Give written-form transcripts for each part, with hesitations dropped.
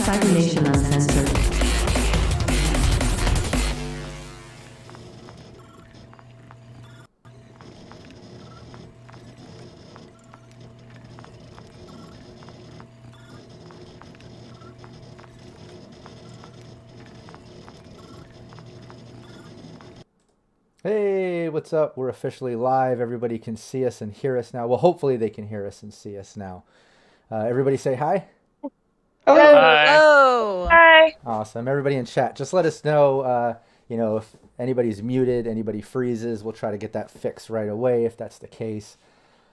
Cybernation Uncensored. Hey, what's up? We're officially live. Everybody can see us and hear us now. Well, hopefully they can hear us and see us now. Everybody say hi. Hello. Hi. Hello. Hi. Awesome. Everybody in chat, just let us know, if anybody's muted, anybody freezes, we'll try to get that fixed right away if that's the case.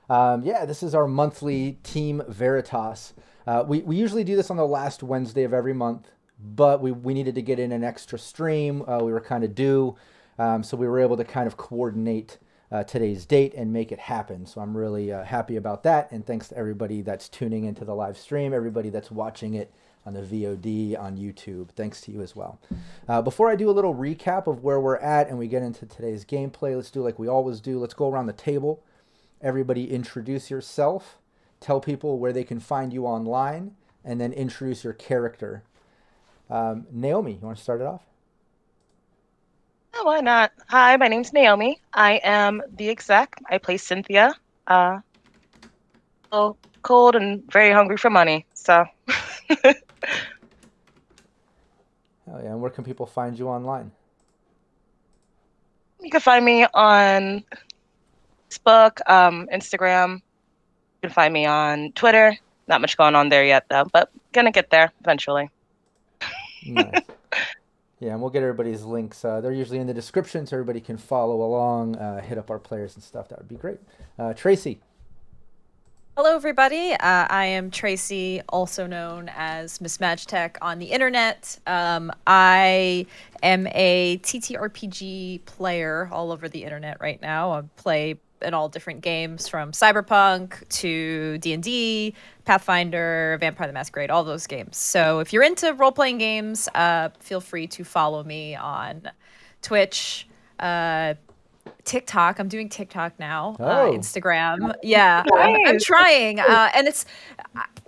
This is our monthly Team Veritas. We usually do this on the last Wednesday of every month, but we needed to get in an extra stream. We were kind of due. So we were able to kind of coordinate today's date and make it happen. So I'm really happy about that. And thanks to everybody that's tuning into the live stream, everybody that's watching it on the VOD on YouTube. Thanks to you as well. Before I do a little recap of where we're at and we get into today's gameplay, let's do like we always do. Let's go around the table. Everybody introduce yourself. Tell people where they can find you online. And then introduce your character. Naomi, you want to start it off? Oh, why not? Hi, my name's Naomi. I am the exec. I play Cynthia. Cold and very hungry for money. So. Oh yeah, and where can people find you online? You can find me on Facebook, Instagram. You can find me on Twitter. Not much going on there yet, though, but gonna get there eventually. Nice. Yeah, and we'll get everybody's links. They're usually in the description, so everybody can follow along, hit up our players and stuff. That would be great. Tracy. Hello, everybody. I am Tracy, also known as Miss Magtech on the internet. I am a TTRPG player all over the internet right now. I play in all different games from Cyberpunk to D&D, Pathfinder, Vampire the Masquerade, all those games. So if you're into role-playing games, feel free to follow me on Twitch, TikTok. I'm doing TikTok now. Instagram. Yeah, I'm trying. And it's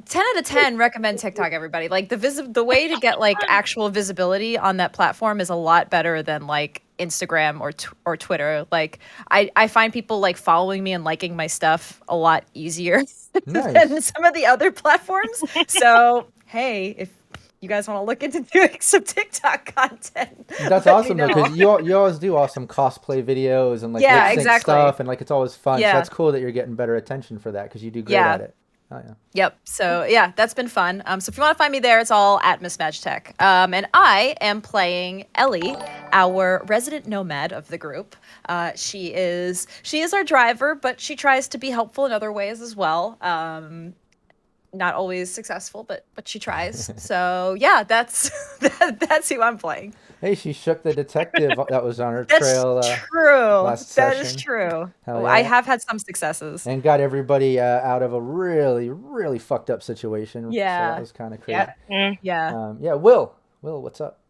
10 out of 10 recommend TikTok, everybody. Like the way to get like actual visibility on that platform is a lot better than like Instagram or Twitter. Like I find people like following me and liking my stuff a lot easier than some of the other platforms. So, hey, if you guys want to look into doing some TikTok content. That's awesome though, because you always do awesome cosplay videos and like lip sync stuff, and like it's always fun. Yeah. So that's cool that you're getting better attention for that because you do great at it. Oh yeah. Yep. So yeah, that's been fun. So if you want to find me there, it's all at Miss Magtech. And I am playing Ellie, our resident nomad of the group. She is our driver, but she tries to be helpful in other ways as well. Not always successful, but she tries. So yeah, that's who I'm playing. Hey, she shook the detective that was on her trail. That's true. Last session. That is true. Yeah. I have had some successes. And got everybody out of a really, really fucked up situation. Yeah. So that was kind of crazy. Yeah. Will, what's up?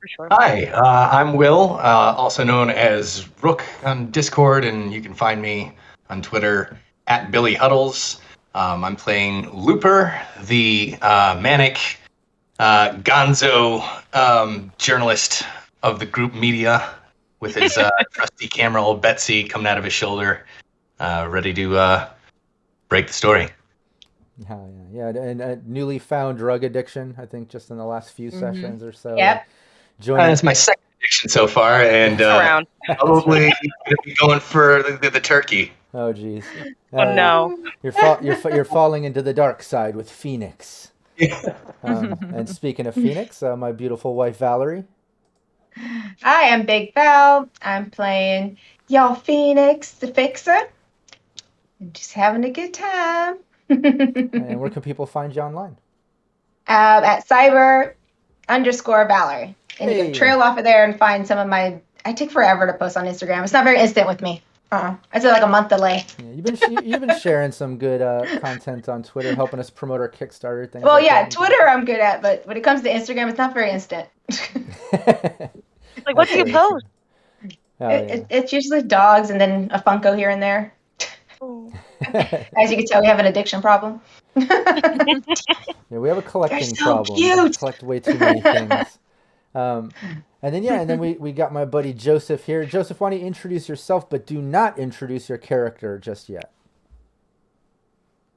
For sure. Hi, I'm Will, also known as Rook on Discord, and you can find me on Twitter at Billy Huddles. I'm playing Looper, the manic gonzo journalist of the group media with his trusty camera, old Betsy, coming out of his shoulder, ready to break the story. Yeah, and a newly found drug addiction, I think, just in the last few sessions or so. Yep. It's my second addiction so far, and probably going to be going for the turkey. Oh, geez. Oh, no. You're falling into the dark side with Phoenix. And speaking of Phoenix, my beautiful wife, Valerie. Hi, I'm Big Val. I'm playing y'all Phoenix, the Fixer. I'm just having a good time. And where can people find you online? At Cyber_Valerie. And you can trail off of there and find some of my... I take forever to post on Instagram. It's not very instant with me. I'd say like a month delay. Yeah, you've been sharing some good content on Twitter, helping us promote our Kickstarter thing. Well, yeah, Twitter I'm good at, but when it comes to Instagram, it's not very instant. Like, what do you post? It's usually dogs and then a Funko here and there. As you can tell, we have an addiction problem. Yeah, Yeah, we have a collecting so problem. cute. We collect way too many things. And then we got my buddy Joseph here. Joseph, why don't you introduce yourself, but do not introduce your character just yet.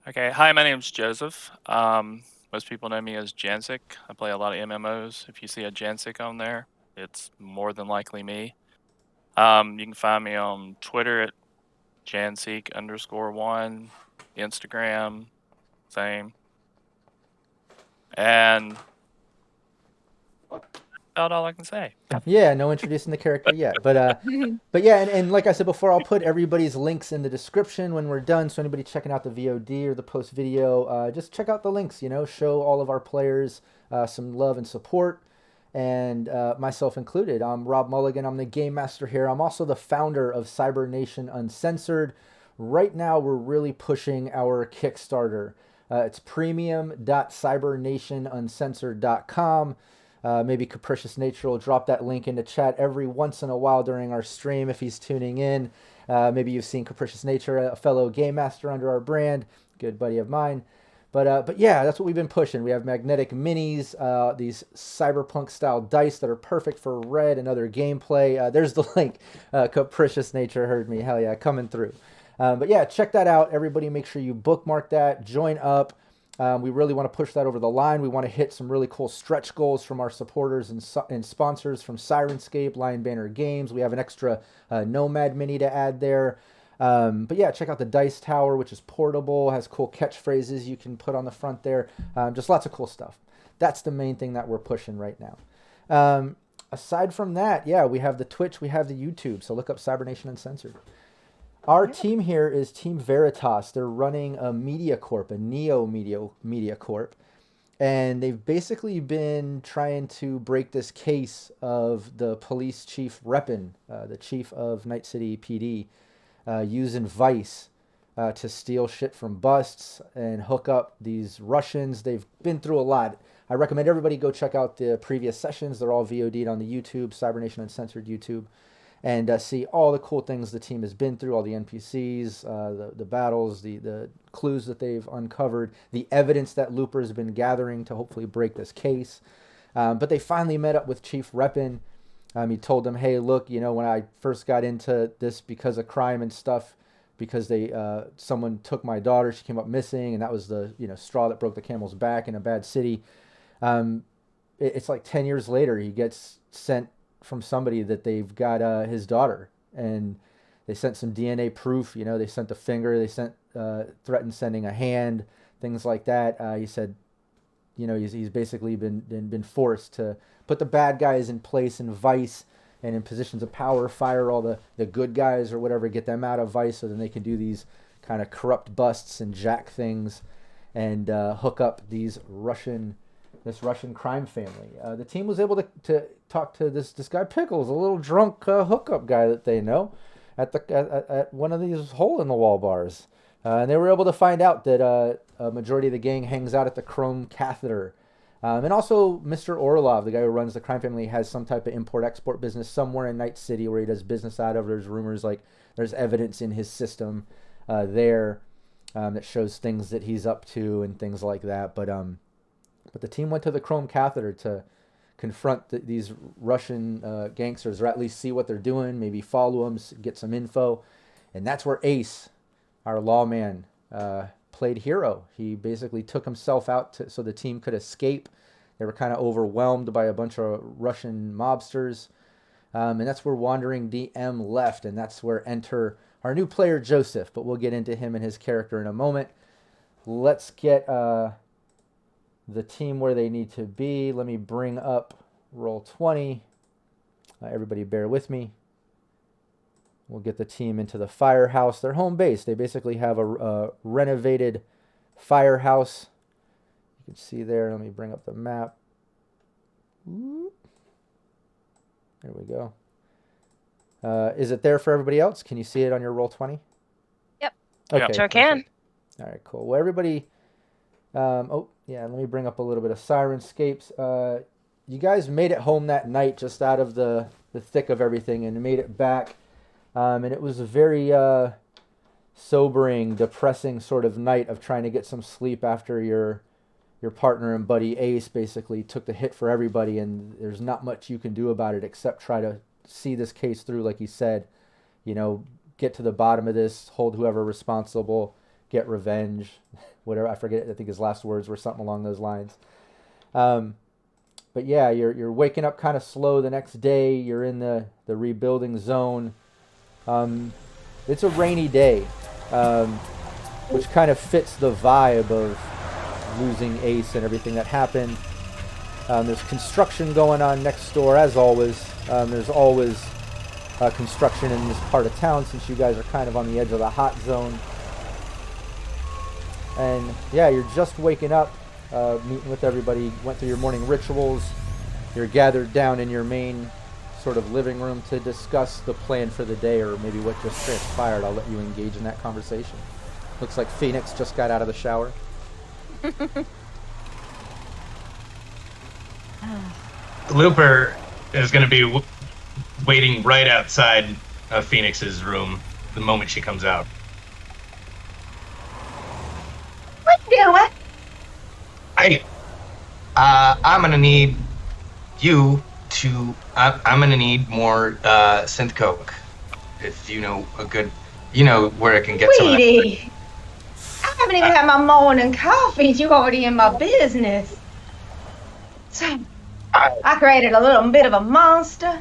Okay, hi, my name's Joseph. Most people know me as Jansik. I play a lot of MMOs. If you see a Jansik on there, it's more than likely me. You can find me on Twitter at Jansik_1, Instagram, same. And about all I can say. Yeah, no introducing the character yet. But yeah, and like I said before, I'll put everybody's links in the description when we're done. So anybody checking out the VOD or the post video, just check out the links, show all of our players some love and support, and myself included. I'm Rob Mulligan. I'm the game master here. I'm also the founder of Cyberpunk Uncensored. Right now, we're really pushing our Kickstarter. It's premium.cybernationuncensored.com. Maybe Capricious Nature will drop that link into chat every once in a while during our stream if he's tuning in. Maybe you've seen Capricious Nature, a fellow game master under our brand, good buddy of mine. But yeah, that's what we've been pushing. We have magnetic minis, these cyberpunk style dice that are perfect for red and other gameplay. There's the link. Capricious Nature heard me. Hell yeah, coming through. But yeah, check that out. Everybody make sure you bookmark that, join up. We really want to push that over the line. We want to hit some really cool stretch goals from our supporters and sponsors from Sirenscape, Lion Banner Games. We have an extra Nomad mini to add there. But yeah, check out the Dice Tower, which is portable, has cool catchphrases you can put on the front there. Just lots of cool stuff. That's the main thing that we're pushing right now. Aside from that, yeah, we have the Twitch, we have the YouTube. So look up Cybernation Uncensored. Our team here is Team Veritas. They're running a media corp, a neo media corp. And they've basically been trying to break this case of the police chief Reppin, the chief of Night City PD, using Vice to steal shit from busts and hook up these Russians. They've been through a lot. I recommend everybody go check out the previous sessions. They're all VOD'd on the YouTube, Cybernation Uncensored YouTube. And see all the cool things the team has been through, all the NPCs, the battles, the clues that they've uncovered, the evidence that Looper has been gathering to hopefully break this case. But they finally met up with Chief Reppin. He told them, hey, look, when I first got into this because of crime and stuff, because someone took my daughter, she came up missing, and that was the straw that broke the camel's back in a bad city. It's like 10 years later, he gets sent from somebody that they've got his daughter, and they sent some DNA proof. They sent the finger, they threatened sending a hand, things like that. He said, he's basically been forced to put the bad guys in place in Vice and in positions of power, fire all the good guys or whatever, get them out of Vice so then they can do these kind of corrupt busts and jack things and hook up this Russian crime family. The team was able to talk to this guy Pickles, a little drunk hookup guy that they know at one of these hole in the wall bars, and they were able to find out that a majority of the gang hangs out at the Chrome Catheter, and also Mr. Orlov, the guy who runs the crime family, has some type of import-export business somewhere in Night City where he does business out of. There's rumors there's evidence in his system there that shows things that he's up to and things like that, but the team went to the Chrome Catheter to confront these Russian gangsters, or at least see what they're doing, maybe follow them, get some info. And that's where Ace, our lawman, played hero. He basically took himself out so the team could escape. They were kind of overwhelmed by a bunch of Russian mobsters. And that's where Wandering DM left, and that's where enter our new player, Joseph. But we'll get into him and his character in a moment. Let's get the team where they need to be. Let me bring up Roll20. Everybody bear with me. We'll get the team into the firehouse, their home base. They basically have a renovated firehouse. You can see there. Let me bring up the map. There we go. Is it there for everybody else? Can you see it on your Roll20? Yep. Okay, sure can. All right, cool. Well, everybody... yeah, let me bring up a little bit of Sirenscapes. You guys made it home that night just out of the thick of everything and made it back. And it was a very sobering, depressing sort of night of trying to get some sleep after your your partner and buddy Ace basically took the hit for everybody, and there's not much you can do about it except try to see this case through, like you said. Get to the bottom of this, hold whoever responsible, get revenge, whatever. I forget. I think his last words were something along those lines. But yeah, you're waking up kind of slow the next day. You're in the rebuilding zone. It's a rainy day, which kind of fits the vibe of losing Ace and everything that happened. There's construction going on next door, as always. There's always construction in this part of town, since you guys are kind of on the edge of the hot zone. And yeah, you're just waking up, meeting with everybody, went through your morning rituals. You're gathered down in your main sort of living room to discuss the plan for the day, or maybe what just transpired. I'll let you engage in that conversation. Looks like Phoenix just got out of the shower. Looper is going to be waiting right outside of Phoenix's room the moment she comes out. What you doing? I'm going to need you to... I'm going to need more synth coke. If you know where I can get some of that. Sweetie, I haven't even had my morning coffee. You already in my business. So, I created a little bit of a monster.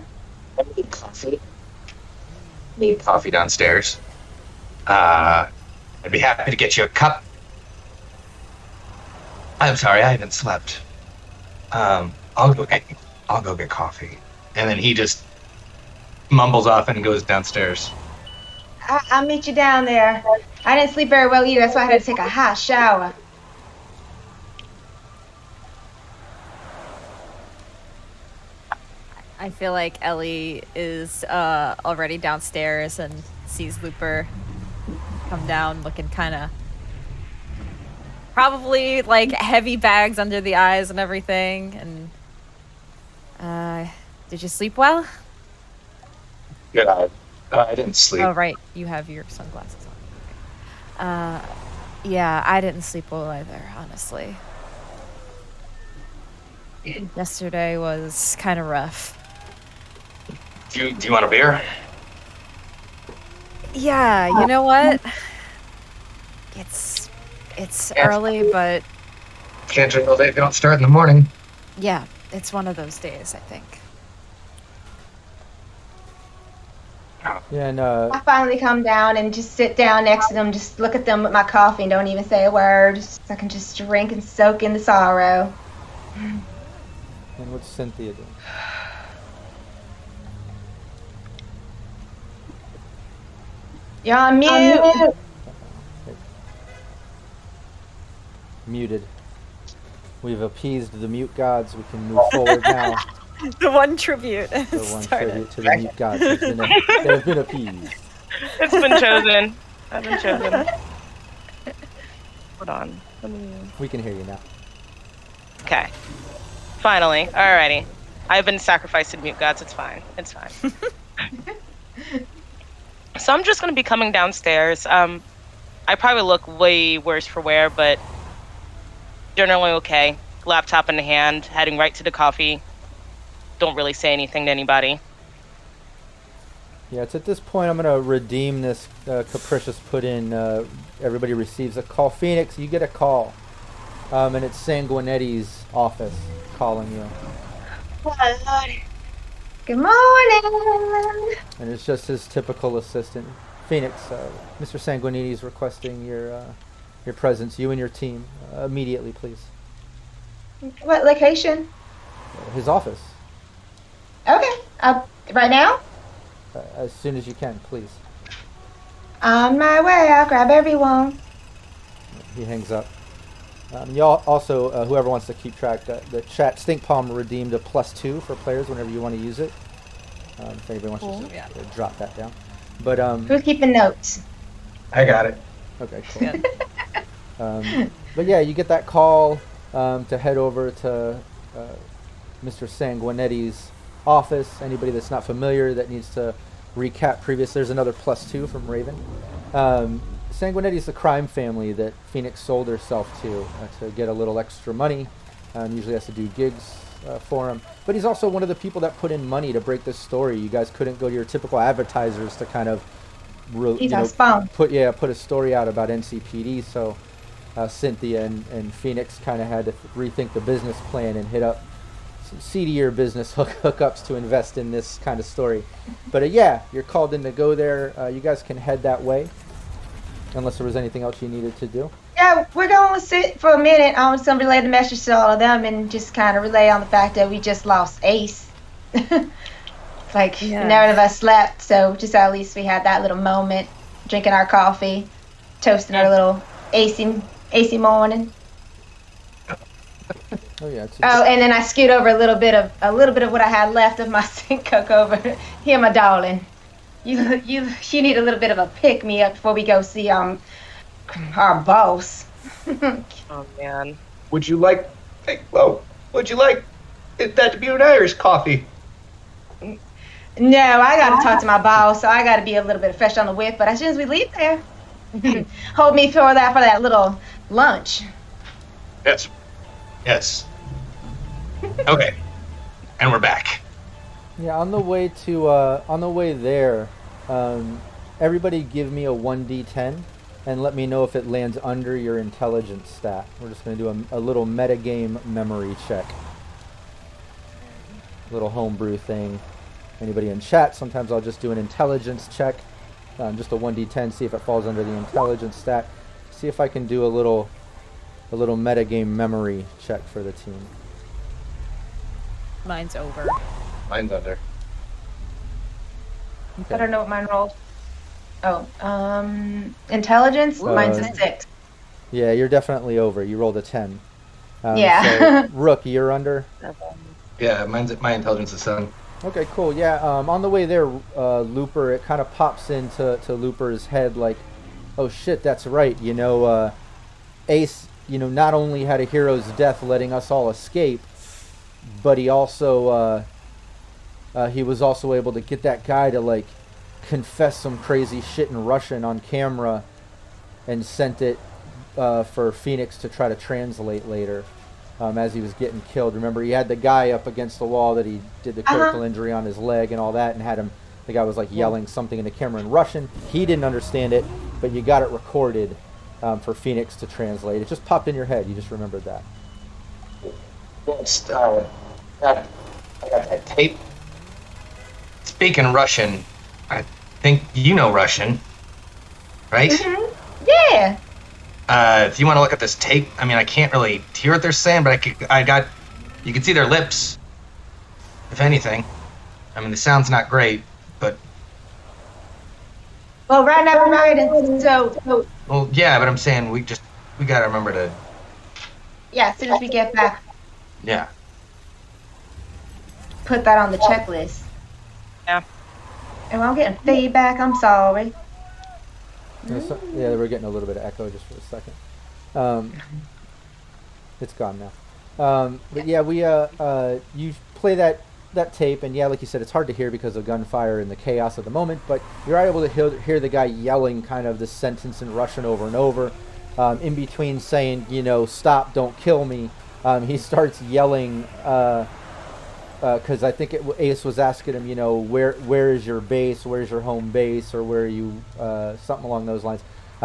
I need coffee. Need coffee downstairs. I'd be happy to get you a cup. I'm sorry, I haven't slept. I'll go get coffee. And then he just mumbles off and goes downstairs. I'll meet you down there. I didn't sleep very well either. That's why I had to take a hot shower. I feel like Ellie is already downstairs and sees Looper come down looking kind of probably like heavy bags under the eyes and everything. And did you sleep well? Good. I didn't sleep. Oh, right. You have your sunglasses on. Yeah, I didn't sleep well either, honestly. Yesterday was kind of rough. Do you want a beer? Yeah, you know what? It's early, but Can't drink all day if you don't start in the morning. yeah, it's one of those days, I think. Yeah, and I finally come down and just sit down next to them, just look at them with my coffee and don't even say a word. So I can just drink and soak in the sorrow. and what's Cynthia doing? You're on mute. Muted. We've appeased the mute gods. We can move forward now. The one tribute. The one tribute to the mute gods has been they have been appeased. It's been chosen. I've been chosen. Hold on. We can hear you now. Okay. Finally. Alrighty. I've been sacrificed to mute gods. It's fine. It's fine. So I'm just going to be coming downstairs. I probably look way worse for wear, but generally okay. Laptop in the hand, heading right to the coffee. Don't really say anything to anybody. Yeah, it's at this point I'm going to redeem this Capricious put in. Everybody receives a call. Phoenix, you get a call. And it's Sanguinetti's office calling you. Good morning. And it's just his typical assistant. Phoenix, Mr. Sanguinetti is requesting your presence, you and your team, immediately, please. What location? His office. Okay. Right now? As soon as you can, please. On my way. I'll grab everyone. He hangs up. Y'all also, whoever wants to keep track, the chat, Stink Palm redeemed a +2 for players whenever you want to use it. If anybody wants to just drop that down. But Who's keeping notes? I got it. okay, cool. But yeah, you get that call to head over to Mr. Sanguinetti's office. Anybody that's not familiar that needs to recap previous, there's another +2 from Raven. Sanguinetti's the crime family that Phoenix sold herself to get a little extra money. Usually has to do gigs for him. But he's also one of the people that put in money to break this story. You guys couldn't go to your typical advertisers to kind of put a story out about NCPD. So Cynthia and Phoenix kind of had to rethink the business plan and hit up some seedier business hookups to invest in this kind of story. But yeah, you're called in to go there. You guys can head that way, unless there was anything else you needed to do. Yeah, we're going to sit for a minute. I was going to relay the message to all of them and just kind of relay on the fact that we just lost Ace. None of us slept, so just at least we had that little moment, drinking our coffee, toasting our little AC morning. Oh yeah. And then I scoot over a little bit of what I had left of my sink coke over. Here, my darling. You need a little bit of a pick me up before we go see our boss. Oh man. Would you like that to be an Irish coffee? No, I gotta talk to my boss, so I gotta be a little bit fresh on the whip. But as soon as we leave there, hold me for that little lunch. Yes. Okay. And we're back. Yeah, on the way there, everybody give me a 1d10 and let me know if it lands under your intelligence stat. We're just going to do a little metagame memory check. Little homebrew thing. Anybody in chat, sometimes I'll just do an intelligence check. Just a 1d10, see if it falls under the intelligence stat. See if I can do a little metagame memory check for the team. Mine's over. Mine's under. Okay. I don't know what mine rolled. Oh, intelligence? Mine's a 6. Yeah, you're definitely over. You rolled a 10. Yeah. So, Rook, you're under? Yeah, my intelligence is 7. Okay, cool. Yeah, on the way there, Looper, it kind of pops into Looper's head like, oh shit, that's right. Ace, not only had a hero's death letting us all escape, but he also, he was also able to get that guy to, confess some crazy shit in Russian on camera and sent it for Phoenix to try to translate later as he was getting killed. Remember, he had the guy up against the wall that he did the critical injury on his leg and all that, and the guy was yelling something in the camera in Russian. He didn't understand it, but you got it recorded for Phoenix to translate. It just popped in your head. You just remembered that. I got that tape. Speaking Russian, I think you know Russian, right? Mm-hmm. Yeah. If you want to look at this tape, I can't really hear what they're saying, but you can see their lips, if anything. The sound's not great, but... Well, right now we're riding, so... Well, yeah, but I'm saying we gotta remember to... Yeah, as soon as we get back. Yeah. Put that on the checklist. Yeah. And I'm getting feedback, I'm sorry. Yeah, we're getting a little bit of echo just for a second. It's gone now. But yeah, you play that tape, and yeah, like you said, it's hard to hear because of gunfire and the chaos of the moment, but you're able to hear the guy yelling kind of this sentence in Russian over and over. In between saying, stop, don't kill me, he starts yelling, because I think Ace was asking him, where is your base, where's your home base, or where are you, something along those lines.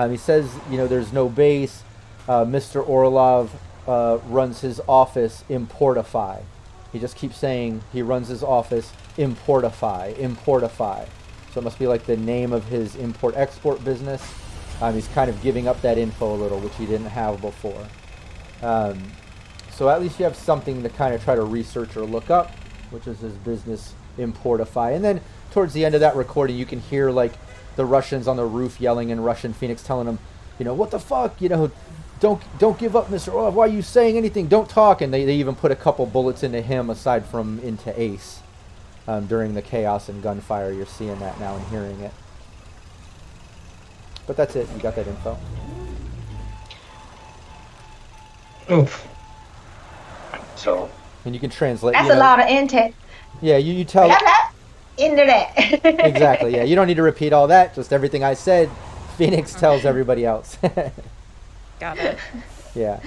He says, there's no base. Mr. Orlov runs his office in Portify. He just keeps saying he runs his office in Portify. So it must be the name of his import-export business. He's kind of giving up that info a little, which he didn't have before. So at least you have something to kind of try to research or look up, which is his business Importify. And then towards the end of that recording, you can hear the Russians on the roof yelling in Russian, Phoenix telling him, what the fuck, don't give up, Mr. Orlov. Why are you saying anything? Don't talk. And they even put a couple bullets into him aside from into Ace during the chaos and gunfire. You're seeing that now and hearing it. But that's it. You got that info. Oof. So. And you can translate. That's a lot of intent. Yeah, you tell. Into that. Exactly. Yeah, you don't need to repeat all that. Just everything I said. Phoenix tells everybody else. Got it. Yeah.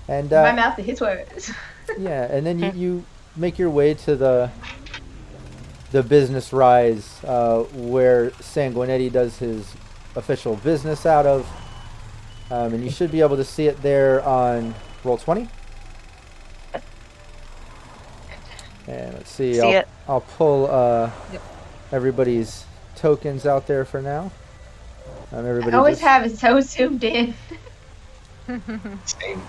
And my mouth to his words. Yeah, and then you make your way to the business rise where Sanguinetti does his official business out of. And you should be able to see it there on roll 20. And let's see. I'll pull everybody's tokens out there for now. Everybody I always have it so zoomed in. Same.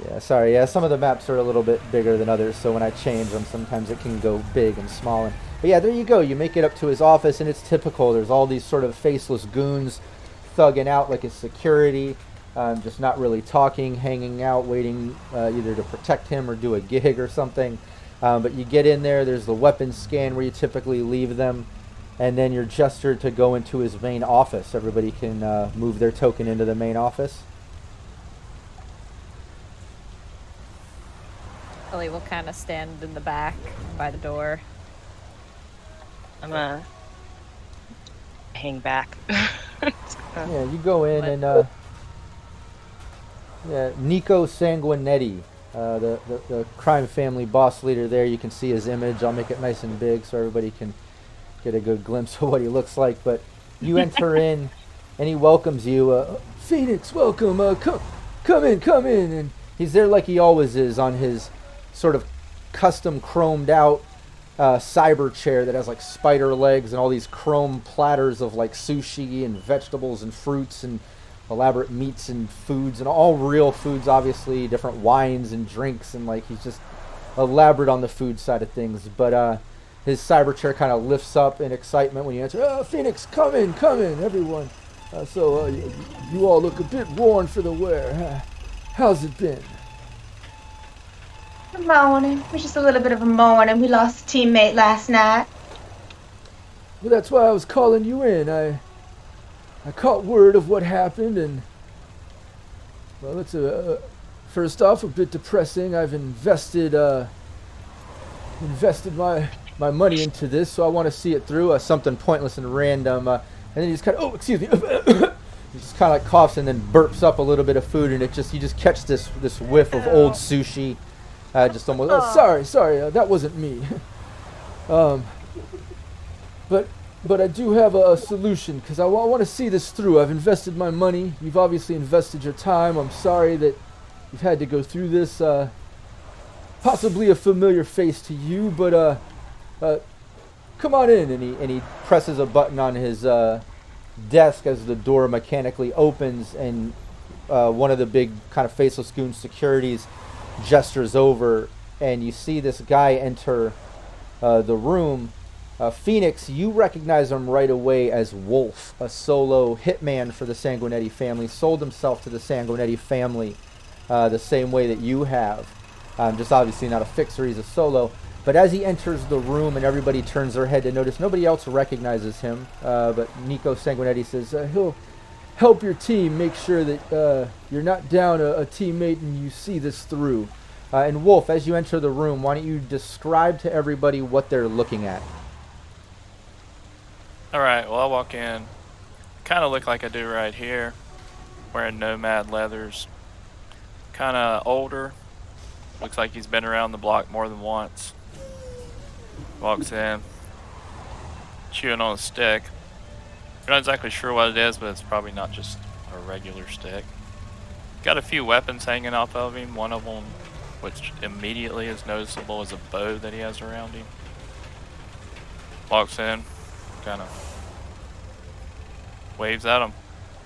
Yeah, sorry. Yeah, some of the maps are a little bit bigger than others, so when I change them, sometimes it can go big and small. But yeah, there you go. You make it up to his office, and it's typical. There's all these sort of faceless goons thugging out like his security, just not really talking, hanging out, waiting either to protect him or do a gig or something. But you get in there. There's the weapons scan where you typically leave them, and then you're gestured to go into his main office. Everybody can move their token into the main office. Ellie will kind of stand in the back by the door. I'm gonna hang back. Yeah, you go in and Nico Sanguinetti, the crime family boss leader there. You can see his image. I'll make it nice and big so everybody can get a good glimpse of what he looks like. But you enter in, and he welcomes you. Phoenix, welcome. Come in. And he's there like he always is on his sort of custom chromed out cyber chair that has like spider legs and all these chrome platters of like sushi and vegetables and fruits and elaborate meats and foods and all real foods, obviously, different wines and drinks, and like he's just elaborate on the food side of things. But his cyber chair kind of lifts up in excitement when you enter. Phoenix, come in, everyone. You all look a bit worn for the wear. How's it been? Good morning. It was just a little bit of a morning. We lost a teammate last night. Well, that's why I was calling you in. I caught word of what happened, and well, it's first off a bit depressing. I've invested my money into this, so I want to see it through. Something pointless and random, and then he just kind of excuse me. He just kind of like coughs and then burps up a little bit of food, and you just catch this whiff of old sushi. Just almost. Sorry, that wasn't me. But I do have a solution because I want to see this through. I've invested my money. You've obviously invested your time. I'm sorry that you've had to go through this. Possibly a familiar face to you, but come on in. And he presses a button on his desk as the door mechanically opens, and one of the big kind of faceless goon securities gestures over, and you see this guy enter the room. Phoenix, you recognize him right away as Wolf, a solo hitman for the Sanguinetti family. Sold himself to the Sanguinetti family the same way that you have. Just obviously not a fixer, he's a solo. But as he enters the room and everybody turns their head to notice, nobody else recognizes him. But Nico Sanguinetti says he'll help your team make sure that you're not down a teammate and you see this through. And Wolf, as you enter the room, why don't you describe to everybody what they're looking at? Alright, well, I'll walk in. Kind of look like I do right here. Wearing nomad leathers. Kind of older. Looks like he's been around the block more than once. Walks in. Chewing on a stick. You're not exactly sure what it is, but it's probably not just a regular stick. Got a few weapons hanging off of him. One of them, which immediately is noticeable, is a bow that he has around him. Walks in. Kind of waves at him.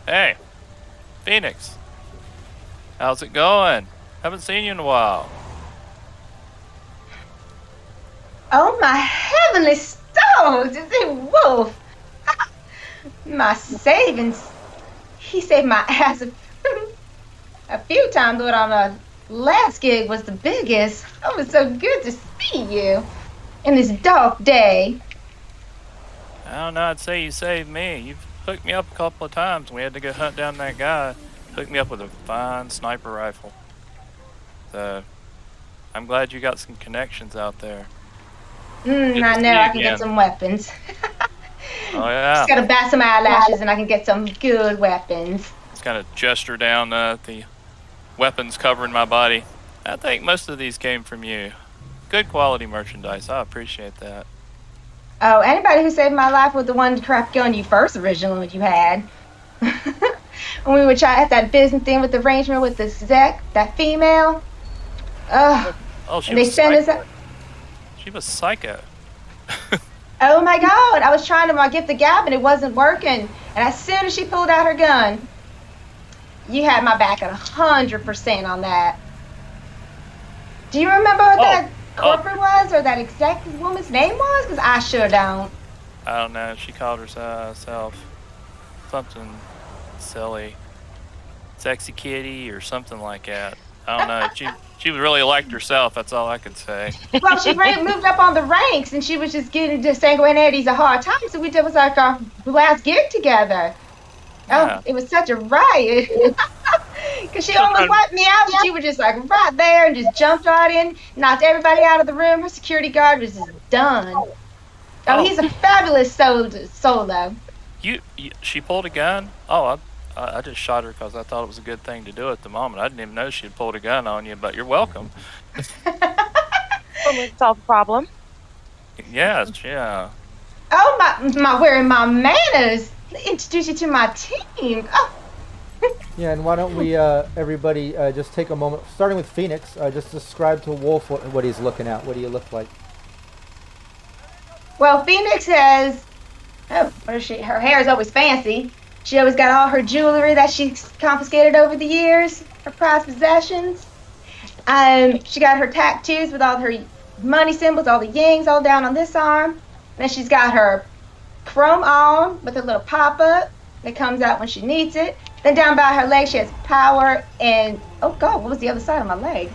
Hey, Phoenix, how's it going? Haven't seen you in a while. Oh my heavenly stones! Is it Wolf? My savings. He saved my ass a few times, but on the last gig was the biggest. Oh, it's so good to see you in this dark day. I don't know, I'd say you saved me. You've hooked me up a couple of times. We had to go hunt down that guy. Hooked me up with a fine sniper rifle. So, I'm glad you got some connections out there. I know I can get some weapons. Oh yeah. Just gotta bat some eyelashes and I can get some good weapons. Just kind of gesture down the weapons covering my body. I think most of these came from you. Good quality merchandise. I appreciate that. Oh, anybody who saved my life with the one crap gun you first originally you had. When we were trying at that business thing with the arrangement with the Zek, that female. She was psycho. She was psycho. Oh my God! I was trying to get the gap and it wasn't working. And as soon as she pulled out her gun, you had my back at 100% on that. Do you remember what that corporate was or that exec woman's name was? Because I sure don't. I don't know. She called herself something silly, sexy kitty or something like that. I don't know. She really liked herself. That's all I could say. Well, she moved up on the ranks, and she was just giving Sanguinetti's a hard time. So it was like our last gig together. Yeah. Oh, it was such a riot. Because she almost wiped me out. She was just like right there and just jumped right in, knocked everybody out of the room. Her security guard was just done. Oh, he's a fabulous solo. She pulled a gun? Oh, I just shot her because I thought it was a good thing to do at the moment. I didn't even know she had pulled a gun on you, but you're welcome. Let's solve the problem. Yes, yeah. Oh, my wearing my manners. Introduce you to my team. Oh. Yeah, and why don't we, everybody, just take a moment, starting with Phoenix, just describe to Wolf what he's looking at. What do you look like? Well, Phoenix has, what is she? Her hair is always fancy. She always got all her jewelry that she's confiscated over the years, her prized possessions. She got her tattoos with all her money symbols, all the yings all down on this arm. Then she's got her chrome arm with a little pop-up that comes out when she needs it. Then down by her leg, she has power and, oh God, what was the other side of my leg?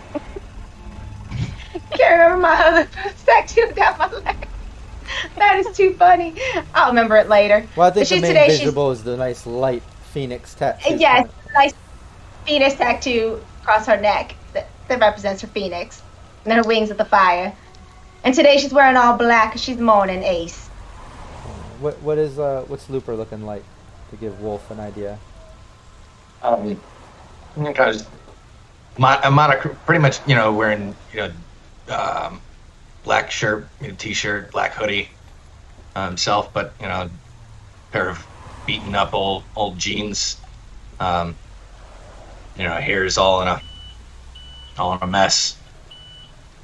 Can't remember my other tattoo down my leg. That is too funny. I'll remember it later. Well, I think the main visible is the nice light Phoenix tattoo. Yes, nice Phoenix tattoo across her neck that represents her Phoenix. And then her wings with the fire. And today she's wearing all black because she's mourning Ace. What's Looper looking like, to give Wolf an idea? Because Monica pretty much, wearing, black shirt, t-shirt, black hoodie himself, but, pair of beaten up old jeans. Hair is all in a mess.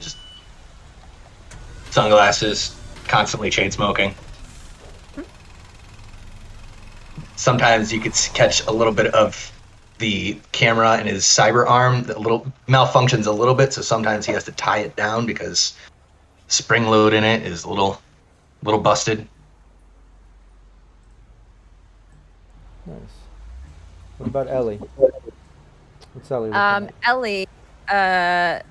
Just sunglasses, constantly chain smoking. Sometimes you could catch a little bit of the camera in his cyber arm that malfunctions a little bit, so sometimes he has to tie it down because spring load in it is a little busted. Nice. What about Ellie? What's Ellie looking like? Ellie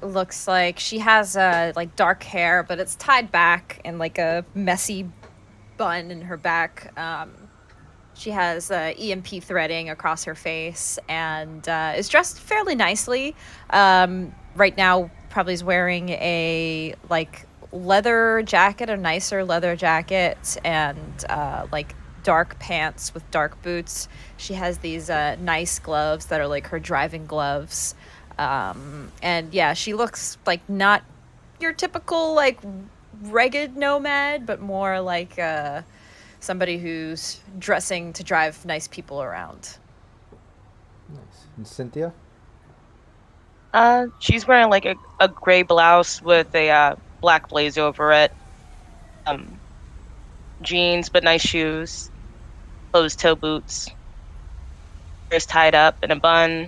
looks like she has like dark hair, but it's tied back in like a messy bun in her back. She has EMP threading across her face and is dressed fairly nicely. Right now, probably is wearing a like leather jacket, a nicer leather jacket, and like dark pants with dark boots. She has these nice gloves that are like her driving gloves. And yeah, she looks like not your typical like ragged nomad, but more like somebody who's dressing to drive nice people around. Nice. And Cynthia? She's wearing like a gray blouse with a black blazer over it. Jeans, but nice shoes. Closed toe boots. Hair's tied up in a bun.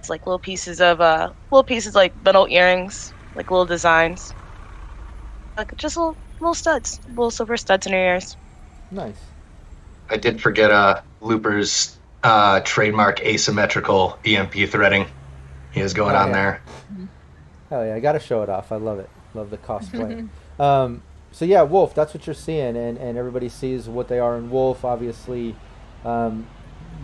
It's like little pieces like metal earrings, like little designs. Like just little studs, little silver studs in her ears. Nice. I did forget Looper's trademark asymmetrical EMP threading he has going on there. Hell yeah, I gotta show it off. I love it. Love the cosplay. So yeah, Wolf, that's what you're seeing, and everybody sees what they are in Wolf. Obviously,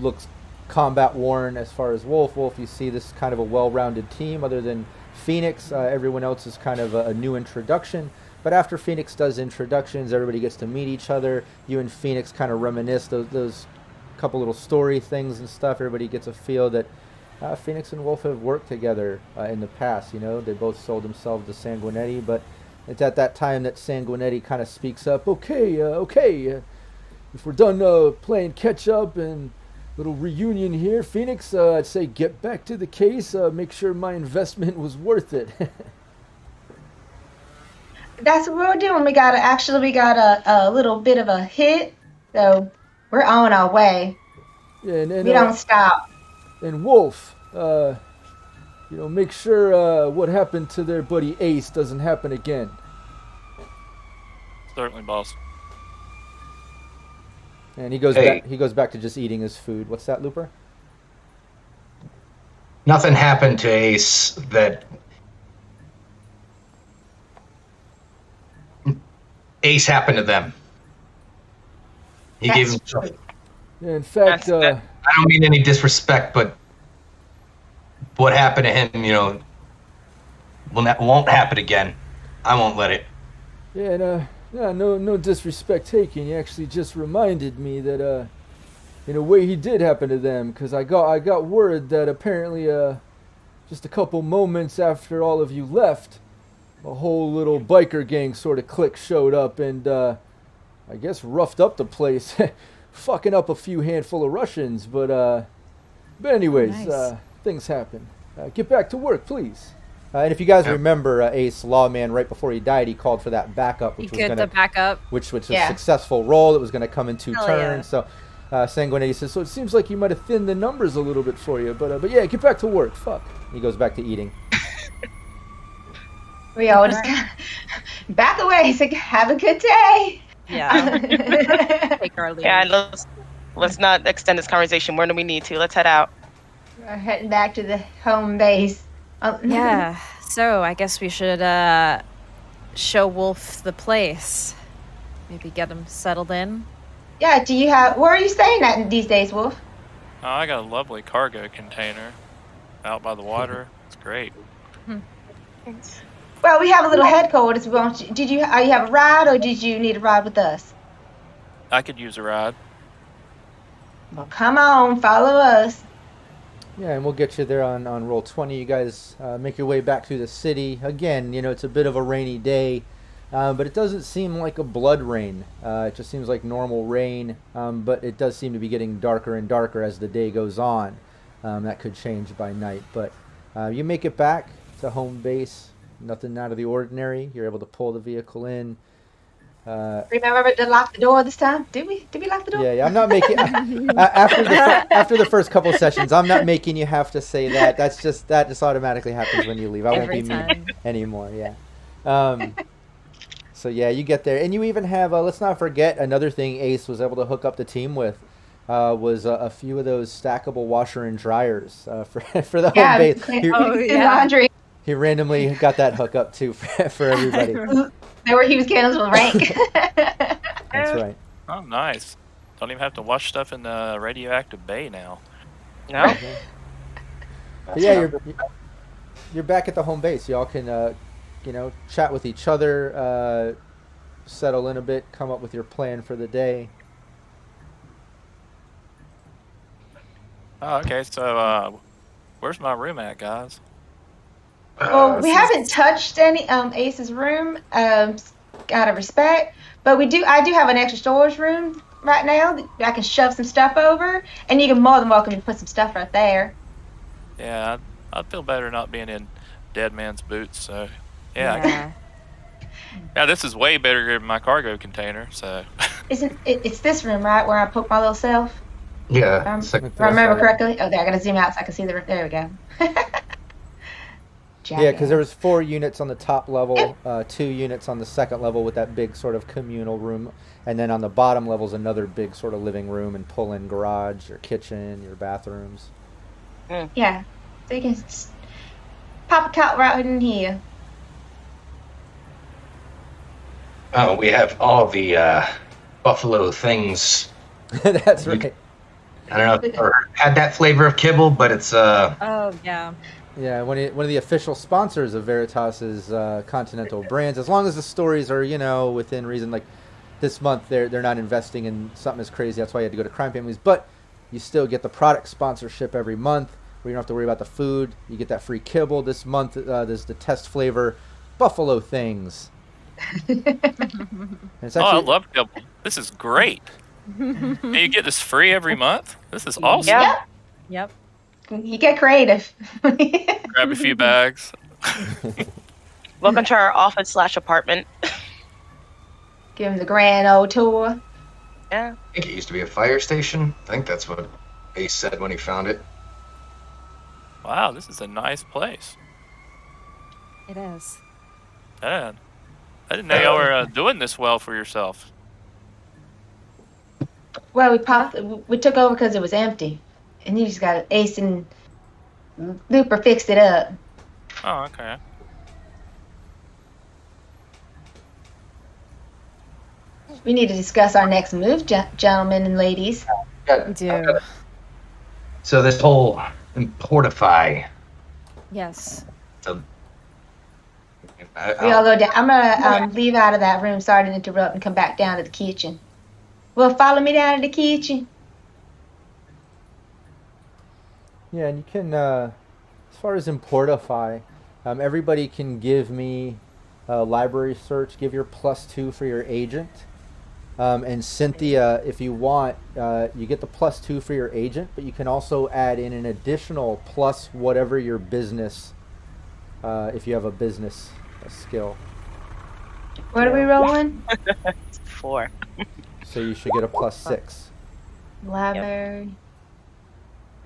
looks combat worn as far as Wolf. Wolf, you see this kind of a well-rounded team. Other than Phoenix, everyone else is kind of a new introduction. But after Phoenix does introductions, everybody gets to meet each other. You and Phoenix kind of reminisce those couple little story things and stuff. Everybody gets a feel that Phoenix and Wolf have worked together in the past. They both sold themselves to Sanguinetti, but it's at that time that Sanguinetti kind of speaks up. Okay, if we're done playing catch up and little reunion here, Phoenix, I'd say get back to the case. Make sure my investment was worth it. That's what we're doing. We got a little bit of a hit, so we're on our way. Yeah, and we don't stop. And Wolf, make sure what happened to their buddy Ace doesn't happen again. Certainly, boss. And he goes back to just eating his food. What's that, Looper? Nothing happened to Ace that Ace happened to them. He gave himself. Yeah, in fact, I don't mean any disrespect, but what happened to him, won't happen again. I won't let it. Yeah, and no disrespect taken. You actually just reminded me that, in a way, he did happen to them, because I got word that apparently, just a couple moments after all of you left, a whole little biker gang sort of clique showed up and, I guess roughed up the place, fucking up a few handful of Russians. But anyways, nice. Things happen. Get back to work, please. And if you guys remember, Ace Lawman, right before he died, he called for that backup, which was a successful roll that was going to come in 2 turns. So Sanguinetti says, so it seems like you might have thinned the numbers a little bit for you, but yeah, get back to work. Fuck. He goes back to eating. We all just back away. He's like, have a good day. Yeah. Take our leave. Yeah, let's not extend this conversation more than we need to. Let's head out. We're heading back to the home base. Yeah, so I guess we should show Wolf the place. Maybe get him settled in. Yeah, where are you staying at these days, Wolf? I got a lovely cargo container out by the water. It's great. Well, we have a little headquarters. Did you have a ride, or did you need a ride with us? I could use a ride. Well, come on, follow us. Yeah, and we'll get you there on roll 20. You guys make your way back through the city. Again, it's a bit of a rainy day, but it doesn't seem like a blood rain. It just seems like normal rain, but it does seem to be getting darker and darker as the day goes on. That could change by night, but you make it back to home base. Nothing out of the ordinary. You're able to pull the vehicle in. Remember to lock the door this time? Did we lock the door? Yeah. I'm not making after the first couple of sessions. I'm not making you have to say that. That just automatically happens when you leave. I won't be mean anymore. Yeah. So yeah, you get there, and you even have. Let's not forget another thing. Ace was able to hook up the team with. Was a few of those stackable washer and dryers for the home base. Laundry. He randomly got that hook up too for everybody. He was getting a little rank. That's right. Oh, nice. Don't even have to wash stuff in the radioactive bay now. No. Okay. Yeah, you're back at the home base. Y'all can chat with each other, settle in a bit, come up with your plan for the day. Oh, okay. So, where's my room at, guys? Well, we haven't touched any Ace's room, out of respect, but I do have an extra storage room right now that I can shove some stuff over, and you can more than welcome to put some stuff right there. Yeah, I'd feel better not being in dead man's boots. So, yeah. Yeah, this is way better than my cargo container. So, it's this room, right, where I put my little self? Yeah. If I remember correctly. Oh, there, I gotta zoom out so I can see there we go. Yeah, because there was 4 units on the top level, 2 units on the second level with that big sort of communal room, and then on the bottom level is another big sort of living room and pull-in garage, your kitchen, your bathrooms. Yeah, so you can pop a cot right in here. Oh, we have all the buffalo things. That's right. I don't know if you've ever had that flavor of kibble, but it's Oh yeah. Yeah, one of the official sponsors of Veritas is Continental Brands. As long as the stories are, within reason. Like this month, they're not investing in something as crazy. That's why you had to go to Crime Families. But you still get the product sponsorship every month, where you don't have to worry about the food. You get that free kibble this month. There's the test flavor Buffalo Things. It's actually, I love kibble. This is great. And you get this free every month. This is awesome. Yeah. Yep. You get creative. Grab a few bags. Welcome to our office/apartment. Give him the grand old tour. Yeah. I think it used to be a fire station. I think that's what Ace said when he found it. Wow, this is a nice place. It is. Man, I didn't know y'all were doing this well for yourself. Well, we took over because it was empty, and you just got Ace and Looper fixed it up. Oh, okay. We need to discuss our next move, gentlemen and ladies. We do. So this whole Importify. Yes. So, We all go down. I'm gonna leave out of that room. Sorry to interrupt, and come back down to the kitchen. Well, follow me down to the kitchen. Yeah, and you can, as far as Importify, everybody can give me a library search. Give your +2 for your agent. And Cynthia, if you want, you get the +2 for your agent, but you can also add in an additional plus whatever your business, if you have a business skill. What are we rolling? 4. So you should get a +6. Library.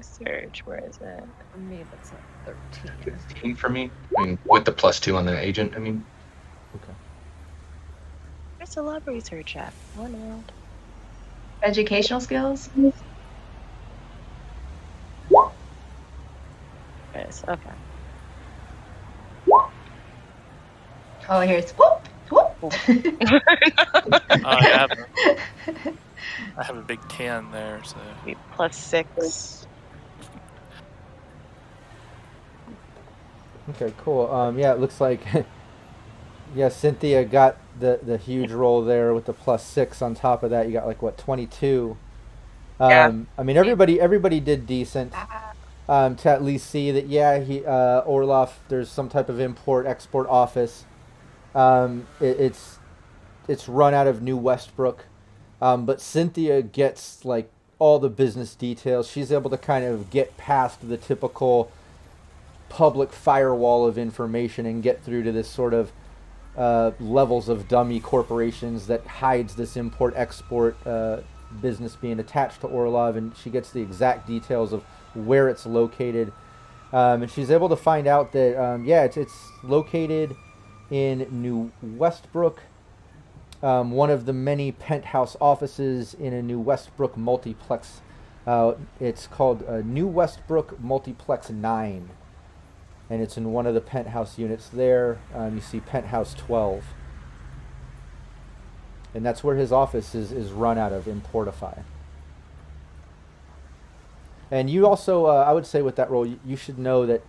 Search, where is it? For me, that's a 13. 15 for me. I mean, with the +2 on the agent, I mean. Okay. Where's the library search at? What in the world? Educational skills. Yes, okay. Oh, here's whoop whoop. I have a big 10 there, so. +6. Okay, cool. Yeah, it looks like yeah, Cynthia got the huge roll there with the +6 on top of that. You got like what, 22. Yeah. I mean, everybody did decent. To at least see that, yeah, he Orloff, there's some type of import-export office. It's run out of New Westbrook, but Cynthia gets like all the business details. She's able to kind of get past the typical public firewall of information and get through to this sort of levels of dummy corporations that hides this import-export business being attached to Orlov, and she gets the exact details of where it's located, and she's able to find out that it's located in New Westbrook, one of the many penthouse offices in a New Westbrook multiplex. It's called New Westbrook Multiplex 9, and it's in one of the penthouse units there. You see penthouse 12, and that's where his office is run out of, Importify. And you also, I would say with that role, you should know that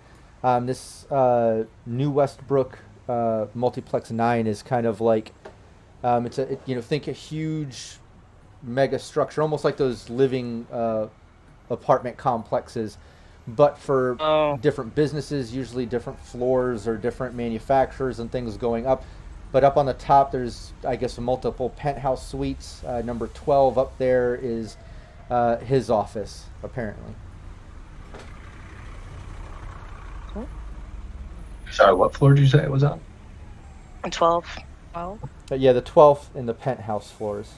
this New Westbrook Multiplex 9 is kind of like, think a huge mega structure, almost like those living apartment complexes, but for different businesses, usually different floors or different manufacturers and things going up. But up on the top, there's, I guess, multiple penthouse suites. Number 12 up there is his office, apparently. Sorry, what floor did you say it was on? 12. But yeah, the 12th in the penthouse floors.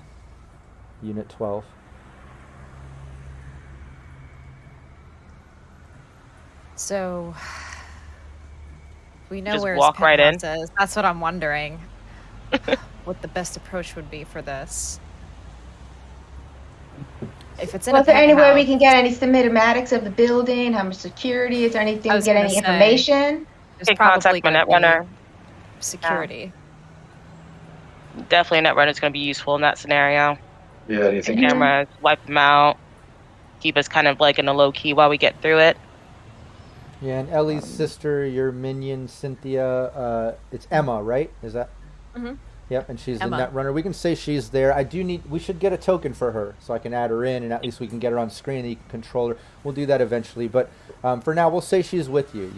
Unit 12. So we know Just where walk his right in. penthouse is. That's what I'm wondering. What the best approach would be for this. If it's in Well, a is there anywhere penthouse, we can get any schematics of the building? How much security? Is there anything I to was get gonna any say. information? there's Can probably contact my gonna netrunner. be security. Definitely a netrunner is going to be useful in that scenario. Yeah, do you The think? cameras, wipe them out, keep us kind of like in a low key while we get through it. Yeah, and Ellie's sister, your minion, Cynthia, it's Emma, right? Is that? Mm-hmm. Yep, and she's Emma. the net runner. We can say she's there. We should get a token for her so I can add her in, and at least we can get her on screen and you can control her. We'll do that eventually, but for now, we'll say she's with you.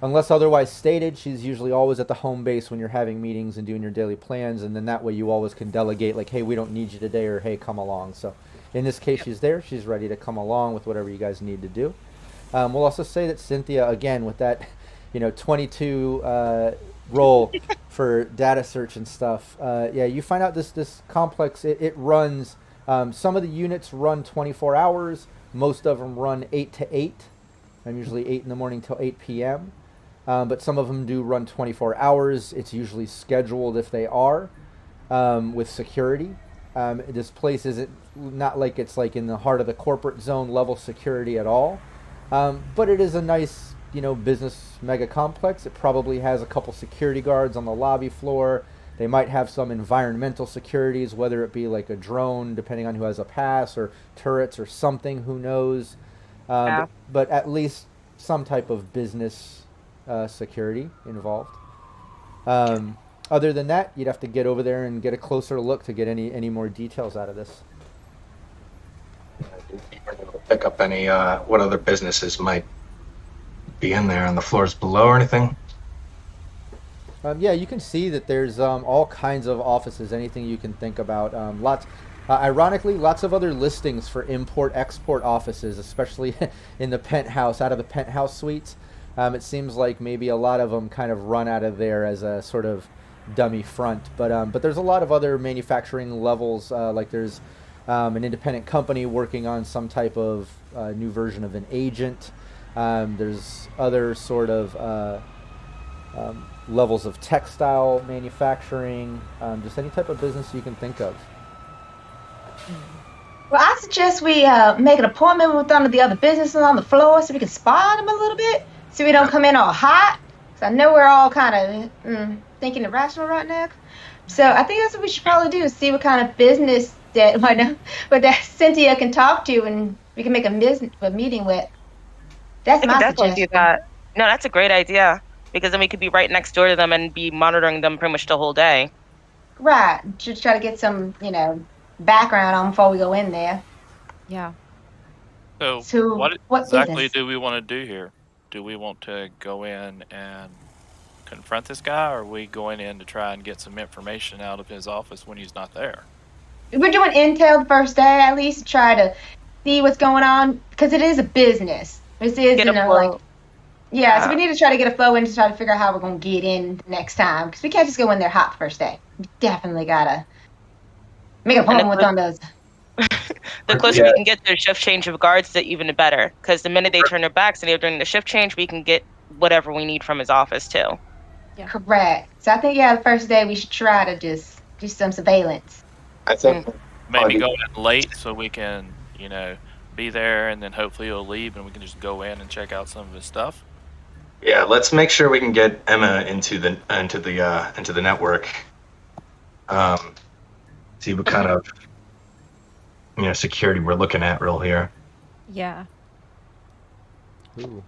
Unless otherwise stated, she's usually always at the home base when you're having meetings and doing your daily plans, and then that way you always can delegate, like, hey, we don't need you today, or hey, come along. So in this case, she's there. She's ready to come along with whatever you guys need to do. We'll also say that Cynthia, again, with that, 22 roll for data search and stuff, you find out this complex, it runs, some of the units run 24 hours. Most of them run 8 to 8. I'm usually 8 in the morning till 8 p.m. But some of them do run 24 hours. It's usually scheduled if they are, with security. This place isn't not like it's like in the heart of the corporate zone level security at all. But it is a nice, business mega complex. It probably has a couple security guards on the lobby floor. They might have some environmental securities, whether it be like a drone, depending on who has a pass, or turrets or something, who knows. But at least some type of business security involved. Other than that, you'd have to get over there and get a closer look to get any more details out of this. Pick up any what other businesses might be in there on the floors below or anything. You can see that there's all kinds of offices, anything you can think about. Ironically, lots of other listings for import-export offices, especially in the penthouse, out of the penthouse suites. It seems like maybe a lot of them kind of run out of there as a sort of dummy front. But there's a lot of other manufacturing levels, like there's an independent company working on some type of new version of an agent. There's other sort of levels of textile manufacturing, just any type of business you can think of. Well, I suggest we make an appointment with one of the other businesses on the floor so we can spy them a little bit, so we don't come in all hot. Because I know we're all kind of thinking irrational right now. So I think that's what we should probably do, is see what kind of business that Cynthia can talk to, and we can make a meeting with. That's my definitely suggestion. Do that. No, that's a great idea, because then we could be right next door to them and be monitoring them pretty much the whole day. Right. Just try to get some, background on before we go in there. Yeah. So what exactly business? do we want to do here? Do we want to go in and confront this guy, or are we going in to try and get some information out of his office when he's not there? We're doing intel the first day, at least, try to see what's going on, because it is a business. This is, so we need to try to get a flow in to try to figure out how we're going to get in next time, because we can't just go in there hot the first day. We definitely got to make an appointment with one of those. The closer we can get to the shift change of guards, the even better, because the minute they turn their backs and they're doing the shift change, we can get whatever we need from his office, too. Yeah. Correct. So I think, the first day we should try to just do some surveillance. I think maybe go in late so we can, be there, and then hopefully he'll leave and we can just go in and check out some of his stuff. Yeah, let's make sure we can get Emma into the network. See what kind of security we're looking at real here. Yeah. Ooh.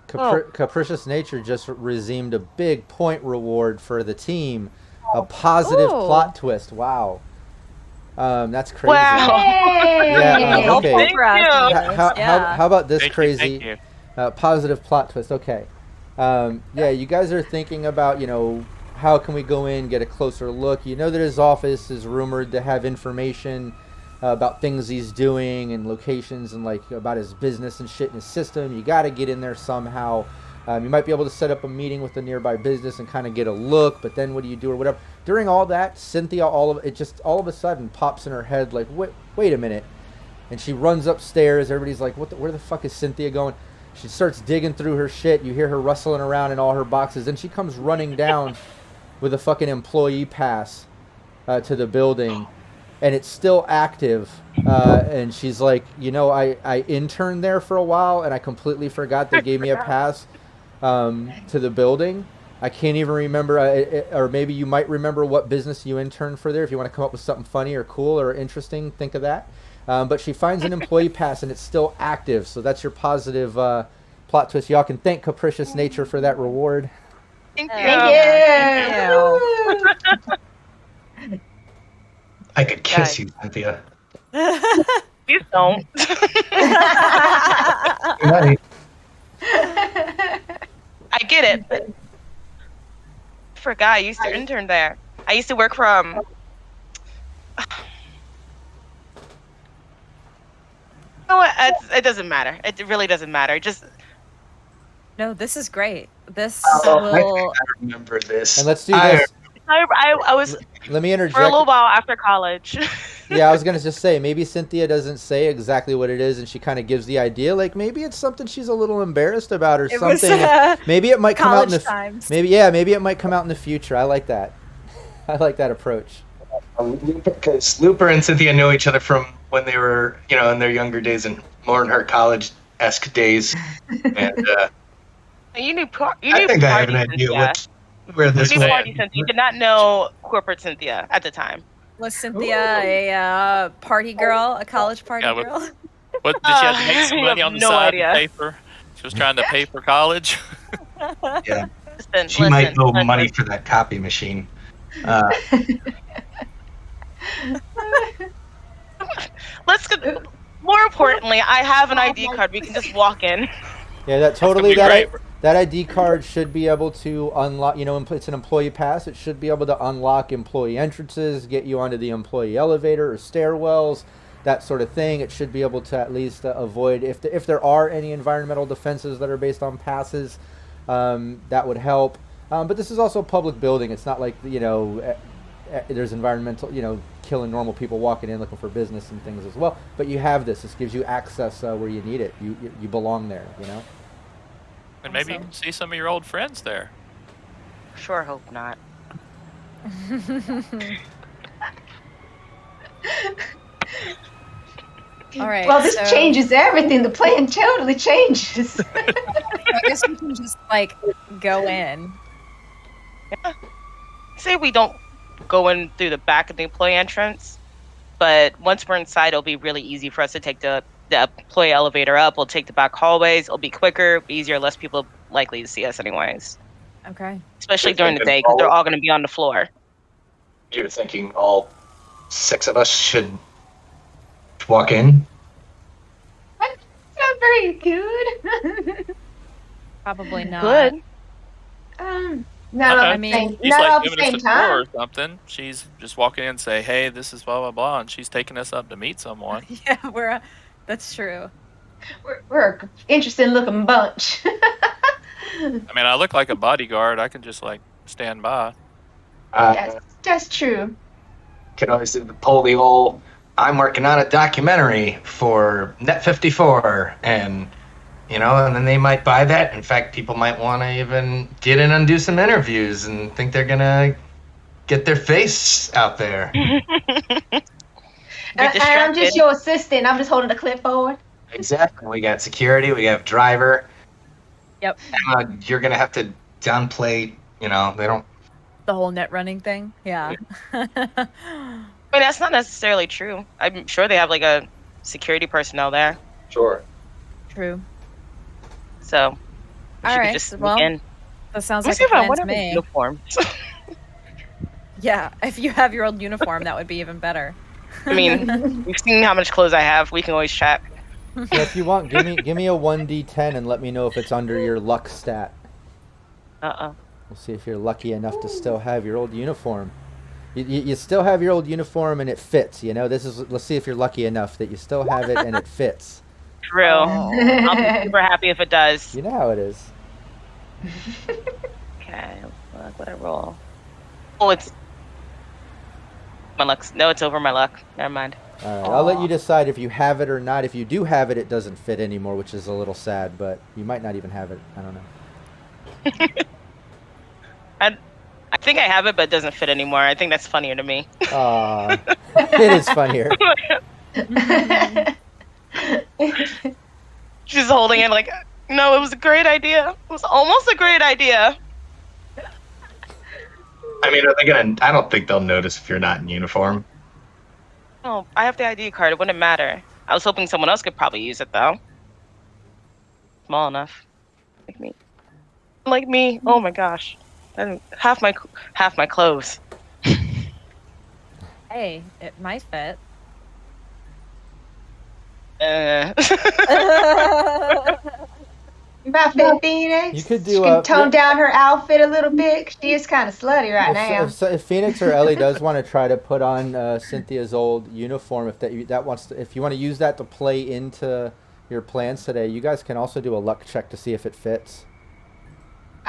Capricious Nature just redeemed a big point reward for the team. A positive plot twist. Wow. That's crazy. Wow. Yeah, okay. Thank you. How about this Thank crazy you. Positive plot twist? Okay. You guys are thinking about, how can we go in, get a closer look? You know that his office is rumored to have information about things he's doing and locations and about his business and shit in his system. You got to get in there somehow. You might be able to set up a meeting with a nearby business and kind of get a look, but then what do you do or whatever? During all that, Cynthia, all of a sudden pops in her head like, wait a minute. And she runs upstairs. Everybody's like, where the fuck is Cynthia going? She starts digging through her shit. You hear her rustling around in all her boxes. Then she comes running down with a fucking employee pass to the building. And it's still active. And she's like, I interned there for a while, and I completely forgot they gave me a pass to the building. I can't even remember, or maybe you might remember what business you interned for there. If you want to come up with something funny or cool or interesting, think of that. But she finds an employee pass, and it's still active. So that's your positive plot twist. Y'all can thank Capricious Nature for that reward. Thank you. Thank you. I could kiss you, Cynthia. Please don't. Right. I get it, but I forgot I used to intern there. I used to work from. You know what? It doesn't matter. It really doesn't matter. Just No, this is great. This Oh, I think will. I remember this. And let's do this. I was Let me interject. for a little while after college. Yeah, I was gonna just say maybe Cynthia doesn't say exactly what it is, and she kind of gives the idea. Like maybe it's something she's a little embarrassed about, or It was, something. Maybe it might come out in the times. maybe it might come out in the future. I like that. I like that approach. Because Looper and Cynthia know each other from when they were, in their younger days and more in her college-esque days. And you knew I think I have an idea where this You knew went. party Cynthia. You did not know corporate Cynthia at the time. Was Cynthia a party girl, a college party girl? What did she have to make some money on the no side idea. to pay for? She was trying to pay for college. Yeah, Listen, might owe money for that copy machine. Let's go. More importantly, I have an ID card. We can just walk in. Yeah, that gonna totally be great. that ID card should be able to unlock. It's an employee pass. It should be able to unlock employee entrances, get you onto the employee elevator or stairwells, that sort of thing. It should be able to at least avoid if there are any environmental defenses that are based on passes. That would help. But this is also a public building. It's not like there's environmental, killing normal people walking in looking for business and things as well. But you have this. This gives you access where you need it. You belong there. And maybe you can see some of your old friends there. Sure, hope not. All right. Well, this so changes everything. The plan totally changes. I guess we can just go in. Say we don't go in through the back of the employee entrance, but once we're inside, it'll be really easy for us to take the employee elevator up. We'll take the back hallways. It'll be quicker, easier, less people likely to see us anyways. Okay. Especially during the day, because they're all going to be on the floor. You're thinking all 6 of us should walk in? That's not very good. Probably not. Good. Not all I at mean, the same, she's not all like at the giving same us a tour time. or something. She's just walking in and say, "Hey, this is blah blah blah," and she's taking us up to meet someone. Yeah, that's true. We're an interesting looking bunch. I mean, I look like a bodyguard. I can just stand by. That's true. Could always pull the old, I'm working on a documentary for Net54, and and then they might buy that. In fact, people might want to even get in and do some interviews and think they're gonna get their face out there. And I'm just your assistant. I'm just holding the clipboard. Exactly. We got security. We have driver. Yep. You're gonna have to downplay. They don't. The whole net running thing. Yeah. I mean, that's not necessarily true. I'm sure they have a security personnel there. Sure. True. So, All right. just Well, in. that sounds Let like me a see if I plan want to to me. uniforms. Yeah, if you have your old uniform, that would be even better. I mean, we've seen how much clothes I have. We can always check. Yeah, if you want, give me a 1d10 and let me know if it's under your luck stat. We'll see if you're lucky enough to still have your old uniform. You still have your old uniform and it fits. Let's see if you're lucky enough that you still have it and it fits. True. I'll be super happy if it does. You know how it is. Okay, what I roll? Oh, it's my luck. No, it's over my luck. Never mind. All right, I'll let you decide if you have it or not. If you do have it, it doesn't fit anymore, which is a little sad, but you might not even have it. I don't know. I think I have it, but it doesn't fit anymore. I think that's funnier to me. It is funnier. She's holding it no, it was a great idea. It was almost a great idea. I mean, are they gonna? I don't think they'll notice if you're not in uniform. No, I have the ID card. It wouldn't matter. I was hoping someone else could probably use it, though. Small enough. Like me. Oh my gosh. And half my clothes. Hey, it might fit. About fit Phoenix. You could do she can tone down her outfit a little bit. She is kind of slutty right now. If Phoenix or Ellie does want to try to put on Cynthia's old uniform, if you want to use that to play into your plans today, you guys can also do a luck check to see if it fits.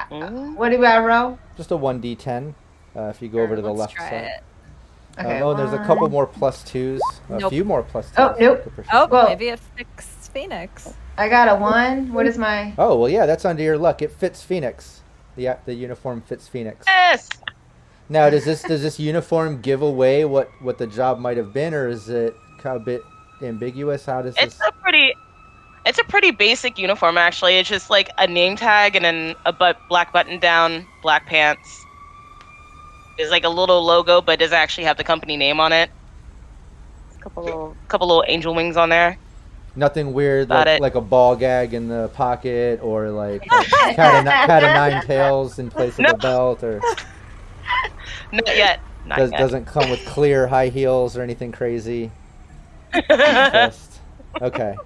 What do I roll? Just a 1d10. If you go over to the left side. Okay, oh, there's a couple more +2s. A few more +2s. Oh, nope. Well, maybe it fits Phoenix. I got a 1. What is my... Oh, well, yeah, that's under your luck. It fits Phoenix. The uniform fits Phoenix. Yes! Now, does this uniform give away what the job might have been, or is it a bit ambiguous? How does this... It's a pretty basic uniform, actually. It's just like a name tag and then a black button down, black pants. There's like a little logo, but it doesn't actually have the company name on it. A couple little angel wings on there. Nothing weird, like a ball gag in the pocket, or like a cat of nine tails in place of a belt, or not yet. Doesn't come with clear high heels or anything crazy. Okay.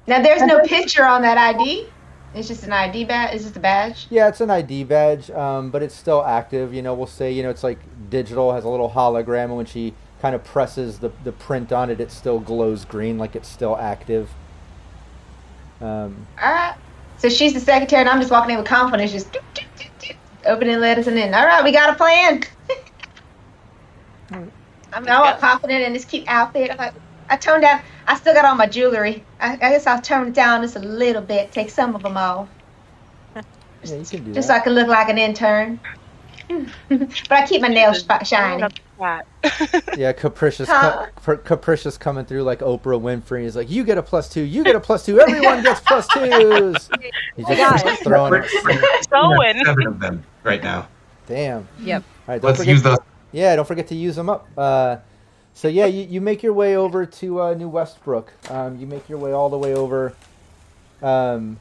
Now there's no picture on that ID. It's just an ID badge. Is it a badge? Yeah, it's an ID badge, but it's still active. We'll say, it's like digital, has a little hologram, and when she kind of presses the print on it, it still glows green, like it's still active. All right. So she's the secretary, and I'm just walking in with confidence, just opening letters and then, all right, we got a plan. I'm all confident in this cute outfit. I'm like, I toned down. I still got all my jewelry. I guess I'll tone it down just a little bit, take some of them off. Yeah, you can do just so I can look like an intern. But I keep my nails shiny. Yeah, Capricious coming through like Oprah Winfrey. He's like, you get a +2, you get a +2, everyone gets +2s. He's just throwing it. 7 of them right now. Damn. Yep. All right, let's use those. Yeah, don't forget to use them up. So yeah, you make your way over to New Westbrook. You make your way all the way over to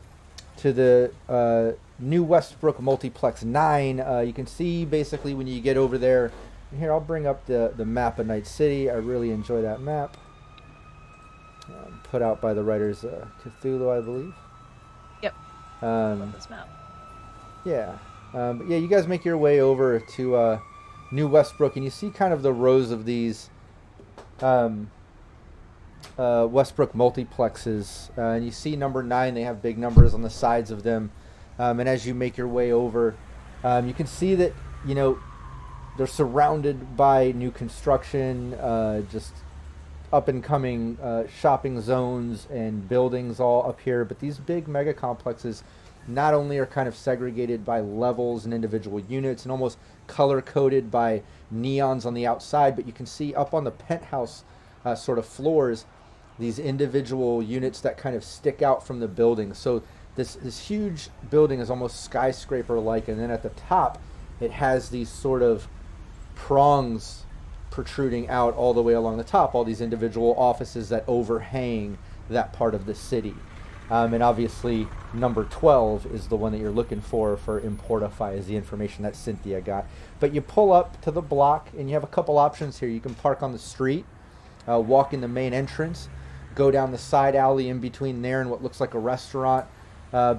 the New Westbrook Multiplex 9. You can see basically when you get over there. Here, I'll bring up the map of Night City. I really enjoy that map. Put out by the writers Cthulhu, I believe. Yep. This map. Yeah. But yeah, you guys make your way over to New Westbrook, and you see kind of the rows of these Westbrook multiplexes, and you see number 9. They have big numbers on the sides of them, and as you make your way over, you can see that they're surrounded by new construction, just up and coming shopping zones and buildings all up here. But these big mega complexes not only are kind of segregated by levels and individual units and almost color coded by neons on the outside, but you can see up on the penthouse sort of floors these individual units that kind of stick out from the building. So this huge building is almost skyscraper like, and then at the top it has these sort of prongs protruding out all the way along the top, all these individual offices that overhang that part of the city. And obviously number 12 is the one that you're looking for Importify, is the information that Cynthia got. But you pull up to the block and you have a couple options here. You can park on the street, walk in the main entrance, go down the side alley in between there and what looks like a restaurant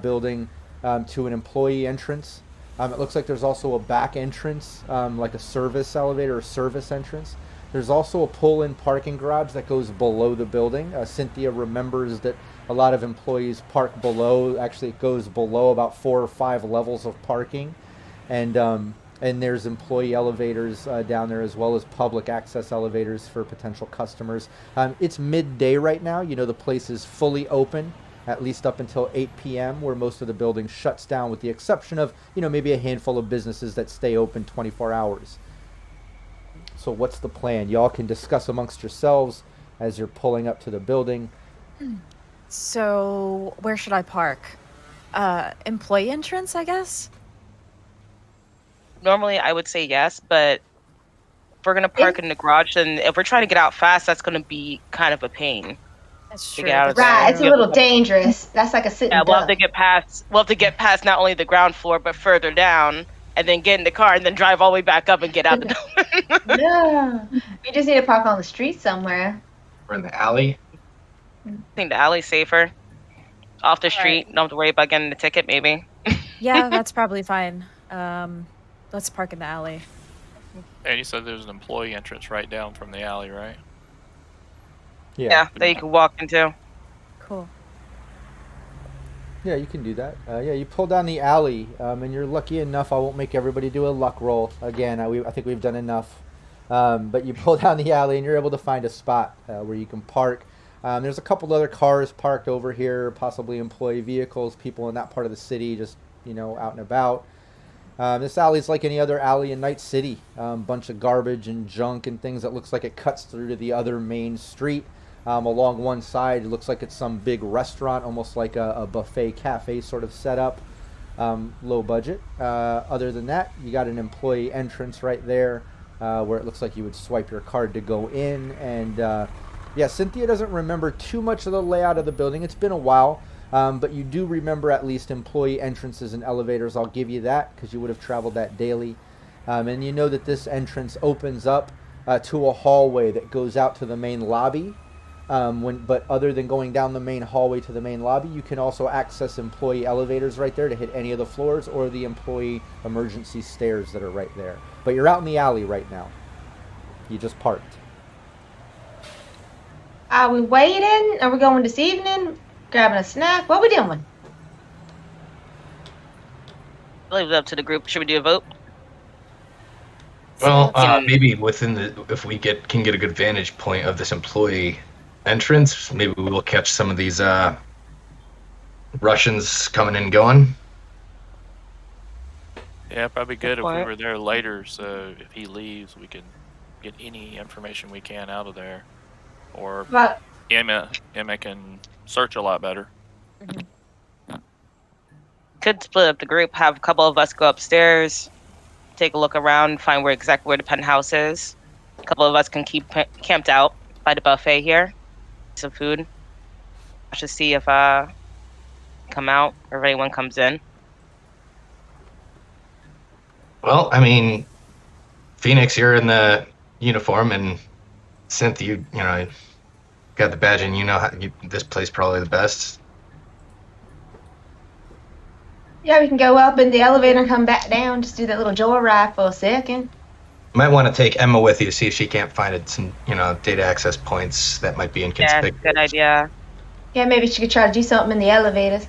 building to an employee entrance. It looks like there's also a back entrance, like a service elevator or service entrance. There's also a pull-in parking garage that goes below the building. Cynthia remembers that a lot of employees park below. Actually, it goes below about 4 or 5 levels of parking. And there's employee elevators down there, as well as public access elevators for potential customers. It's midday right now. The place is fully open, at least up until 8 p.m., where most of the building shuts down, with the exception of, maybe a handful of businesses that stay open 24 hours. So what's the plan? Y'all can discuss amongst yourselves as you're pulling up to the building. So where should I park? Employee entrance, I guess? Normally, I would say yes, but if we're going to park in the garage, then if we're trying to get out fast, that's going to be kind of a pain. That's to true. get out of That's there. Right, true. it's a little dangerous. That's like a sitting Yeah, we'll have duck. to get past. We'll have to get past not only the ground floor but further down, and then get in the car and then drive all the way back up and get out the building. No, we just need to park on the street somewhere. We're in the alley. I think the alley's safer. Off the All street, don't have to worry about getting the ticket. Maybe. Yeah, that's probably fine. Let's park in the alley. And you said there's an employee entrance right down from the alley, right? Yeah, that you can walk into. Cool. Yeah, you can do that. Yeah, you pull down the alley, and you're lucky enough. I won't make everybody do a luck roll again. I think we've done enough. But you pull down the alley, and you're able to find a spot where you can park. There's a couple other cars parked over here, possibly employee vehicles, people in that part of the city, just out and about. This alley's like any other alley in Night City. Bunch of garbage and junk and things that looks like it cuts through to the other main street. Along one side, it looks like it's some big restaurant, almost like a buffet cafe sort of setup. Low budget. Other than that, you got an employee entrance right there where it looks like you would swipe your card to go in. And yeah, Cynthia doesn't remember too much of the layout of the building. It's been a while. But you do remember at least employee entrances and elevators. I'll give you that because you would have traveled that daily. And you know that this entrance opens up to a hallway that goes out to the main lobby. But other than going down the main hallway to the main lobby, you can also access employee elevators right there to hit any of the floors or the employee emergency stairs that are right there. But you're out in the alley right now. You just parked. Are we waiting? Are we going this evening? Grabbing a snack? What are we doing? I'll leave it up to the group. Should we do a vote? Well, maybe if we can get a good vantage point of this employee entrance, maybe we will catch some of these Russians coming and going. Yeah, probably good if we What? were there later, so if he leaves, we can get any information we can out of there. Or But Emma can search a lot better. Could split up the group. Have a couple of us go upstairs, take a look around, find exactly where the penthouse is. A couple of us can keep camped out by the buffet here, some food. Just see if come out or if anyone comes in. Well, I mean, Phoenix, you're in the uniform, and Synth, you got the badge, and this place probably the best. yeah, we can go up in the elevator and come back down. Just do that little joyride for a second. Might want to take Emma with you, see if she can't find some data access points that might be inconspicuous. Yeah, good idea. Yeah, maybe she could try to do something in the elevators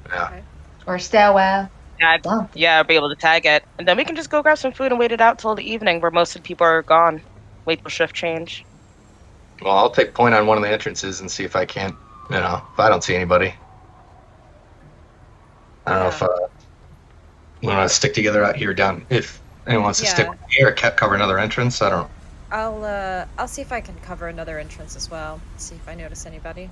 Yeah. or stairwell. Yeah, I'll be able to tag it, and then we can just go grab some food and wait it out till the evening, where most of the people are gone. Wait till shift change. Well, I'll take point on one of the entrances and see if I can't, if I don't see anybody. I don't know if we want to stick together out here down. If anyone wants to stick here, cover another entrance, I don't know. I'll see if I can cover another entrance as well. See if I notice anybody.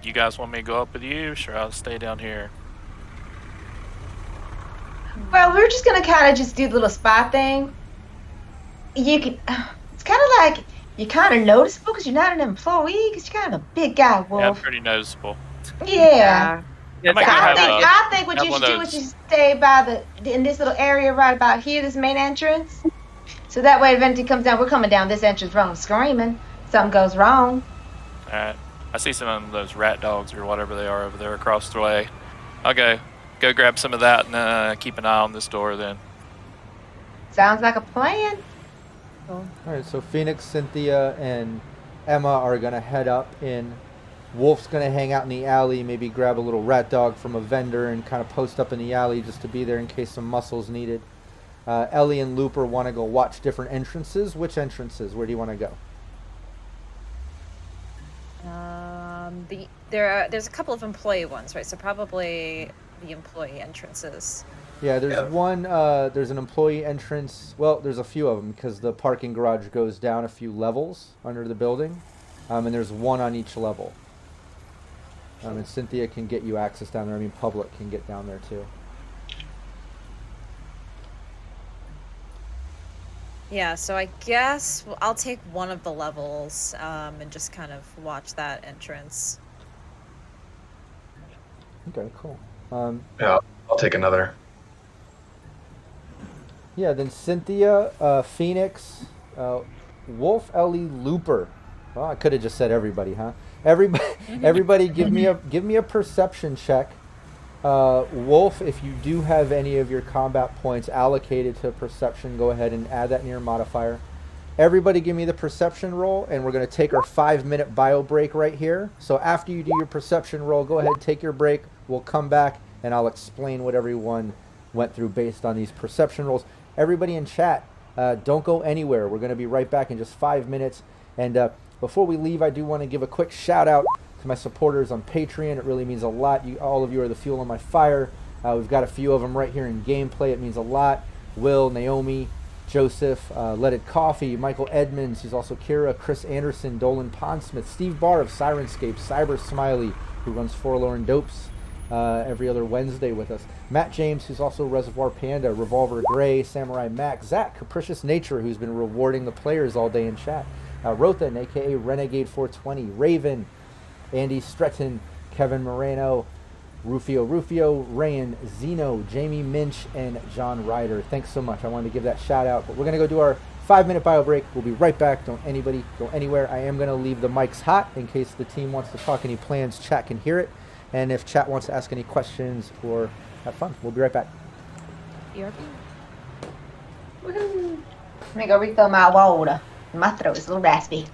You guys want me to go up with you? Sure, I'll stay down here. Well, we're just gonna kind of just do the little spy thing. You can. It's kind of like you're kind of noticeable because you're not an employee because you're kind of a big guy, Wolf. Yeah, pretty noticeable. Yeah. I I think what you should do is just stay in this little area right about here, this main entrance. So that way, if anything comes down, we're coming down this entrance wrong, screaming. Something goes wrong. Alright. I see some of those rat dogs or whatever they are over there across the way. I'll go grab some of that and keep an eye on this door then. Sounds like a plan. All right, so Phoenix, Cynthia, and Emma are going to head up in. Wolf's going to hang out in the alley, maybe grab a little rat dog from a vendor and kind of post up in the alley just to be there in case some muscle's needed. Ellie and Looper want to go watch different entrances. Which entrances? Where do you want to go? There's a couple of employee ones, right? So probably the employee entrances. Yeah, there's an employee entrance. Well, there's a few of them because the parking garage goes down a few levels under the building. And there's one on each level. And Cynthia can get you access down there. I mean, public can get down there too. Yeah, so I guess I'll take one of the levels and just kind of watch that entrance. Okay, cool. Yeah, I'll take another. Yeah, then Cynthia, Phoenix, Wolf, Ellie, Looper. Well, I could have just said everybody, huh? Everybody, everybody, give me a perception check. Wolf, if you do have any of your combat points allocated to perception, go ahead and add that in your modifier. Everybody give me the perception roll, and we're going to take our 5-minute bio break right here. So after you do your perception roll, go ahead, take your break. We'll come back, and I'll explain what everyone went through based on these perception rolls. Everybody in chat, don't go anywhere. We're going to be right back in just 5 minutes. And before we leave, I do want to give a quick shout out to my supporters on Patreon. It really means a lot. All of you are the fuel on my fire. We've got a few of them right here in gameplay. It means a lot. Will, Naomi, Joseph, Leaded Coffee, Michael Edmonds, who's also Kira, Chris Anderson, Dolan Pondsmith, Steve Barr of Sirenscape, Cyber Smiley, who runs Forlorn Dopes every other Wednesday with us, Matt James, who's also Reservoir Panda, Revolver Gray, Samurai Mac, Zach, Capricious Nature, who's been rewarding the players all day in chat, Rothan, aka Renegade 420, Raven, Andy Stretton, Kevin Moreno, Rufio, Rayan, Zeno, Jamie Minch, and John Ryder. Thanks so much. I wanted to give that shout out. But we're going to go do our 5-minute bio break. We'll be right back. Don't anybody go anywhere. I am going to leave the mics hot in case the team wants to talk any plans. Chat can hear it. And if chat wants to ask any questions or have fun, we'll be right back. VRP. Woohoo! Let me go refill my water. My throat is a little raspy.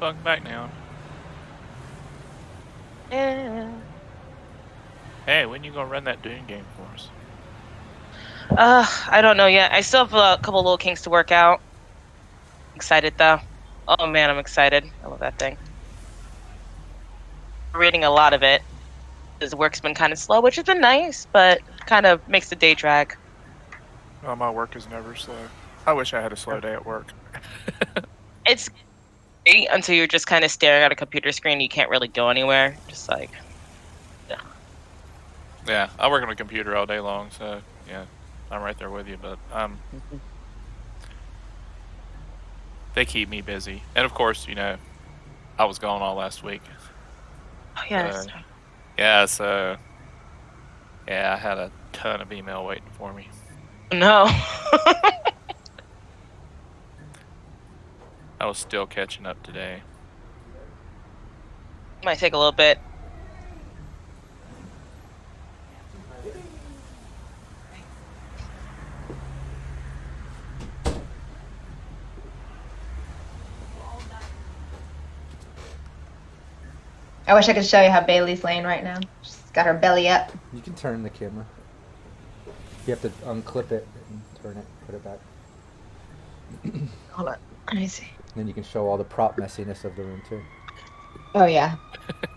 Cyberpunk back now. Yeah. Hey, when you gonna run that Dune game for us? I don't know yet. I still have a couple little kinks to work out. Excited though. Oh man, I'm excited. I love that thing. Reading a lot of it. His work's been kind of slow, which has been nice, but kind of makes the day drag. Oh, my work is never slow. I wish I had a slow day at work. It's great until you're just kind of staring at a computer screen. You can't really go anywhere. Just like, yeah. Yeah, I work on a computer all day long, so yeah, I'm right there with you. But they keep me busy, and of course, I was gone all last week. Oh yes. So I had a ton of email waiting for me. No. I was still catching up today. Might take a little bit. I wish I could show you how Bailey's laying right now. She's got her belly up. You can turn the camera. You have to unclip it and turn it, put it back. Hold on. Let me see. Then you can show all the prop messiness of the room too. Oh yeah.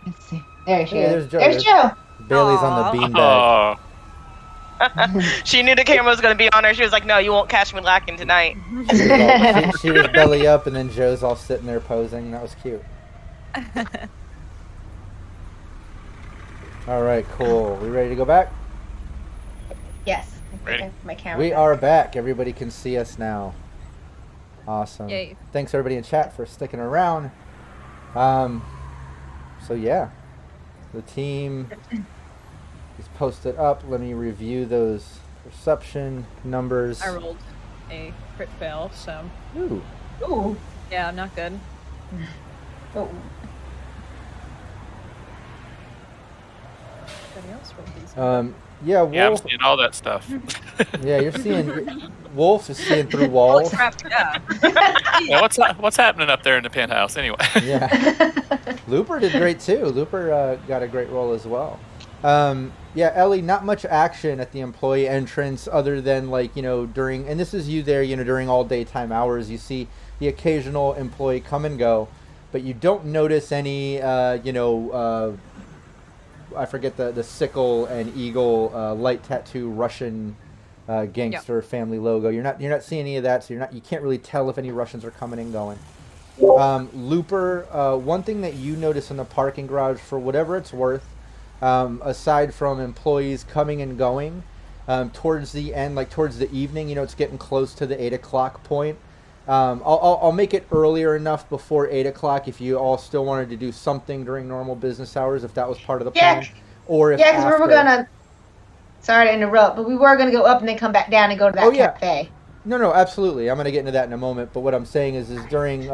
Let's see. There she is. There's Joe. There's Joe. Bailey's on the beanbag. She knew the camera was going to be on her. She was like, no, you won't catch me lacking tonight. She was belly up, and then Joe's all sitting there posing. That was cute. All right, cool. We ready to go back? Yes. Ready. My camera. We are back. Everybody can see us now. Awesome. Yay. Thanks everybody in chat for sticking around. So yeah, the team is posted up. Let me review those perception numbers. I rolled a crit fail, so. Ooh. Ooh. Yeah, I'm not good. Oh. Anybody else rolled these? Yeah, Wolf. Yeah, I'm seeing all that stuff. Yeah, you're seeing. Wolf is seeing through walls. Holy crap, yeah. Yeah, what's happening up there in the penthouse anyway? Yeah. Looper did great too. Looper got a great roll as well. Yeah, Ellie, not much action at the employee entrance other than during, and this is you there, during all daytime hours, you see the occasional employee come and go, but you don't notice any, I forget the sickle and eagle light tattoo Russian gangster family logo. You're not seeing any of that, so you can't really tell if any Russians are coming and going. Looper, one thing that you notice in the parking garage, for whatever it's worth, aside from employees coming and going, towards the end, towards the evening, it's getting close to the 8 o'clock point. I'll make it earlier enough before 8 o'clock if you all still wanted to do something during normal business hours, if that was part of the plan. Or if because we were gonna. Sorry to interrupt, but we were gonna go up and then come back down and go to that cafe. No, absolutely. I'm gonna get into that in a moment. But what I'm saying is during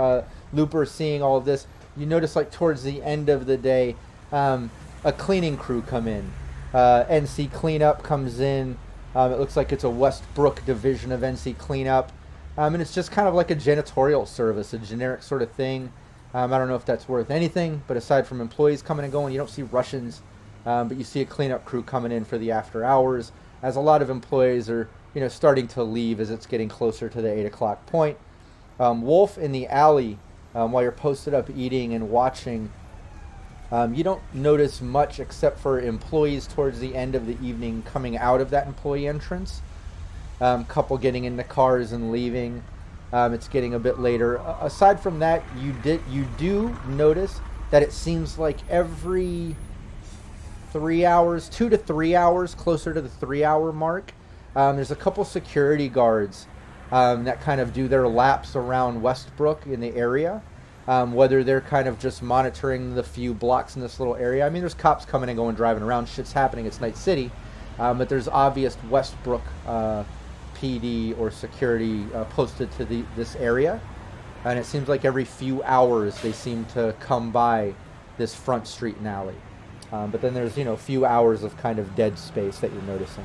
Looper seeing all of this, you notice towards the end of the day, a cleaning crew come in. NC Cleanup comes in. It looks like it's a Westbrook division of NC Cleanup. And it's just kind of like a janitorial service, a generic sort of thing. I don't know if that's worth anything, but aside from employees coming and going, you don't see Russians, but you see a cleanup crew coming in for the after hours, as a lot of employees are, starting to leave as it's getting closer to the 8 o'clock point. Wolf in the alley, while you're posted up eating and watching, you don't notice much except for employees towards the end of the evening coming out of that employee entrance. Couple getting into cars and leaving. It's getting a bit later. Aside from that, you do notice that it seems like every 3 hours, 2 to 3 hours, closer to the 3 hour mark, there's a couple security guards that kind of do their laps around Westbrook in the area. Whether they're kind of just monitoring the few blocks in this little area. I mean, there's cops coming and going, driving around. Shit's happening. It's Night City. But there's obvious Westbrook PD or security posted to this area, and it seems like every few hours they seem to come by this front street and alley. But then there's a few hours of kind of dead space that you're noticing.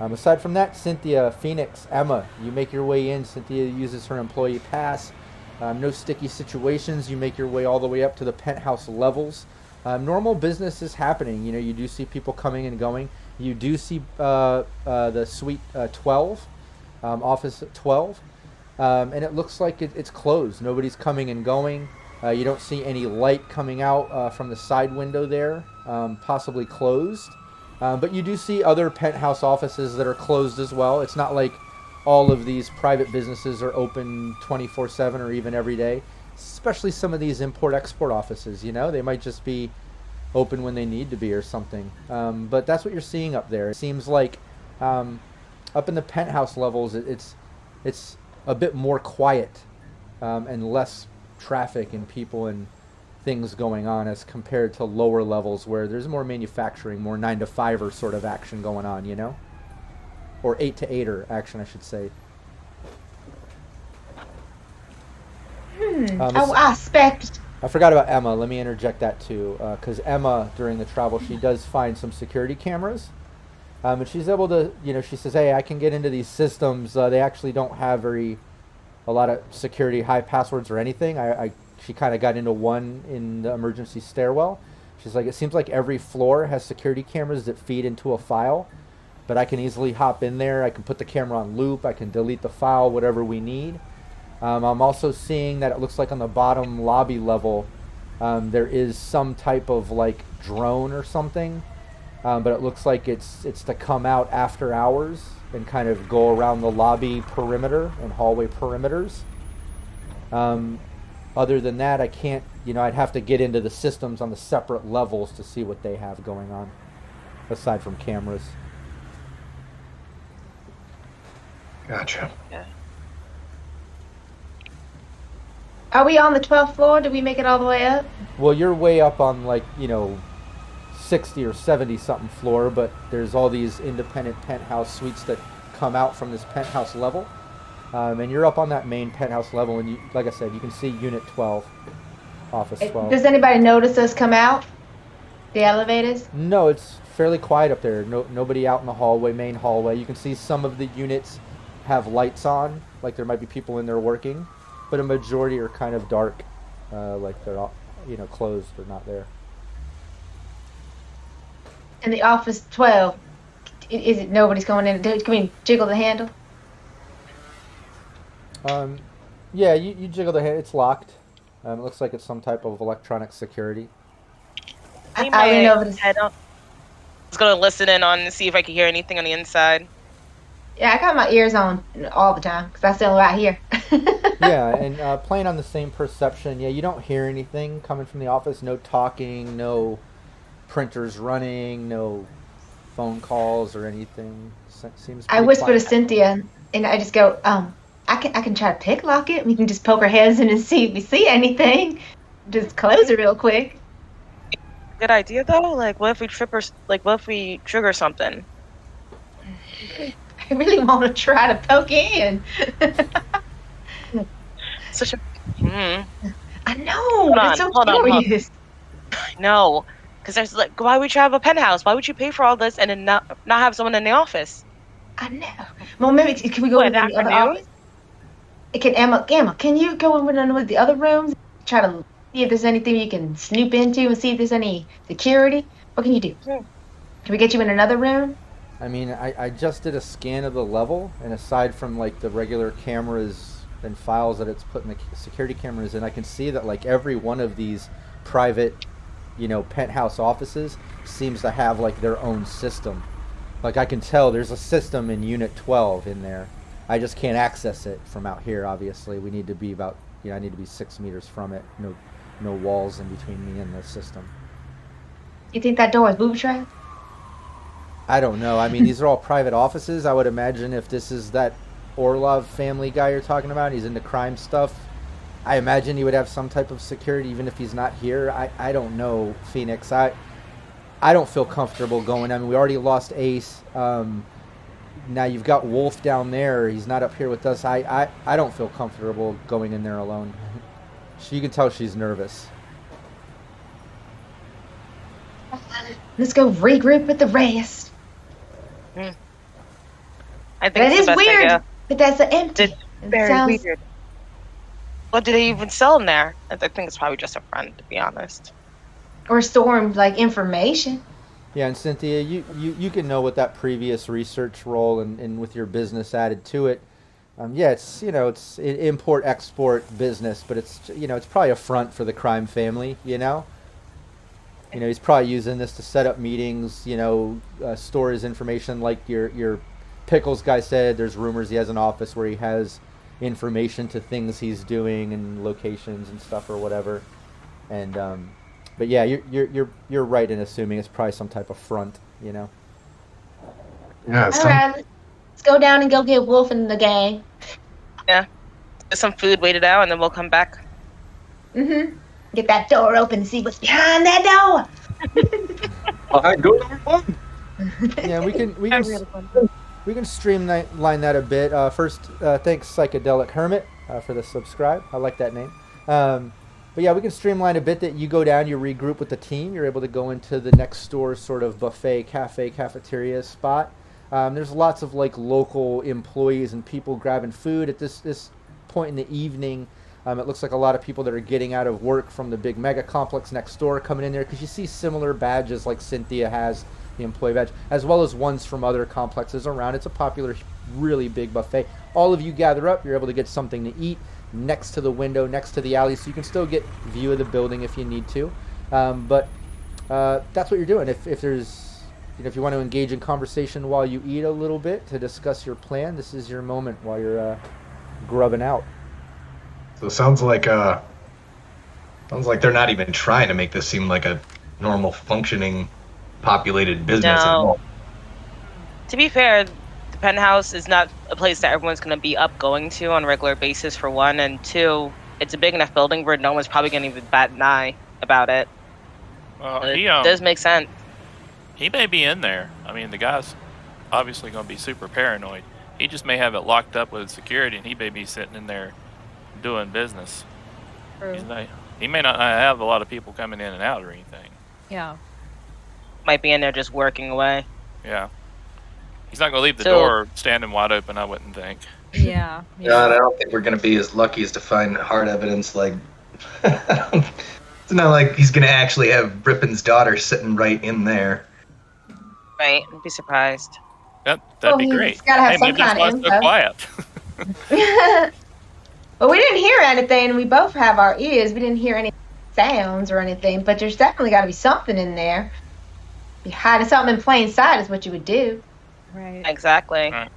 Aside from that, Cynthia, Phoenix, Emma, you make your way in. Cynthia uses her employee pass. No sticky situations. You make your way all the way up to the penthouse levels. Normal business is happening. You know, you do see people coming and going. You do see the suite 12, office 12, and it looks like it's closed. Nobody's coming and going. You don't see any light coming out from the side window there, possibly closed. But you do see other penthouse offices that are closed as well. It's not like all of these private businesses are open 24/7 or even every day, especially some of these import-export offices. You know, they might just be open when they need to be or something. But that's what you're seeing up there. It seems like up in the penthouse levels, it's a bit more quiet and less traffic and people and things going on as compared to lower levels where there's more manufacturing, more 9-to-5er sort of action going on, you know? Or 8-to-8er action, I should say. I forgot about Emma. Let me interject that too, because Emma, during the travel, she does find some security cameras, and she's able to, you know, she says, "Hey, I can get into these systems. They actually don't have a lot of security, high passwords or anything." She kind of got into one in the emergency stairwell. She's like, "It seems like every floor has security cameras that feed into a file, but I can easily hop in there. I can put the camera on loop. I can delete the file, whatever we need." I'm also seeing that it looks like on the bottom lobby level, there is some type of like drone or something, but it looks like it's to come out after hours and kind of go around the lobby perimeter and hallway perimeters. Other than that, I can't, you know, I'd have to get into the systems on the separate levels to see what they have going on, aside from cameras. Gotcha. Yeah. Are we on the 12th floor? Did we make it all the way up? Well, you're way up on, like, you know, 60 or 70 something floor, but there's all these independent penthouse suites that come out from this penthouse level. And you're up on that main penthouse level, and you, like I said, you can see Unit 12, Office 12. Does anybody notice us come out? The elevators? No, it's fairly quiet up there. Nobody out in the hallway, main hallway. You can see some of the units have lights on, like there might be people in there working, but a majority are kind of dark, like they're all, you know, closed or not there. In the Office 12, is it nobody's going in? Can we jiggle the handle? Yeah, you jiggle the hand. It's locked. It looks like it's some type of electronic security. I lean over to... I was going to listen in on and see if I could hear anything on the inside. Yeah, I got my ears on all the time because I still right here. Yeah, and playing on the same perception, yeah, you don't hear anything coming from the office. No talking, no printers running, no phone calls or anything. Seems I whisper quiet. to Cynthia, and I just go, I can try to pick lock it. We can just poke our heads in and see if we see anything. Just close it real quick. Good idea though. Like, what if we trigger something? I really want to try to poke in. Such a. I know. It's so curious. I know, because there's like, why would you have a penthouse? Why would you pay for all this and then not have someone in the office? I know. Well, maybe can we go in the other office? Emma, can you go in one of the other rooms? Try to see if there's anything you can snoop into and see if there's any security. What can you do? Can we get you in another room? I mean, I just did a scan of the level, and aside from like the regular cameras and files that it's putting the security cameras in, I can see that like every one of these private, you know, penthouse offices seems to have like their own system. Like I can tell there's a system in Unit 12 in there. I just can't access it from out here, obviously. We need to be about, I need to be 6 meters from it. No walls in between me and the system. You think that door is booby trapped? I don't know. I mean, these are all private offices. I would imagine if this is that Orlov family guy you're talking about, he's into crime stuff, I imagine he would have some type of security even if he's not here. I don't know, Phoenix. I don't feel comfortable going. I mean, we already lost Ace. Now you've got Wolf down there. He's not up here with us. I don't feel comfortable going in there alone. You can tell she's nervous. Let's go regroup with the rest. I think that it's is the best weird, idea. but that's an empty. It's very weird. What do they even sell in there? I think it's probably just a front, to be honest. Or storing like information. Yeah, and Cynthia, you can know with that previous research role and with your business added to it. Yeah, it's import export business, but it's probably a front for the crime family. He's probably using this to set up meetings. Store his information like your pickles guy said. There's rumors he has an office where he has information to things he's doing and locations and stuff or whatever. And but yeah, you're right in assuming it's probably some type of front. Yeah. All right, let's go down and go get Wolf and the gang. Yeah. Get some food waited out, and then we'll come back. Get that door open and see what's behind that door. Behind door number 1. Yeah, we can streamline that a bit. First, thanks Psychedelic Hermit for the subscribe. I like that name. But yeah, we can streamline a bit that you go down, you regroup with the team, you're able to go into the next door sort of buffet, cafe, cafeteria spot. There's lots of like local employees and people grabbing food at this point in the evening. It looks like a lot of people that are getting out of work from the big mega complex next door coming in there because you see similar badges like Cynthia has, the employee badge, as well as ones from other complexes around. It's a popular, really big buffet. All of you gather up, you're able to get something to eat next to the window, next to the alley, so you can still get view of the building if you need to. But that's what you're doing. If there's, if you want to engage in conversation while you eat a little bit to discuss your plan, this is your moment while you're grubbing out. So it sounds like they're not even trying to make this seem like a normal functioning populated business at all. To be fair, the penthouse is not a place that everyone's going to be up going to on a regular basis, for one, and two, it's a big enough building where no one's probably going to even bat an eye about it. Well, it does make sense. He may be in there. I mean, the guy's obviously going to be super paranoid. He just may have it locked up with security, and he may be sitting in there doing business. True. He may not have a lot of people coming in and out or anything. Yeah. Might be in there just working away. Yeah. He's not going to leave the door standing wide open, I wouldn't think. Yeah. Yeah, I don't think we're going to be as lucky as to find hard evidence like... It's not like he's going to actually have Rippon's daughter sitting right in there. Right, I'd be surprised. That'd be great. He's got to have some kind of info. So quiet. Well, we didn't hear anything. We both have our ears. We didn't hear any sounds or anything, but there's definitely got to be something in there. Be hiding something in plain sight is what you would do. Right. Exactly. Right.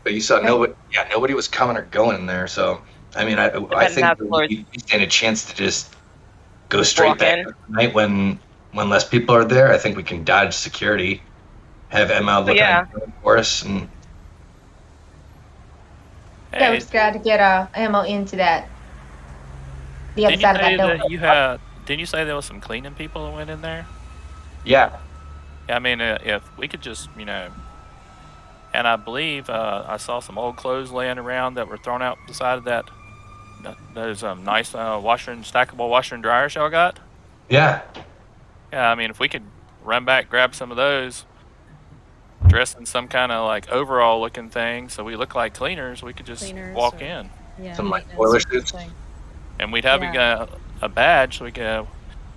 But you saw nobody was coming or going in there, so I mean, I think we stand a chance to just go straight back tonight when less people are there. I think we can dodge security, have Emma look for us, and yeah, we just got to get ammo into the other side of that door. Didn't you say there was some cleaning people that went in there? Yeah. I mean, if we could just, and I believe I saw some old clothes laying around that were thrown out the side of those nice stackable washer and dryers y'all got. Yeah. Yeah, I mean, if we could run back, grab some of those, dress in some kind of like overall looking thing, so we look like cleaners, we could just walk in. Yeah, some like boiler suits. And we'd have a badge, so we could,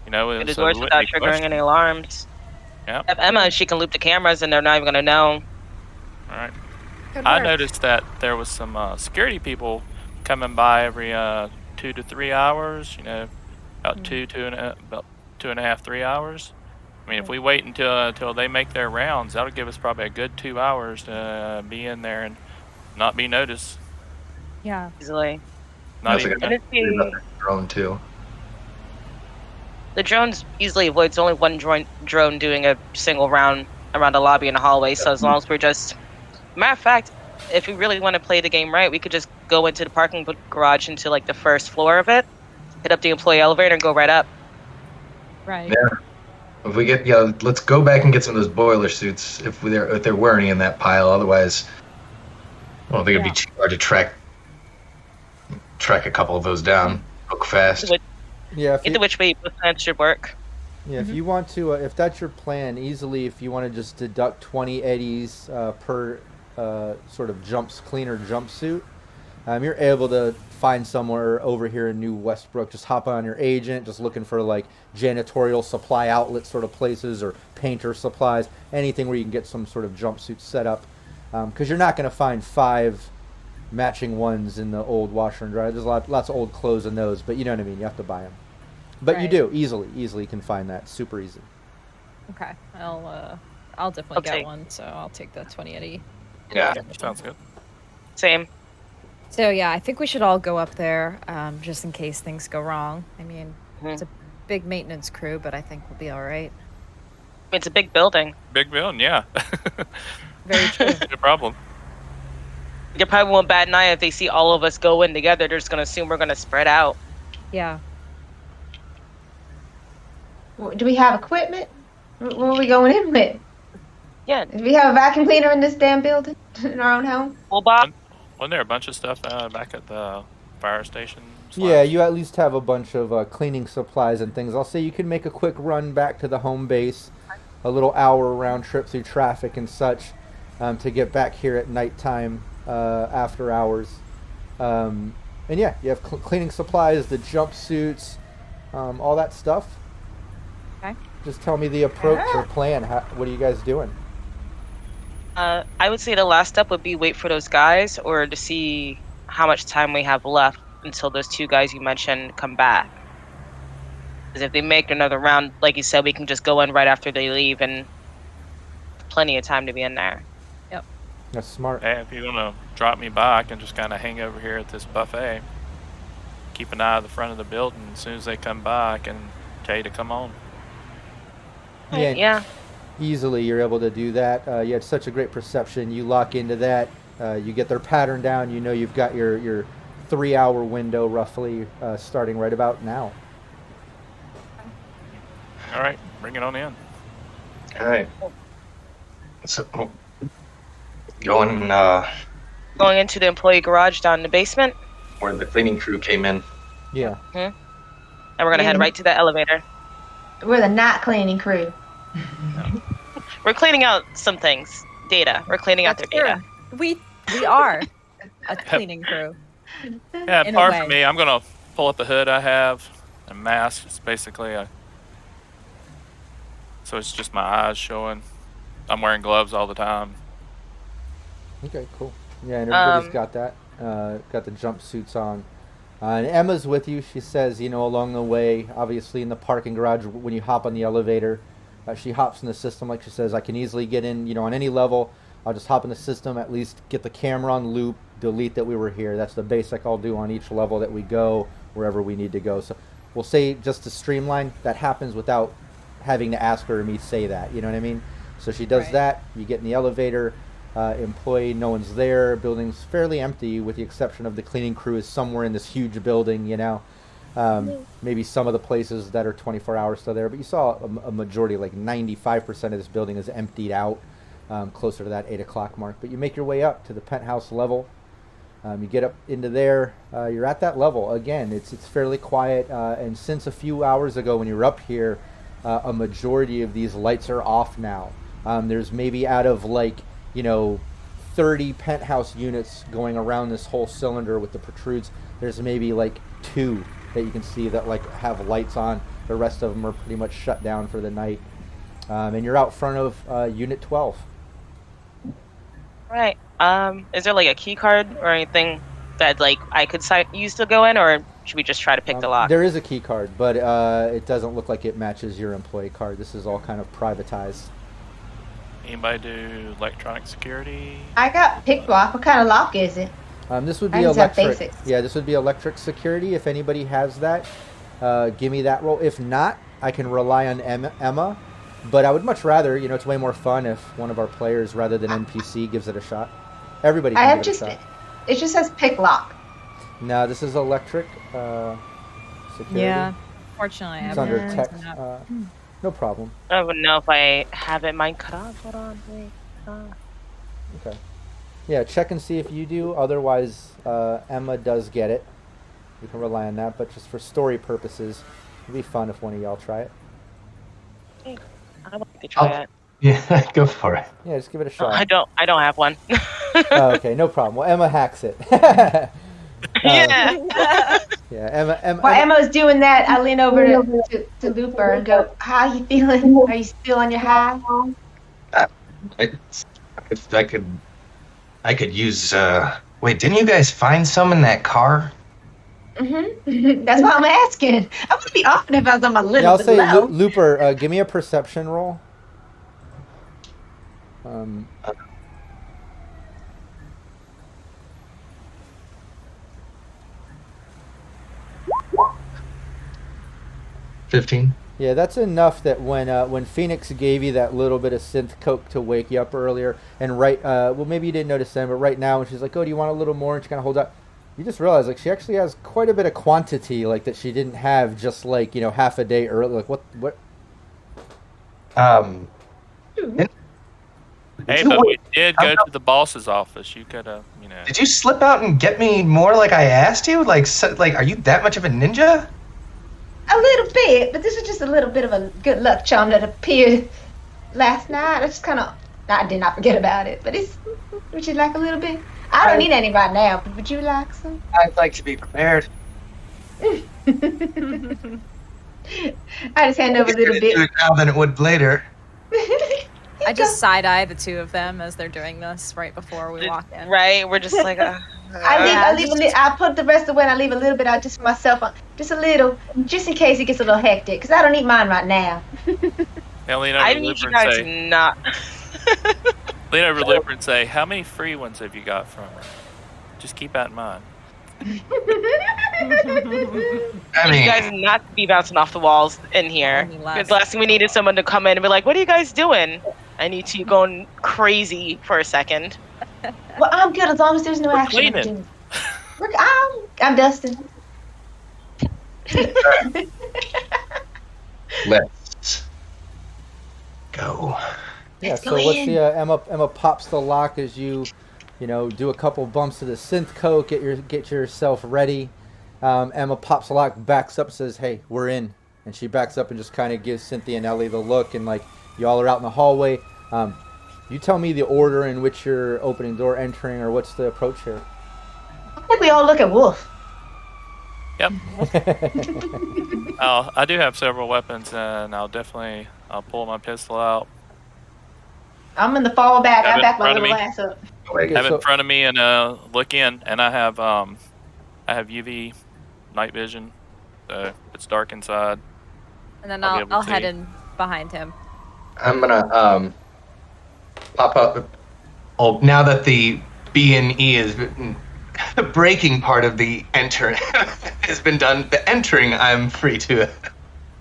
It is worse without triggering any alarms. Yeah. If Emma, she can loop the cameras, and they're not even going to know. All right. I noticed that there was some security people coming by every 2 to 3 hours. About 2.5, 3 hours. I mean, if we wait until they make their rounds, that'll give us probably a good 2 hours to be in there and not be noticed. Yeah. Easily. Not even drone too. The drones easily avoids only one drone doing a single round around a lobby and a hallway. So as long as we're just, matter of fact, if we really want to play the game right, we could just go into the parking garage into like the first floor of it, hit up the employee elevator, and go right up. Right. Yeah. If we get, let's go back and get some of those boiler suits if there were any in that pile. Otherwise, I don't think it'd be too hard to track a couple of those down real fast. Either which way that should work. Yeah, if you want to, if that's your plan, easily, if you want to just deduct 20 eddies per sort of cleaner jumpsuit, You're able to find somewhere over here in New Westbrook. Just hop on your agent, just looking for like janitorial supply outlet sort of places or painter supplies, anything where you can get some sort of jumpsuit set up. Because you're not going to find 5 matching ones in the old washer and dryer. There's lots of old clothes in those, but you know what I mean. You have to buy them. But Right. you do easily can find that. Super easy. Okay, I'll definitely get one. So I'll take the 2080. Yeah. Sounds good. Same. So yeah, I think we should all go up there, just in case things go wrong. I mean, it's a big maintenance crew, but I think we'll be all right. It's a big building. Big building, yeah. Very true. No problem. They probably won't bat an eye if they see all of us go in together. They're just gonna assume we're gonna spread out. Yeah. Do we have equipment? What are we going in with? Yeah. Do we have a vacuum cleaner in this damn building? In our own home? Well, Bob. Wasn't there a bunch of stuff back at the fire station? Yeah, you at least have a bunch of cleaning supplies and things. I'll say you can make a quick run back to the home base, a little hour round trip through traffic and such, to get back here at nighttime after hours. And yeah, you have cleaning supplies, the jumpsuits, all that stuff. Okay. Just tell me the approach or plan. What are you guys doing? I would say the last step would be wait for those guys, or to see how much time we have left until those 2 guys you mentioned come back. Because if they make another round, like you said, we can just go in right after they leave, and plenty of time to be in there. Yep. That's smart. Hey, if you're gonna drop me by, I can just kind of hang over here at this buffet. Keep an eye at the front of the building. As soon as they come by, I can tell you to come on. Yeah. Easily you're able to do that. You had such a great perception. You lock into that. You get their pattern down. You know you've got your 3-hour window roughly starting right about now. All right, bring it on in. All right. So, going Going into the employee garage down in the basement, where the cleaning crew came in. Yeah. and we're gonna head right to the elevator. We're the not cleaning crew. We're cleaning out some things. Data. We're cleaning out their data. We are a cleaning crew. Yeah, In a apart way. from me, I'm gonna pull up the hood I have, a mask. It's basically so it's just my eyes showing. I'm wearing gloves all the time. Okay, cool. Yeah, and everybody's got that. Got the jumpsuits on. And Emma's with you. She says, along the way, obviously in the parking garage, when you hop on the elevator, she hops in the system. Like she says, I can easily get in, on any level. I'll just hop in the system, at least get the camera on loop, delete that we were here. That's the basic I'll do on each level that we go, wherever we need to go. So we'll say, just to streamline, that happens without having to ask her or me say that. You know what I mean? So she does that. You get in the elevator. Employee, no one's there. Building's fairly empty, with the exception of the cleaning crew is somewhere in this huge building. Maybe some of the places that are 24 hours still there, but you saw a majority, like 95% of this building is emptied out, closer to that 8 o'clock mark. But you make your way up to the penthouse level. You get up into there. You're at that level again. It's fairly quiet, and since a few hours ago when you were up here, a majority of these lights are off now. There's maybe out of 30 penthouse units going around this whole cylinder with the protrudes, there's maybe 2 that you can see that have lights on. The rest of them are pretty much shut down for the night. And you're out front of unit 12. Right. Is there a key card or anything that I could use to go in, or should we just try to pick the lock? There is a key card, but it doesn't look like it matches your employee card. This is all kind of privatized. Anybody do electronic security? I got pick lock. What kind of lock is it? This would be I just have electric. basics. Yeah, this would be electric security. If anybody has that, give me that role. If not, I can rely on Emma. But I would much rather, it's way more fun if one of our players, rather than NPC, gives it a shot. Everybody can give it a shot. It just says pick lock. No, this is electric security. Yeah. Fortunately, I It's haven't. under tech. No problem. I wouldn't know if I have it. Mine cut off. Hold on. Wait. Okay. Yeah, check and see if you do. Otherwise, Emma does get it. You can rely on that. But just for story purposes, it'd be fun if one of y'all try it. I would like to try it. Yeah, go for it. Yeah, just give it a No, shot. I don't have one. Oh, okay, no problem. Well, Emma hacks it. Yeah. While Emma's doing that, I lean over to Looper and go, "How are you feeling? Are you still on your high?" I could use. Wait, didn't you guys find some in that car? That's why I'm asking. I would be often if I was on my little. Yeah, I'll bit say low. Looper. Give me a perception roll. 15. Yeah, that's enough that when Phoenix gave you that little bit of synth coke to wake you up earlier, and well, maybe you didn't notice then, but right now when she's like, "Oh, do you want a little more?" and she kind of holds up, you just realize like she actually has quite a bit of quantity, like that she didn't have just like half a day early. Like what? Hey, but we did go to the boss's office. You could have, Did you slip out and get me more like I asked you? Like, are you that much of a ninja? A little bit, but this is just a little bit of a good luck charm that appeared last night. I just I did not forget about it, but would you like a little bit? I don't need any right now, but would you like some? I'd like to be prepared. I just hand over a little bit. Now than it would later. I just side-eye the two of them as they're doing this right before we walk in. Right, we're just like, I put the rest away and I leave a little bit out just for myself, just a little, just in case it gets a little hectic, because I don't eat mine right now. I need you guys not. Lean over to Looper and say, "How many free ones have you got from her? Just keep that in mind." I mean, you guys not to be bouncing off the walls in here. Because last thing we needed someone to come in and be like, "What are you guys doing?" I need to go crazy for a second. Well, I'm good as long as there's no action. I'm Dustin. Let's go. Yeah. So what's the Emma pops the lock as you do a couple bumps of the synth coke, get yourself ready. Emma pops the lock, backs up, says, "Hey, we're in," and she backs up and just kind of gives Cynthia and Ellie the look, and like y'all are out in the hallway. You tell me the order in which you're opening door, entering, or what's the approach here? I think we all look at Wolf. Yep. I do have several weapons, and I'll pull my pistol out. I'm in the fall back. I back my little ass up. Have it in front of me and look in, and I have UV night vision, so it's dark inside. And then I'll head in behind him. I'm gonna pop up. Oh, now that the B and E is the breaking part of the enter has been done, the entering I'm free to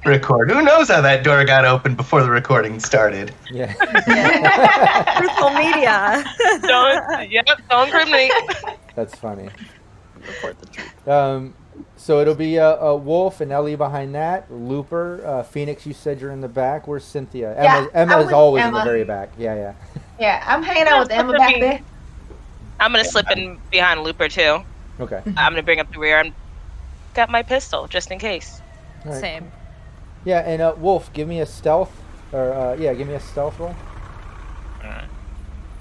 record. Who knows how that door got open before the recording started? Yeah. Truthful media. Don't incriminate. That's funny. Report the truth. So it'll be a Wolf and Ellie behind that. Looper, Phoenix. You said you're in the back. Where's Cynthia? Emma is always in the very back. Yeah. Yeah, I'm hanging out with Emma back there. I'm gonna slip in behind Looper too. Okay. I'm gonna bring up the rear and got my pistol just in case. Right. Same. Yeah, and Wolf, give me a stealth, give me a stealth roll. All right.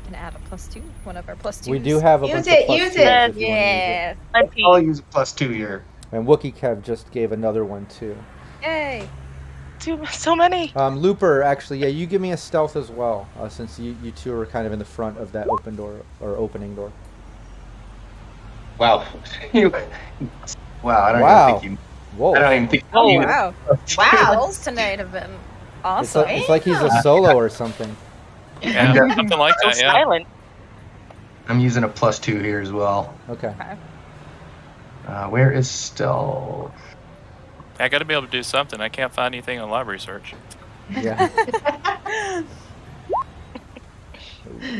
Can add a +2, one of our +2s. We do have a bunch of +2s. Yeah. I'll use a +2 here. And Wookie Kev just gave another one too. Yay. So many. Looper, actually, you give me a stealth as well, since you two are kind of in the front of that opening door. Wow. I don't even think you. Whoa. I don't even think. Oh, you, wow. Wow. Rolls tonight have been awesome. It's like he's a solo or something. Yeah, something like that. Yeah. Silent. I'm using a +2 here as well. Okay. Where is stealth? I got to be able to do something. I can't find anything on library search. Yeah.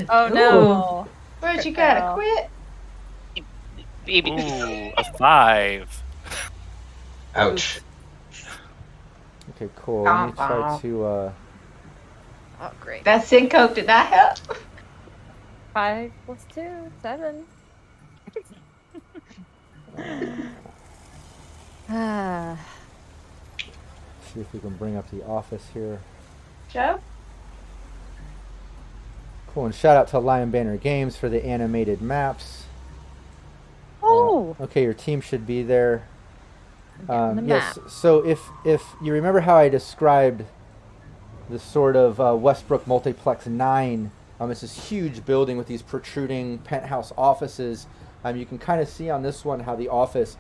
Oh no. Where'd you gotta quit? Baby. Ooh, a 5. Ouch. Okay, cool. Let me try to. Oh, great. That sync coke did not help. 5 + 2, 7. See if we can bring up the office here. Joe? Cool, and shout out to Lion Banner Games for the animated maps. Oh, Okay, your team should be there. Yes. So if you remember how I described the sort of Westbrook Multiplex 9, it's this huge building with these protruding penthouse offices. You can kind of see on this one how the office,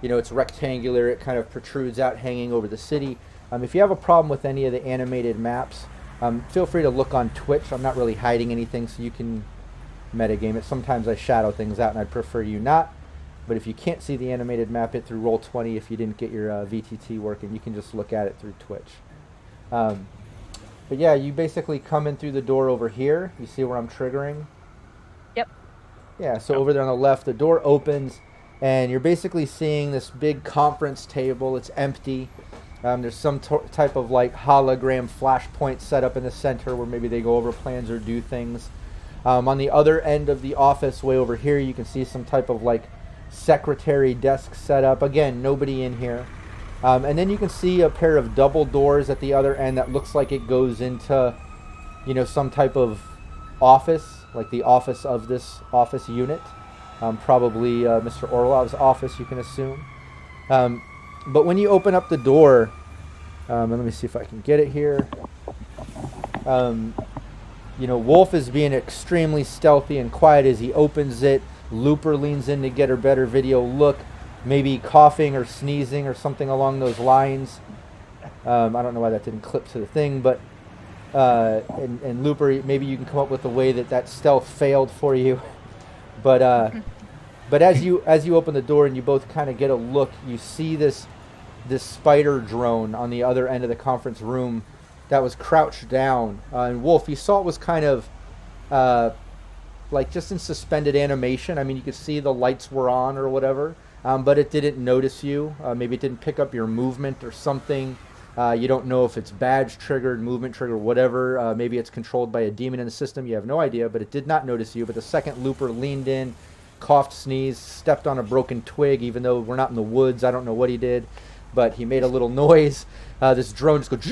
it's rectangular. It kind of protrudes out, hanging over the city. If you have a problem with any of the animated maps, feel free to look on Twitch. I'm not really hiding anything, so you can metagame it. Sometimes I shadow things out, and I'd prefer you not. But if you can't see the animated map, it through Roll20. If you didn't get your VTT working, you can just look at it through Twitch. But yeah, you basically come in through the door over here. You see where I'm triggering? Yep. Yeah, so over there on the left, the door opens, and you're basically seeing this big conference table. It's empty. There's some type of like hologram flashpoint set up in the center where maybe they go over plans or do things. On the other end of the office, way over here, you can see some type of like secretary desk set up. Again, nobody in here. And then you can see a pair of double doors at the other end that looks like it goes into, some type of office, like the office of this office unit. Probably Mr. Orlov's office, you can assume. But when you open up the door, and let me see if I can get it here. Wolf is being extremely stealthy and quiet as he opens it. Looper leans in to get a better video look, maybe coughing or sneezing or something along those lines. I don't know why that didn't clip to the thing, but and Looper, maybe you can come up with a way that stealth failed for you. But as you open the door and you both kind of get a look, you see this spider drone on the other end of the conference room that was crouched down. And Wolf, you saw it was kind of like just in suspended animation. I mean, you could see the lights were on or whatever, but it didn't notice you. Maybe it didn't pick up your movement or something. You don't know if it's badge triggered, movement triggered, whatever. Maybe it's controlled by a demon in the system. You have no idea, but it did not notice you. But the second Looper leaned in, coughed, sneezed, stepped on a broken twig, even though we're not in the woods. I don't know what he did, but he made a little noise. This drone just goes,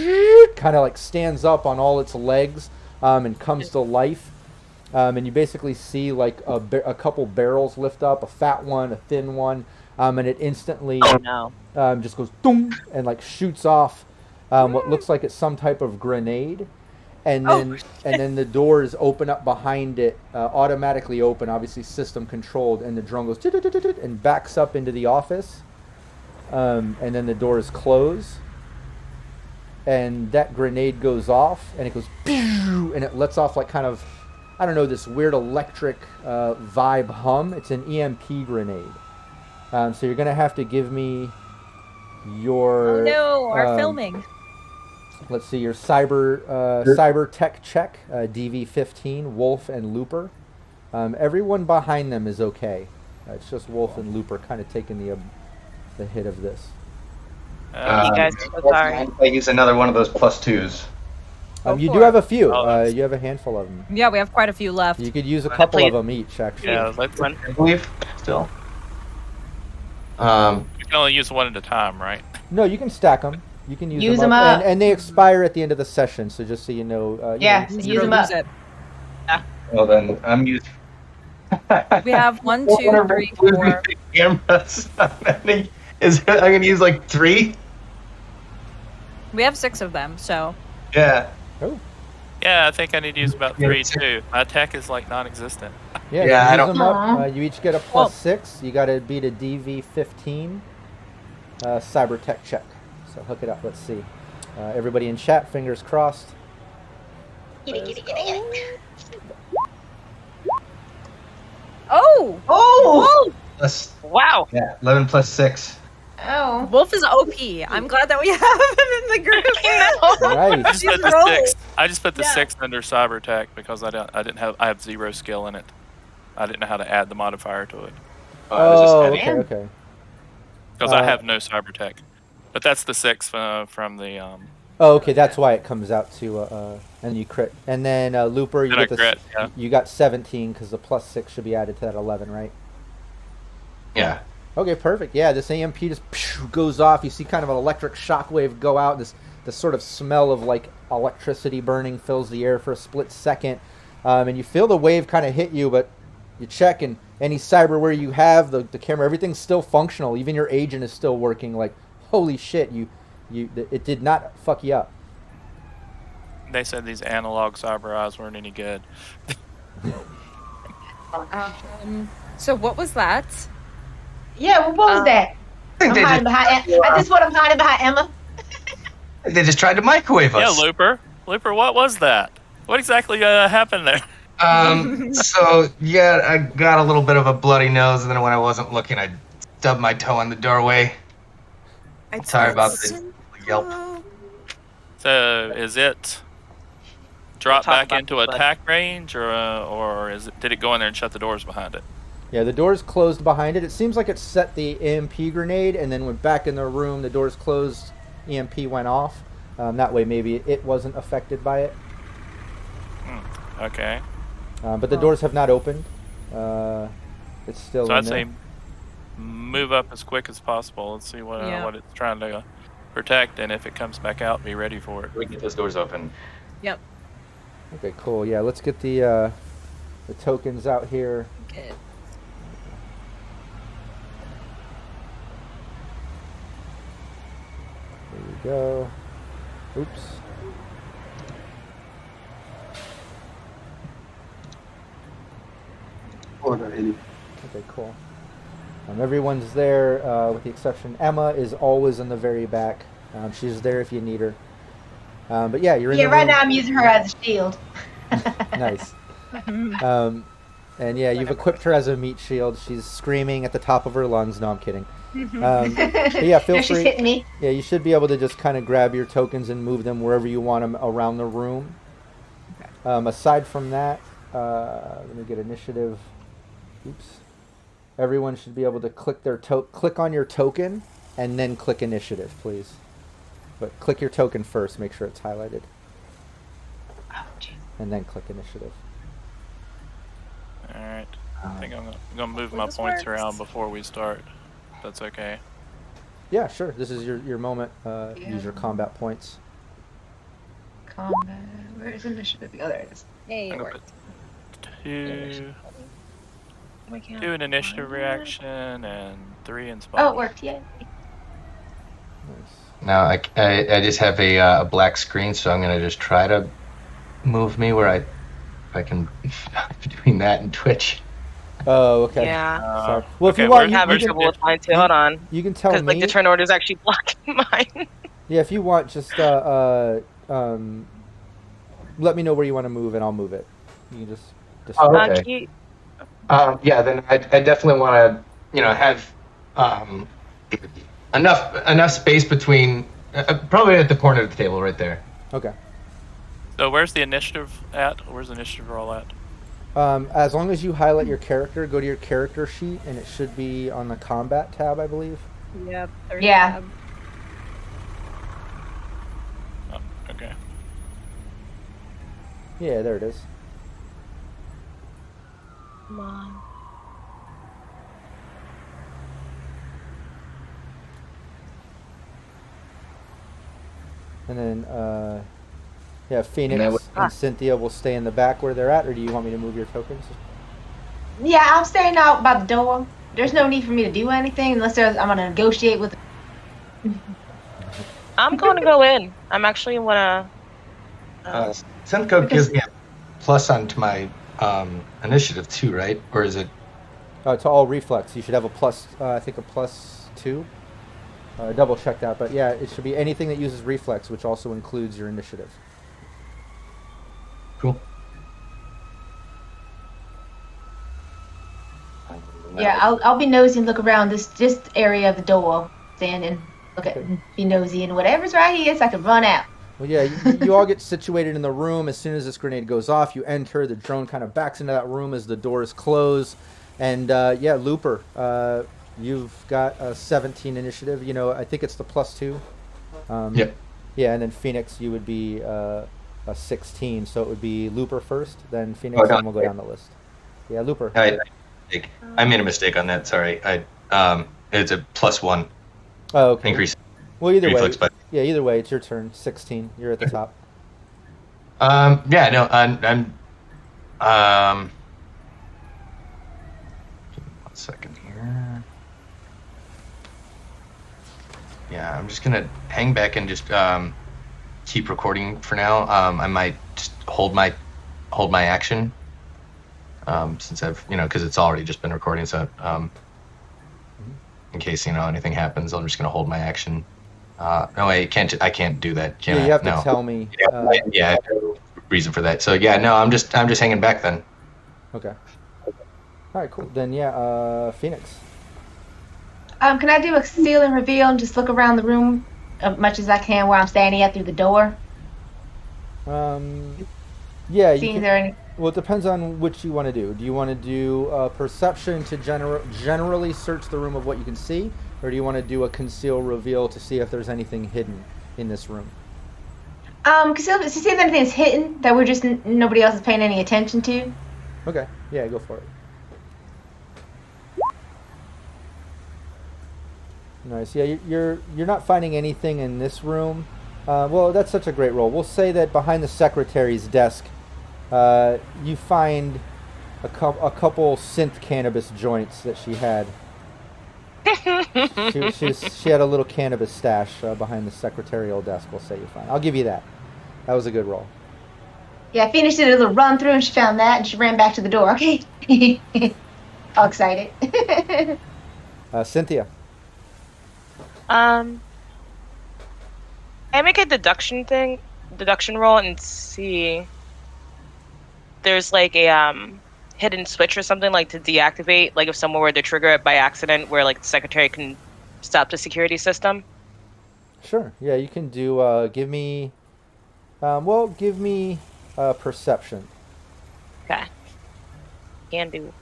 kind of like stands up on all its legs and comes to life. And you basically see like a couple barrels lift up, a fat one, a thin one, and it instantly just goes boom and like shoots off what looks like it's some type of grenade. And then the doors open up behind it, automatically open, obviously system controlled, and the drone goes and backs up into the office. And then the doors close, and that grenade goes off, and it goes and it lets off like kind of, I don't know, this weird electric vibe hum. It's an EMP grenade. So you're gonna have to give me your our filming. Let's see, your cyber tech check, DV15, Wolf and Looper. Everyone behind them is okay. It's just Wolf and Looper kind of taking the hit of this. You guys are so sorry. I use another one of those +2s. You do have a few. You have a handful of them. Yeah, we have quite a few left. You could use a couple of them each, actually. Yeah, let's. I believe still. You can only use one at a time, right? No, you can stack them. You can use them up. And they expire at the end of the session, so just so you know. Use them up. Yeah. Well, then I'm using. We have 1, 2, 3, 4. Cameras. I'm gonna use like 3. We have 6 of them, so. Yeah. Oh. Yeah, I think I need to use about 3 too. My tech is like non-existent. Yeah, I don't. Them up. You each get a +6. You got to beat a DV15 cyber tech check. So hook it up. Let's see. Everybody in chat, fingers crossed. Get it. Oh! Wow! Yeah, 11 + 6. Oh. Wolf is OP. I'm glad that we have him in the group. Right. I just put the 6 under cyber tech because I have 0 skill in it. I didn't know how to add the modifier to it. Okay. Because I have no cyber tech. But that's the 6 from the. Oh, okay. That's why it comes out to and you crit. And then Looper, you get crit, yeah. You got 17 because the +6 should be added to that 11, right? Yeah. Okay, perfect. Yeah, this EMP just goes off. You see kind of an electric shockwave go out. This sort of smell of like electricity burning fills the air for a split second, and you feel the wave kind of hit you, but you check and any cyberware you have, the camera, everything's still functional. Even your agent is still working. Like, holy shit, it did not fuck you up. They said these analog cyber eyes weren't any good. So what was that? Yeah, what was that? I'm hiding behind. This is what I'm hiding behind, Emma. They just tried to microwave us. Yeah, Looper, what was that? What exactly happened there? So yeah, I got a little bit of a bloody nose, and then when I wasn't looking, I stubbed my toe on the doorway. Sorry about the yelp. So is it drop back into attack range, or did it go in there and shut the doors behind it? Yeah, the door's closed behind it. It seems like it set the EMP grenade and then went back in the room. The door's closed, EMP went off. That way maybe it wasn't affected by it. Okay. But the doors have not opened. It's still so in I'd there. say move up as quick as possible. Let's see what it's trying to protect, and if it comes back out, be ready for it. We can get those doors open. Yep. Okay, cool. Yeah, let's get the tokens out here. Okay. There we go. Oops. Okay, cool. Everyone's there, with the exception Emma is always in the very back. She's there if you need her. But yeah, you're in the room. Right now I'm using her as a shield. Nice. And yeah, you've equipped her as a meat shield. She's screaming at the top of her lungs. No, I'm kidding. But yeah, feel free. She's hitting me. Yeah, you should be able to just kind of grab your tokens and move them wherever you want them around the room. Aside from that, let me get initiative. Oops. Everyone should be able to click click on your token and then click initiative, please. But click your token first. Make sure it's highlighted. Oh, geez. And then click initiative. All right. I think I'm gonna move my points around before we start. That's okay. Yeah, sure. This is your moment. Use your combat points. Combat. Where is initiative? Oh, there it is. Hey, I'm it gonna worked. put 2 in initiative reaction and 3 in spot. Oh, it worked. Yay. Nice. Now I just have a black screen, so I'm gonna just try to move me where I can between that and Twitch. Oh, okay. Yeah. Sorry. Well, okay, if you want, I'm having trouble with mine too. Hold on. You can tell me. Because like the turn order is actually blocking mine. Yeah, if you want, just let me know where you want to move, and I'll move it. You can just. Oh, okay. Yeah, then I definitely want to, have enough space between, probably at the corner of the table right there. Okay. So where's the initiative at? Where's the initiative roll at? As long as you highlight your character, go to your character sheet, and it should be on the combat tab, I believe. Yep. Yeah. Tab. Oh, okay. Yeah, there it is. Come on. And then, yeah, Phoenix and Cynthia will stay in the back where they're at, or do you want me to move your tokens? Yeah, I'm staying out by the door. There's no need for me to do anything unless I'm going to negotiate with. I'm going to go in. I'm actually want to. Synco gives me a plus onto my initiative too, right? Or is it? To all reflex, you should have a plus. I think a +2. Double check that, but yeah, it should be anything that uses reflex, which also includes your initiative. Cool. Yeah, I'll be nosy and look around this area of the door, stand and look at, be nosy, and whatever's right here, so I can run out. Well, yeah, you all get situated in the room. As soon as this grenade goes off, you enter. The drone kind of backs into that room as the doors close. And, yeah, Looper, you've got a 17 initiative. I think it's the +2. Yep. Yeah, and then Phoenix, you would be a 16. So it would be Looper first, then Phoenix, and we'll go down the list. Yeah, Looper. I made a mistake on that. Sorry. It's a +1. Oh, okay. Increase. Well, either reflex, way. but... Yeah, either way, it's your turn. 16. You're at the top. Yeah, no, I'm second here. Yeah, I'm just gonna hang back and just keep recording for now. I might just hold my action since I've because it's already just been recording. So in case anything happens, I'm just gonna hold my action. No, I can't do that. Can yeah, I? you have No. to tell me. Yeah, I have no reason for that. So yeah, no, I'm just hanging back then. Okay. All right, cool. Then yeah, Phoenix. Can I do a conceal and reveal and just look around the room as much as I can where I'm standing at through the door? Yeah, you Seeing can. there any... Well, it depends on what you want to do. Do you want to do perception to generally search the room of what you can see, or do you want to do a conceal reveal to see if there's anything hidden in this room? Conceal to see if anything's hidden that we're just nobody else is paying any attention to. Okay. Yeah, go for it. Nice. Yeah, you're not finding anything in this room. Well, that's such a great roll. We'll say that behind the secretary's desk, you find a couple synth cannabis joints that she had. She had a little cannabis stash behind the secretarial desk. We'll say you find. I'll give you that. That was a good roll. Yeah, Phoenix did a little run through and she found that and she ran back to the door. Okay. All excited. Cynthia. I make a deduction roll and see there's like a hidden switch or something like to deactivate, like if someone were to trigger it by accident where like the secretary can stop the security system. Sure. Yeah, you can do give me perception. Okay. Can do.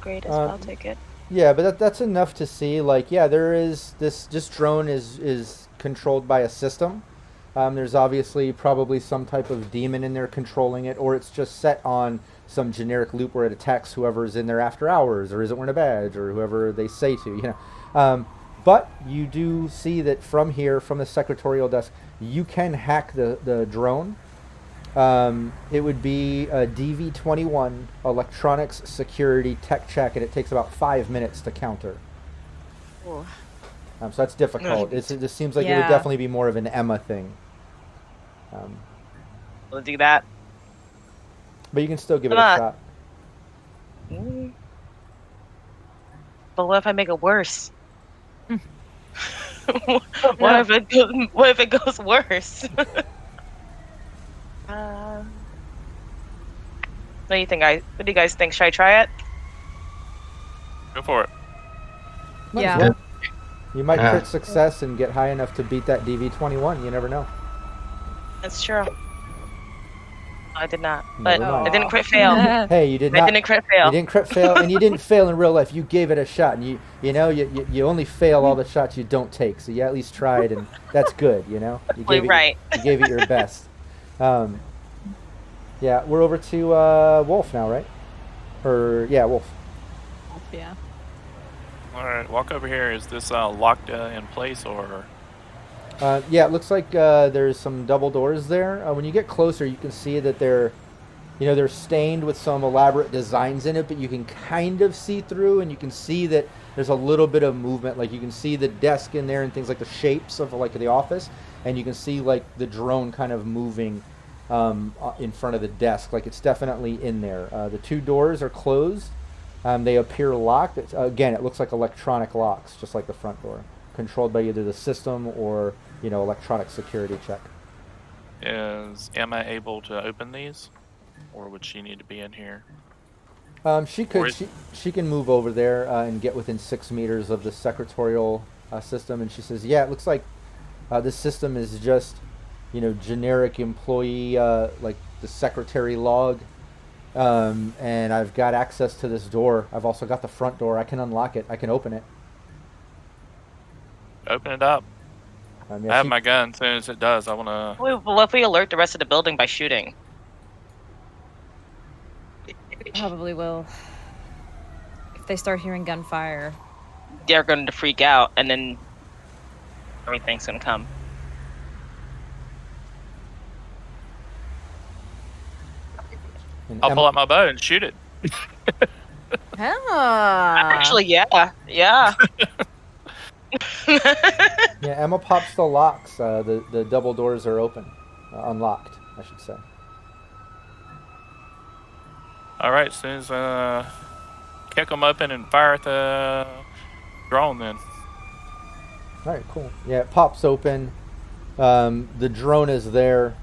Greatest, I'll take it. Yeah, but that's enough to see. Like, yeah, there is this drone is controlled by a system. There's obviously probably some type of demon in there controlling it, or it's just set on some generic loop where it attacks whoever's in there after hours, or isn't wearing a badge, or whoever they say to. But you do see that from here, from the secretarial desk, you can hack the drone. It would be a DV21 electronics security tech check, and it takes about 5 minutes to counter. So that's difficult. It seems like it would definitely be more of an Emma thing. We'll do that. But you can still give it a shot. But what if I make it worse? What if it goes worse? What do you think, guys? What do you guys think? Should I try it? Go for it. Yeah. You might crit success and get high enough to beat that DV21. You never know. That's true. I did not, but Never I didn't crit fail. Hey, you did not. I didn't crit fail. You didn't crit fail, and you didn't fail in real life. You gave it a shot, and you only fail all the shots you don't take. So you at least tried, and that's good. You gave it, you gave it your best. Yeah, we're over to Wolf now, right? Wolf. Yeah. All right, walk over here. Is this locked in place or? Yeah, it looks like there's some double doors there. When you get closer, you can see that they're stained with some elaborate designs in it, but you can kind of see through, and you can see that there's a little bit of movement. Like you can see the desk in there and things like the shapes of like the office, and you can see like the drone kind of moving in front of the desk. Like it's definitely in there. The two doors are closed. They appear locked. Again, it looks like electronic locks, just like the front door, controlled by either the system or electronic security check. Is Emma able to open these, or would she need to be in here? She could. She can move over there and get within 6 meters of the secretarial system. And she says, "Yeah, it looks like this system is just, generic employee like the secretary log. And I've got access to this door. I've also got the front door. I can unlock it. I can open it. Open it up. I have my gun. As soon as it does, I want to... Well, if we alert the rest of the building by shooting? Probably will. If they start hearing gunfire. They're going to freak out, and then everything's going to come. I'll pull out my bow and shoot it. Actually, yeah. Yeah, Emma pops the locks. The double doors are open, unlocked, I should say. All right, as soon as kick them open and fire at the drone, then. All right, cool. Yeah, it pops open. The drone is there.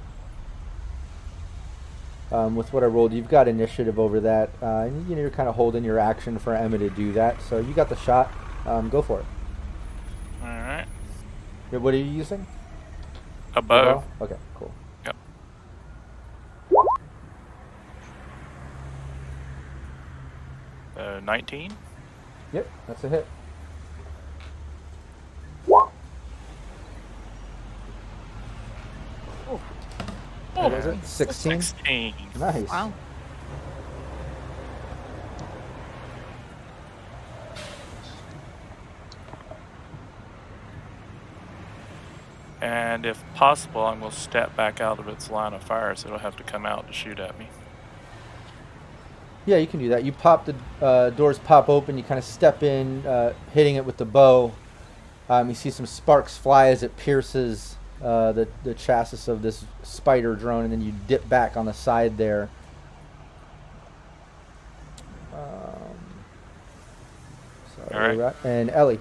With what I rolled, you've got initiative over that. And, you're kind of holding your action for Emma to do that. So you got the shot. Go for it. All right. What are you using? A bow. Okay, cool. Yep. 19. Yep, that's a hit. What is it? 16? 16. Nice. Wow. And if possible, I'm going to step back out of its line of fire, so it'll have to come out to shoot at me. Yeah, you can do that. You pop the doors pop open. You kind of step in, hitting it with the bow. You see some sparks fly as it pierces the chassis of this spider drone, and then you dip back on the side there. All right. And Ellie.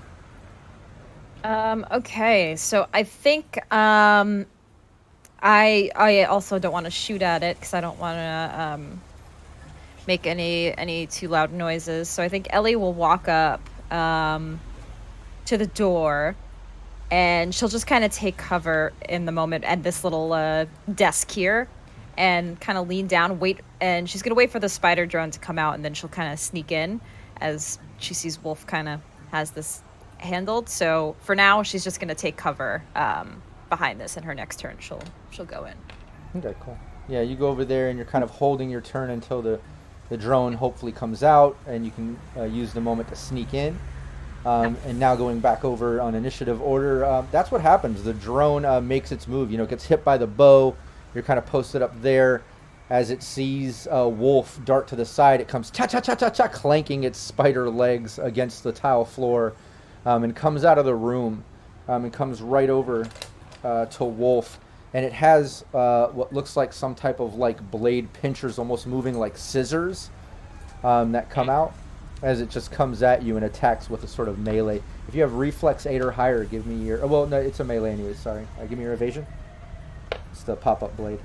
Okay, so I think I also don't want to shoot at it because I don't want to make any too loud noises. So I think Ellie will walk up to the door, and she'll just kind of take cover in the moment at this little desk here, and kind of lean down, wait, and she's gonna wait for the spider drone to come out, and then she'll kind of sneak in as she sees Wolf kind of has this handled. So for now, she's just gonna take cover behind this, and her next turn she'll go in. Okay, cool. Yeah, you go over there and you're kind of holding your turn until the drone hopefully comes out, and you can use the moment to sneak in. And now going back over on initiative order, that's what happens. The drone makes its move. It gets hit by the bow. You're kind of posted up there. As it sees Wolf dart to the side, it comes cha-cha-cha-cha-cha, clanking its spider legs against the tile floor, and comes out of the room and comes right over to Wolf. And it has what looks like some type of blade pinchers, almost moving like scissors, that come out as it just comes at you and attacks with a sort of melee. If you have reflex 8 or higher, give me your... well, no, it's a melee anyway, sorry. Give me your evasion. It's the pop-up blade.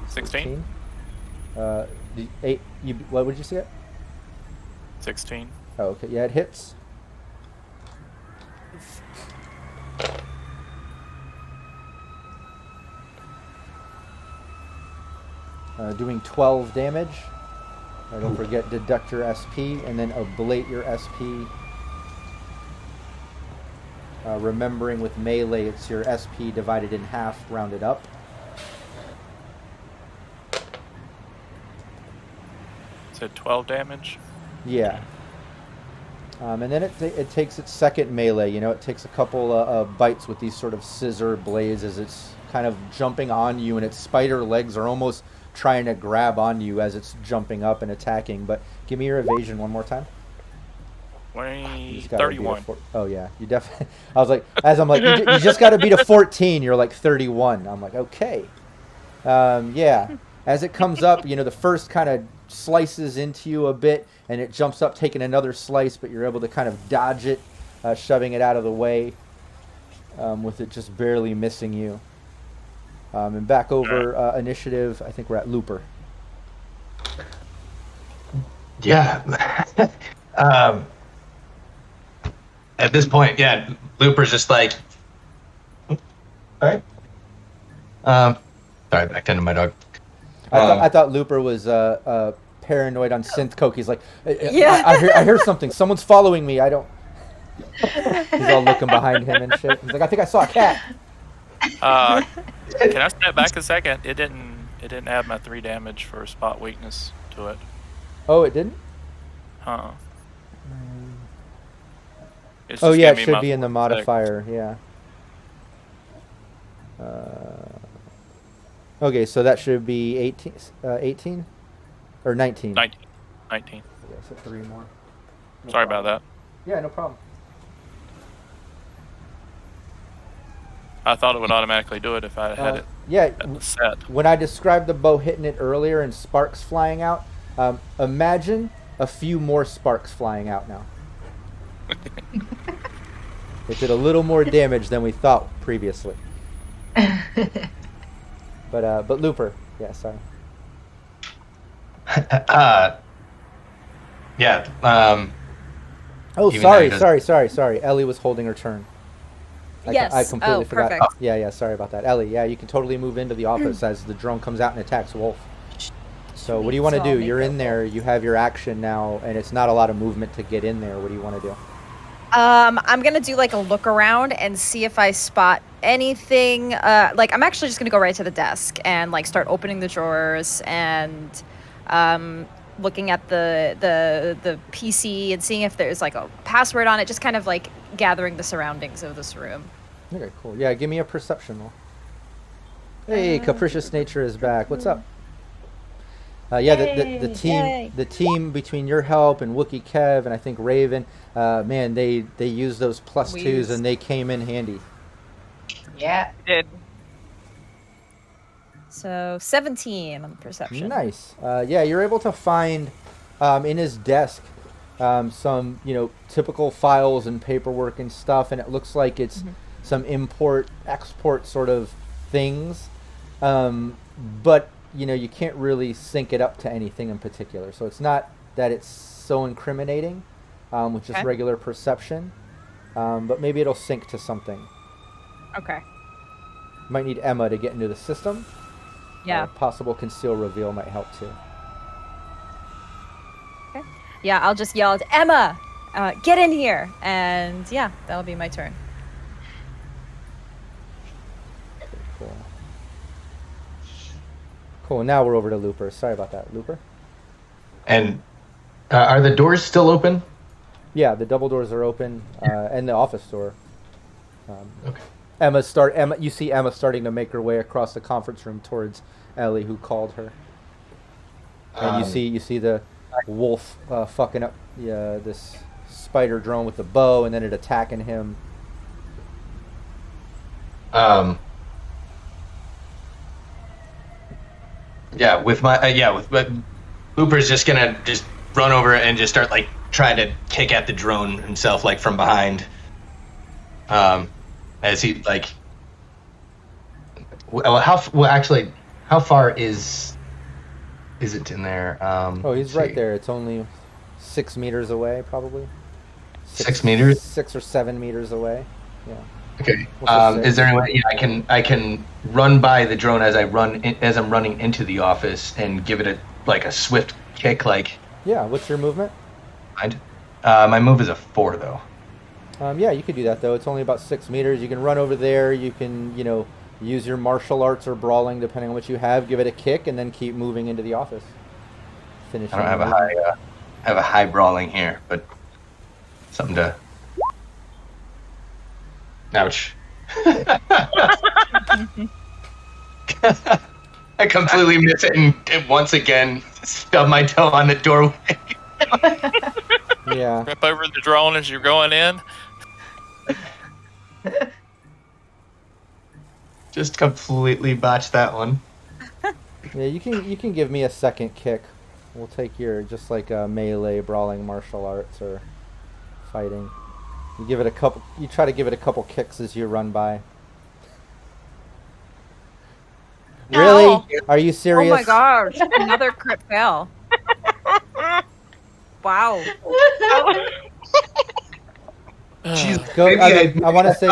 16. 8. What would you see it? 16. Oh, okay. Yeah, it hits. Doing 12 damage. Don't forget, deduct your SP, and then ablate your SP. Remembering with melee, it's your SP divided in half, rounded up. Said 12 damage? Yeah. And then it takes its second melee. It takes a couple bites with these sort of scissor blades as it's kind of jumping on you, and its spider legs are almost trying to grab on you as it's jumping up and attacking. But give me your evasion one more time. 31. Oh yeah, you definitely. I was like, you just got to beat a 14. You're like 31. I'm like, okay. Yeah. As it comes up, the first kind of slices into you a bit, and it jumps up, taking another slice, but you're able to kind of dodge it, shoving it out of the way, with it just barely missing you. And back over initiative, I think we're at Looper. Yeah. At this point, yeah, Looper's just like... All right. Sorry, back into my dog. I thought Looper was paranoid on synth coke. He's like, I hear something. Someone's following me. I don't... He's all looking behind him and shit. He's like, I think I saw a cat. Can I step back a second? It didn't add my 3 damage for spot weakness to it. Oh, it didn't? Huh. Oh yeah, it should be in the modifier. Yeah. Okay, so that should be 18, 18? Or 19? 19. Okay, so 3 more. No Sorry problem. about that. Yeah, no problem. I thought it would automatically do it if I had it set. When I described the bow hitting it earlier and sparks flying out, imagine a few more sparks flying out now. It did a little more damage than we thought previously. But Looper, yeah, sorry. Yeah. Oh, sorry. Ellie was holding her turn. Yes. I completely forgot. Perfect. Yeah, sorry about that. Ellie, yeah, you can totally move into the office as the drone comes out and attacks Wolf. So what do you want to do? You're in there, you have your action now, and it's not a lot of movement to get in there. What do you want to do? I'm gonna do like a look around and see if I spot anything. Like I'm actually just gonna go right to the desk and like start opening the drawers and looking at the PC and seeing if there's like a password on it. Just kind of like gathering the surroundings of this room. Okay, cool. Yeah, give me a perception roll. Hey, Capricious Nature is back. What's up? The team between your help and Wookie Kev and I think Raven, man, they used those +2s and they came in handy. Yeah. It did. So 17 on the perception. Nice. Yeah, you're able to find in his desk some typical files and paperwork and stuff, and it looks like it's some import-export sort of things, but you can't really sync it up to anything in particular. So it's not that it's so incriminating with just regular perception, but maybe it'll sync to something. Okay. Might need Emma to get into the system. Yeah. Possible conceal reveal might help too. Okay. Yeah, I'll just yell at Emma, get in here, and yeah, that'll be my turn. Cool. Cool. Now we're over to Looper. Sorry about that, Looper. And are the doors still open? Yeah, the double doors are open, and the office door. Okay. Emma, you see Emma starting to make her way across the conference room towards Ellie, who called her. And you see the wolf fucking up this spider drone with the bow, and then it attacking him. Yeah, with Looper's just gonna just run over and just start like trying to kick at the drone himself, like from behind. As he like, how far is it in there? He's right there. It's only 6 meters away, probably. 6 meters? 6 or 7 meters away. Yeah. Okay. Is there any way I can run by the drone as I'm running into the office and give it a swift kick, like? Yeah. What's your movement? My move is a 4 though. Yeah, you could do that though. It's only about 6 meters. You can run over there. You can use your martial arts or brawling, depending on what you have. Give it a kick and then keep moving into the office. Finish. I don't have a high brawling here, but something to. Ouch. I completely miss it and once again stub my toe on the doorway. Yeah. Rip over the drone as you're going in. Just completely botched that one. Yeah, you can give me a second kick. We'll take your just like melee, brawling, martial arts, or fighting. You try to give it a couple kicks as you run by. Really? Ow. Are you serious? Oh my gosh! Another crit fail. Wow. Jeez, Go, I want to say.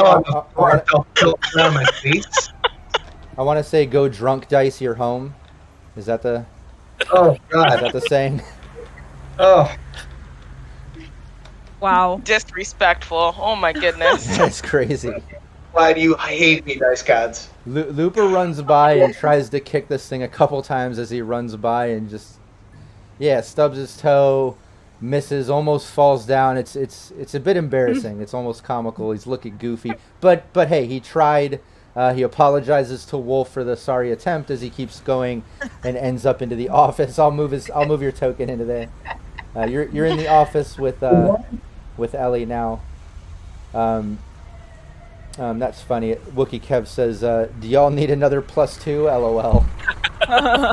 I want to say, go drunk dice your home. Is that the? Oh God! Is that the saying? Oh. Wow. Disrespectful. Oh my goodness. That's crazy. Why do you hate me, dice gods? Looper runs by and tries to kick this thing a couple times as he runs by and just, stubs his toe, misses, almost falls down. It's a bit embarrassing. It's almost comical. He's looking goofy, but hey, he tried. He apologizes to Wolf for the sorry attempt as he keeps going and ends up into the office. I'll move your token into there. You're in the office with Ellie now. That's funny. Wookie Kev says, "Do y'all need another +2? LOL."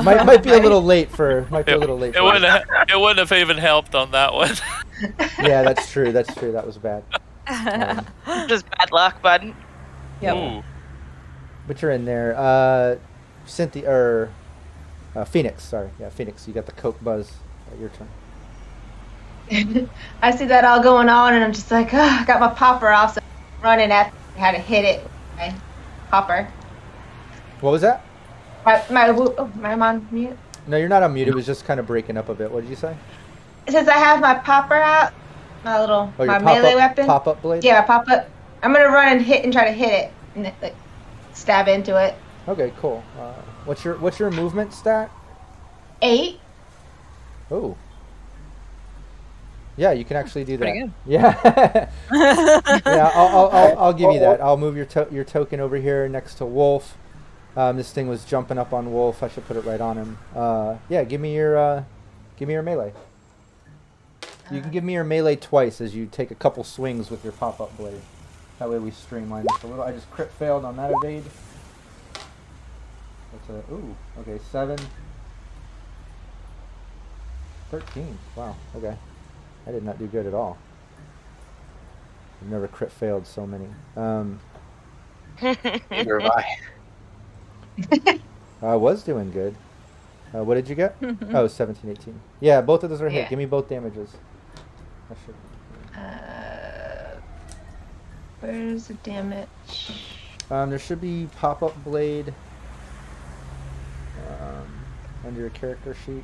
might be a little late for. It wouldn't have even helped on that one. Yeah, that's true. That was bad. Just bad luck, bud. Yep. Ooh. But you're in there. Cynthia or Phoenix. Sorry, yeah, Phoenix. You got the Coke buzz. Your turn. I see that all going on, and I'm just like, I got my popper off, so I'm running at how to hit it with my popper. What was that? I'm on mute. No, you're not on mute. It was just kind of breaking up a bit. What did you say? It says I have my popper out, my melee weapon. Pop-up blade? Yeah, pop-up. I'm going to run and hit and try to hit it and like stab into it. Okay, cool. What's your movement stat? 8. Oh. Yeah, you can actually do that. Pretty good. Yeah. Yeah, I'll give you that. I'll move your token over here next to Wolf. This thing was jumping up on Wolf. I should put it right on him. Yeah, give me your melee. You can give me your melee twice as you take a couple swings with your pop-up blade. That way we streamline this a little. I just crit failed on that evade. That's okay, 7. 13. Wow, okay. I did not do good at all. I've never crit failed so many. Neither have I. I was doing good. What did you get? Oh, 17, 18. Yeah, both of those are hit. Yeah. Give me both damages. I should. Where's the damage? There should be pop-up blade under your character sheet.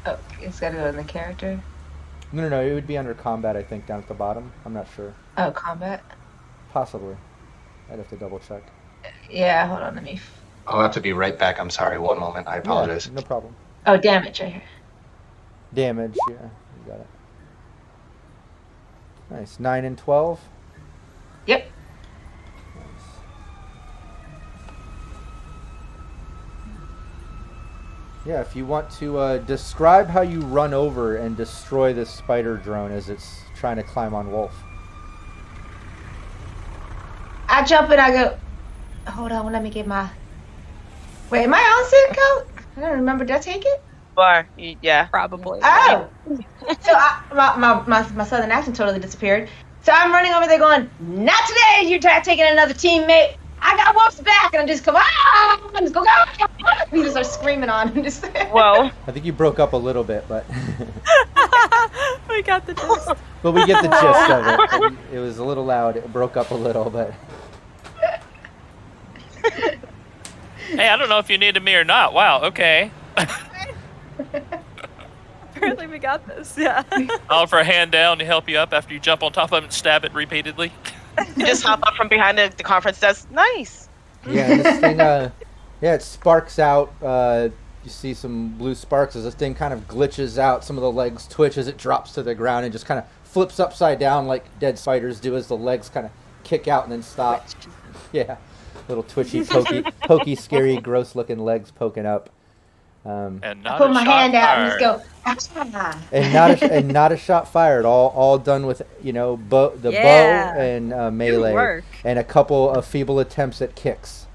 Oh, it's got to go in the character. No. It would be under combat, I think, down at the bottom. I'm not sure. Oh, combat. Possibly. I'd have to double check. Yeah, hold on, let me. I'll have to be right back. I'm sorry. One moment. I apologize. Yeah, no problem. Oh, damage right here. Damage, yeah. You got it. Nice. 9 and 12. Yep. Nice. Yeah, if you want to describe how you run over and destroy this spider drone as it's trying to climb on Wolf. I jump and I go. Hold on, let me get my. Wait, am I on sync code? I don't remember. Did I take it? Bar, yeah. Probably. Oh! So my southern accent totally disappeared. So I'm running over there going, not today, you're taking another teammate. I got Wolf's back. And I'm just going, let's go. We just start screaming on him. Just Whoa. I think you broke up a little bit, but We got the gist. but we get the gist of it. It was a little loud. It broke up a little, but Hey, I don't know if you needed me or not. Wow, okay. Apparently we got this, yeah. I'll offer a hand down to help you up after you jump on top of it and stab it repeatedly. You just hop up from behind the conference desk. Nice. yeah, this thing, it sparks out. You see some blue sparks as this thing kind of glitches out. Some of the legs twitch as it drops to the ground and just kind of flips upside down like dead spiders do as the legs kind of kick out and then stop. Yeah, little twitchy, pokey, scary, gross-looking legs poking up. And I not put a my shot hand out and fired. just go, And not a shot fired. All done with bow and melee work. and a couple of feeble attempts at kicks.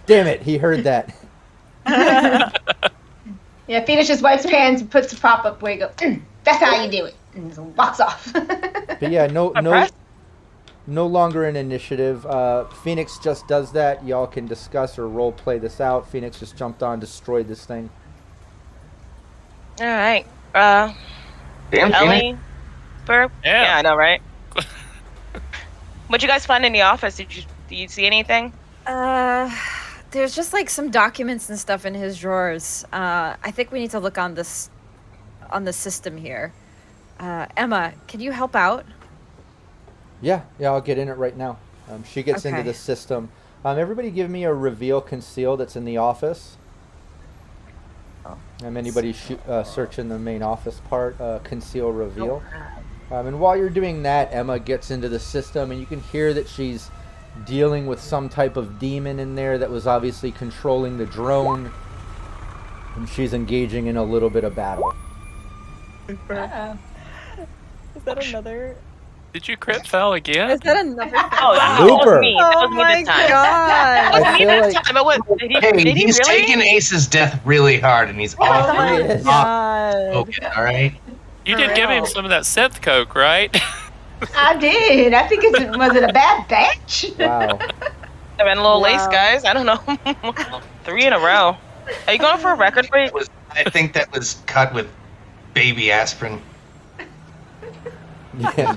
Damn it! He heard that. Yeah, Phoenix just wipes her hands and puts the pop up where you go, that's how you do it. And just walks off. But yeah, no longer an initiative. Phoenix just does that. Y'all can discuss or role play this out. Phoenix just jumped on, destroyed this thing. All right. Damn, Phoenix. Ellie, Burp. Yeah. I know, right? What'd you guys find in the office? Did you see anything? There's just like some documents and stuff in his drawers. I think we need to look on the system here. Emma, can you help out? Yeah, I'll get in it right now. She gets into the system. Everybody give me a reveal conceal that's in the office. Anybody search in the main office part, conceal reveal. And while you're doing that, Emma gets into the system, and you can hear that she's dealing with some type of demon in there that was obviously controlling the drone, and she's engaging in a little bit of battle. Is that another? Did you crit fail again? Is that another? Oh, that Looper. was me. That was me this time. God! I feel like Time. Did he he's really? taking Ace's death really hard, and he's off. he is. Okay, all right. You did give him some of that synth coke, right? I did. I think was it a bad batch? Wow. I ran a little lace, guys. I don't know. 3 in a row. Are you going for a record break? I think that was cut with baby aspirin. Yeah.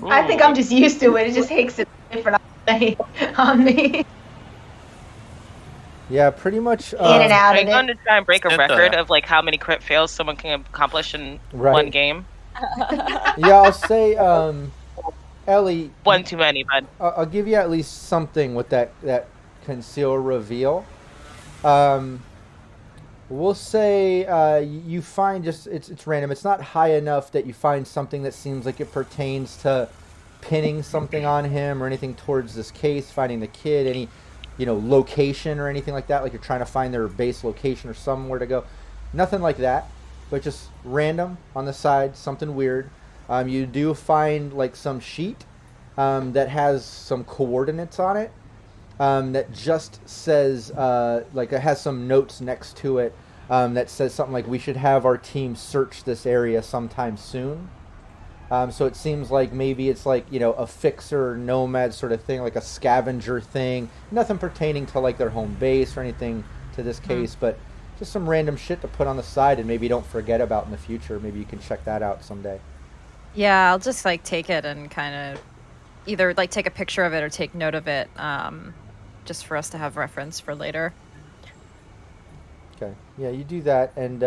I think I'm just used to it. It just takes a different on me. Yeah, pretty much. In and out Are of you going it. to try and break a Synth, record of like how many crit fails someone can accomplish in one game? Yeah, I'll say, Ellie. One too many, bud. I'll give you at least something with that conceal reveal. We'll say you find it's random. It's not high enough that you find something that seems like it pertains to pinning something on him or anything towards this case, finding the kid, any location or anything like that, like you're trying to find their base location or somewhere to go. Nothing like that, but just random on the side, something weird. You do find like some sheet that has some coordinates on it that just says, like it has some notes next to it that says something like, we should have our team search this area sometime soon. So it seems like maybe it's like, a fixer, nomad sort of thing, like a scavenger thing. Nothing pertaining to like their home base or anything to this case, but just some random shit to put on the side and maybe don't forget about in the future. Maybe you can check that out someday. Yeah, I'll just like take it and kind of either like take a picture of it or take note of it, just for us to have reference for later. Okay. Yeah, you do that, and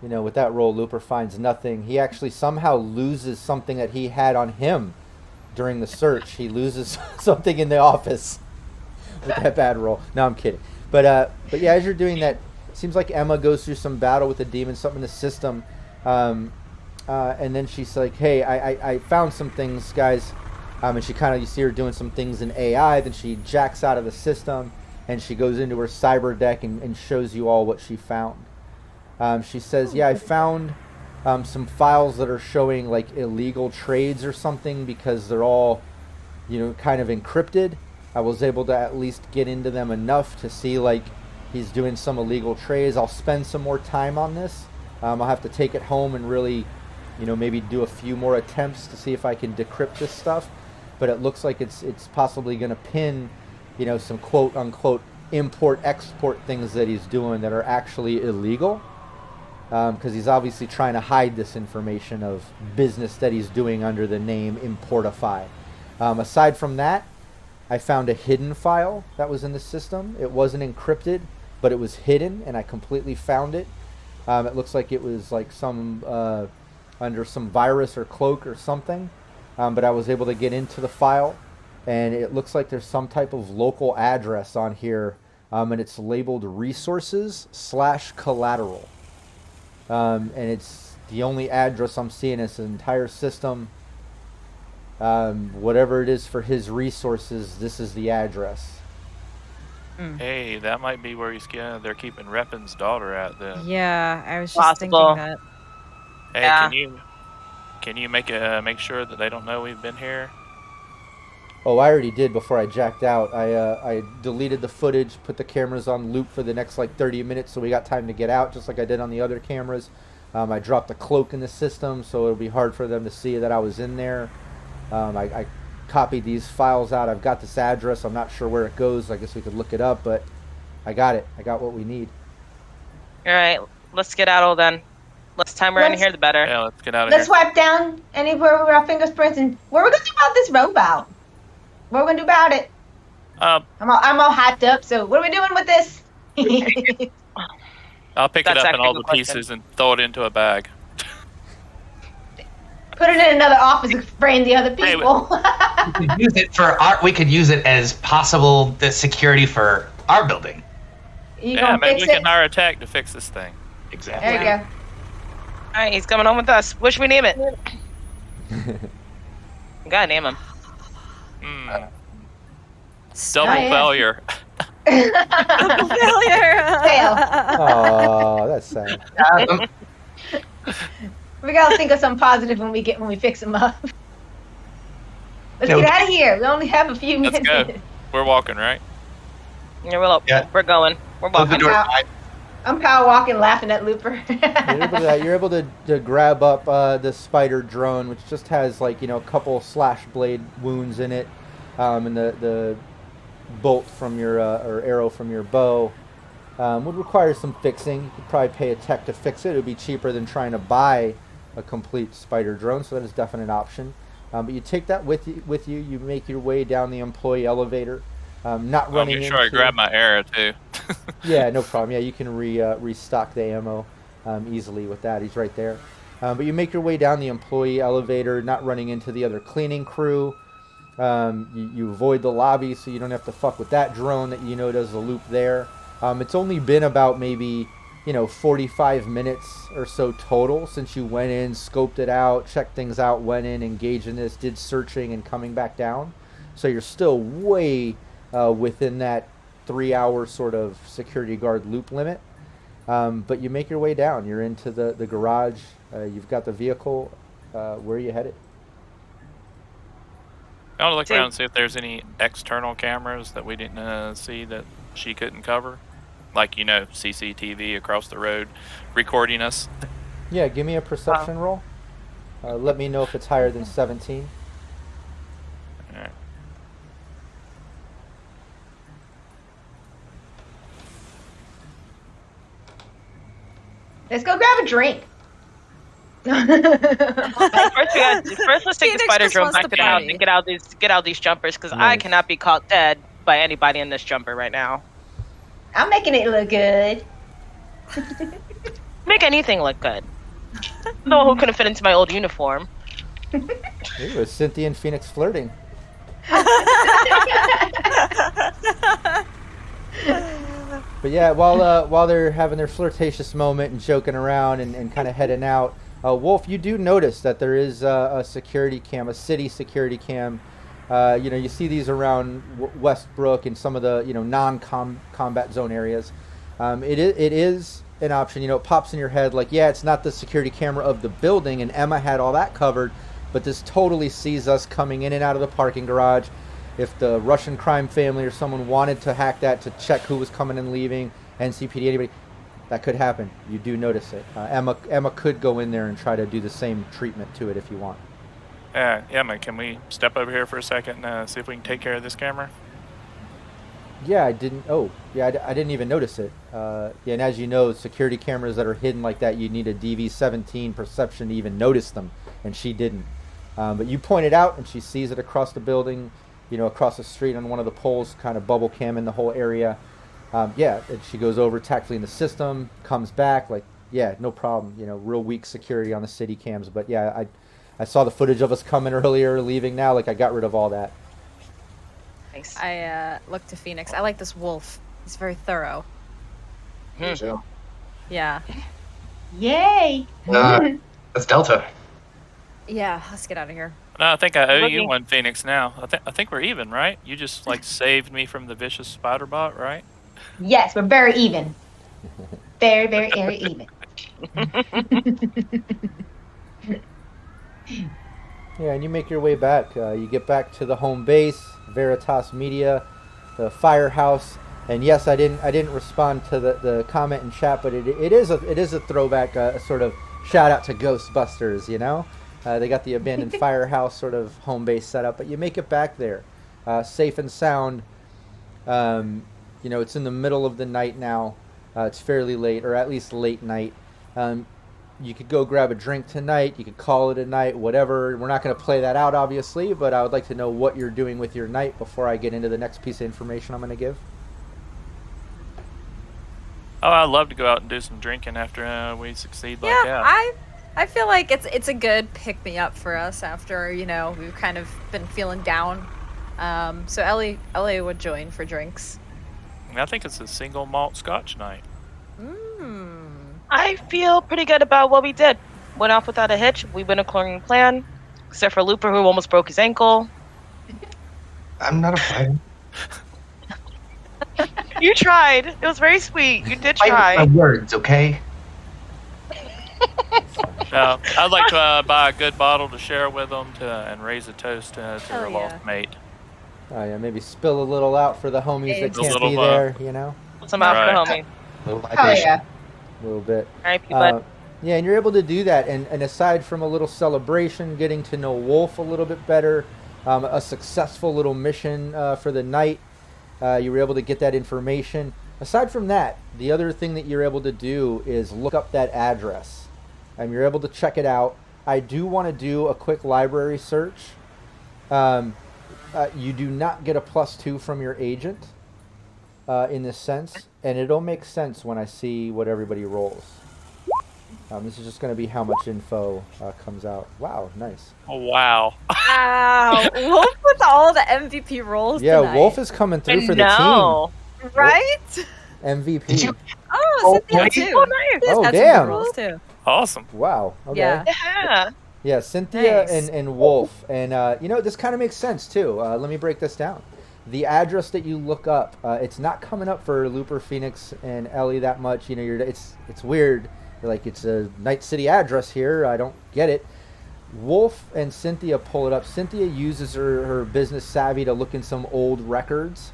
with that roll, Looper finds nothing. He actually somehow loses something that he had on him during the search. He loses something in the office with that bad roll. No, I'm kidding. But yeah, as you're doing that, it seems like Emma goes through some battle with the demon, something in the system, and then she's like, "Hey, I found some things, guys." And she you see her doing some things in AI. Then she jacks out of the system, and she goes into her cyber deck and shows you all what she found. She says, "Yeah, I found some files that are showing like illegal trades or something because they're all, kind of encrypted. I was able to at least get into them enough to see like he's doing some illegal trades. I'll spend some more time on this. I'll have to take it home and really, maybe do a few more attempts to see if I can decrypt this stuff. But it looks like it's possibly going to pin, some quote unquote import-export things that he's doing that are actually illegal. Because he's obviously trying to hide this information of business that he's doing under the name Importify. Aside from that, I found a hidden file that was in the system. It wasn't encrypted, but it was hidden, and I completely found it. It looks like it was like some under some virus or cloak or something, but I was able to get into the file, and it looks like there's some type of local address on here, and it's labeled resources/collateral. And it's the only address I'm seeing in this entire system. Whatever it is for his resources, this is the address. Hey, that might be where they're keeping Reppin's daughter at then. Yeah, I was just Possible. thinking that. Hey, Yeah. can you make sure that they don't know we've been here? Oh, I already did before I jacked out. I deleted the footage, put the cameras on loop for the next like 30 minutes so we got time to get out, just like I did on the other cameras. I dropped a cloak in the system so it'll be hard for them to see that I was in there. I copied these files out. I've got this address. I'm not sure where it goes. I guess we could look it up, but I got it. I got what we need. All right, let's get out then. Less time we're in here, the better. Yeah, let's get out of here. Let's wipe down anywhere with our fingerprints. And what are we gonna do about this robot? What are we gonna do about it? I'm all hyped up. So what are we doing with this? I'll pick it That's up in actually all a the good question. pieces and throw it into a bag. Put it in another office and frame the other people. We could use it for art. We could use it as possible the security for our building. You Yeah, gonna maybe fix we can it? hire a tech to fix this thing. Exactly. There you go. Alright, he's coming home with us. What should we name it? We gotta name him. Double failure. Double failure. Fail. Oh, that's sad. We gotta think of something positive when we fix him up. Let's get out of here. We only have a few minutes. Let's go. We're walking, right? Yeah, we're going. We're walking. I'm power walking, laughing at Looper. You're able to grab up the spider drone, which just has like a couple slash blade wounds in it, and the bolt from your or arrow from your bow would require some fixing. You could probably pay a tech to fix it. It would be cheaper than trying to buy a complete spider drone, so that is definitely an option. But you take that with you. You make your way down the employee elevator. Not running. I'll make sure I grab my arrow too. Yeah, no problem. Yeah, you can restock the ammo easily with that. He's right there. But you make your way down the employee elevator, not running into the other cleaning crew. You avoid the lobby, so you don't have to fuck with that drone that does the loop there. It's only been about maybe 45 minutes or so total since you went in, scoped it out, checked things out, went in, engaged in this, did searching, and coming back down. So you're still way within that 3-hour sort of security guard loop limit. But you make your way down. You're into the garage. You've got the vehicle. Where are you headed? I want to look around and see if there's any external cameras that we didn't see that she couldn't cover. Like, CCTV across the road recording us. Yeah, give me a perception roll. Let me know if it's higher than 17. All right. Let's go grab a drink. First, let's take the spider drone back to the house and get out these jumpers, because I cannot be caught dead by anybody in this jumper right now. I'm making it look good. Make anything look good. No, who couldn't fit into my old uniform? It was Cynthia and Phoenix flirting. But yeah, while they're having their flirtatious moment and joking around and kind of heading out, Wolf, you do notice that there is a security cam, a city security cam. You see these around Westbrook and some of the non-combat zone areas. It is an option. It pops in your head like, yeah, it's not the security camera of the building, and Emma had all that covered, but this totally sees us coming in and out of the parking garage. If the Russian crime family or someone wanted to hack that to check who was coming and leaving, NCPD, anybody, that could happen. You do notice it. Emma could go in there and try to do the same treatment to it if you want. Emma, can we step over here for a second and see if we can take care of this camera? Yeah, I didn't. Oh, yeah, I didn't even notice it. And as you know, security cameras that are hidden like that, you need a DV-17 perception to even notice them, and she didn't. But you pointed out, and she sees it across the building, across the street on one of the poles, kind of bubble cam in the whole area. And she goes over tactfully in the system, comes back, like, yeah, no problem. Real weak security on the city cams, but yeah, I saw the footage of us coming earlier, leaving now. Like, I got rid of all that. Nice. I look to Phoenix. I like this wolf. He's very thorough. Yeah. Yay! That's Delta. Yeah, let's get out of here. No, I think I owe you one, Phoenix, now. I think we're even, right? You just, saved me from the vicious spider bot, right? Yes, we're very even. Very, very, very even. Yeah, and you make your way back. You get back to the home base, Veritas Media, the firehouse, and yes, I didn't respond to the comment in chat, but it is a throwback, a sort of shout out to Ghostbusters. They got the abandoned firehouse sort of home base set up, but you make it back there, safe and sound. It's in the middle of the night now. It's fairly late, or at least late night. You could go grab a drink tonight. You could call it a night, whatever. We're not going to play that out, obviously, but I would like to know what you're doing with your night before I get into the next piece of information I'm going to give. Oh, I'd love to go out and do some drinking after we succeed like that. Yeah, I feel like it's a good pick-me-up for us after, we've kind of been feeling down. So Ellie would join for drinks. I think it's a single malt scotch night. I feel pretty good about what we did. went off without a hitch. We've been according to plan, except for Looper, who almost broke his ankle. I'm not a fighter. You tried. It was very sweet. You did Fight try. my words, okay? Now, I'd like to buy a good bottle to share with them and raise a toast to their lost mate. Oh yeah, maybe spill a little out for the homies that can't be there, you know? Some out for the homies. Oh yeah. A little bit. R.I.P. bud. Yeah, and you're able to do that. And aside from a little celebration, getting to know Wolf a little bit better, a successful little mission for the night, you were able to get that information. Aside from that, the other thing that you're able to do is look up that address. You're able to check it out. I do want to do a quick library search. You do not get a +2 from your agent in this sense, and it'll make sense when I see what everybody rolls. This is just going to be how much info comes out. Wow, nice. Oh, wow. Wow. Wolf with all the MVP rolls Yeah, tonight. Wolf is coming through for the team. Right? MVP. Oh, Cynthia too. Oh, nice. Oh, Had some good damn. rolls too. Awesome. Wow. Okay. Yeah. Yeah. Cynthia Nice. and Wolf. And, this kind of makes sense, too. Let me break this down. The address that you look up, it's not coming up for Looper, Phoenix, and Ellie that much. It's weird. Like, it's a Night City address here. I don't get it. Wolf and Cynthia pull it up. Cynthia uses her business savvy to look in some old records.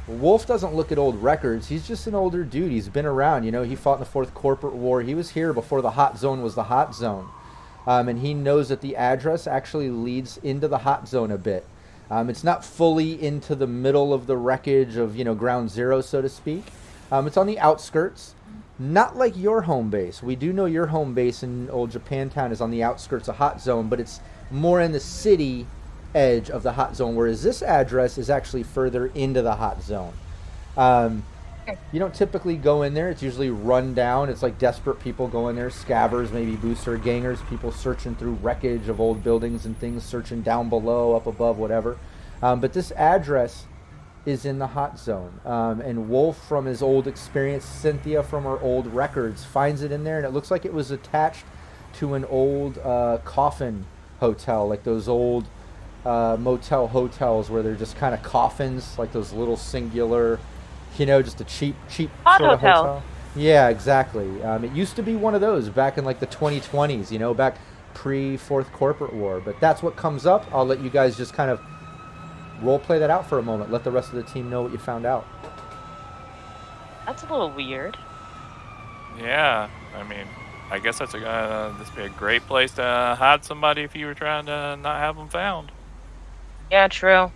Wolf doesn't look at old records. He's just an older dude. He's been around. He fought in the 4th Corporate War. He was here before the Hot Zone was the Hot Zone. And he knows that the address actually leads into the Hot Zone a bit. It's not fully into the middle of the wreckage of, Ground Zero, so to speak. It's on the outskirts. Not like your home base. We do know your home base in Old Japantown is on the outskirts of Hot Zone, but it's more in the city edge of the Hot Zone, whereas this address is actually further into the Hot Zone. You don't typically go in there. It's usually run down. It's like desperate people go in there, scabbers, maybe booster gangers, people searching through wreckage of old buildings and things, searching down below, up above, whatever. But this address is in the Hot Zone. And Wolf, from his old experience, Cynthia from her old records, finds it in there, and it looks like it was attached to an old coffin hotel, like those old motel hotels where they're just kind of coffins, like those little singular, just a cheap sort of hotel. Yeah, exactly. It used to be one of those back in like the 2020s, back pre-4th Corporate War. But that's what comes up. I'll let you guys just kind of role play that out for a moment. Let the rest of the team know what you found out. That's a little weird. Yeah, I guess this would be a great place to hide somebody if you were trying to not have them found. Yeah, true.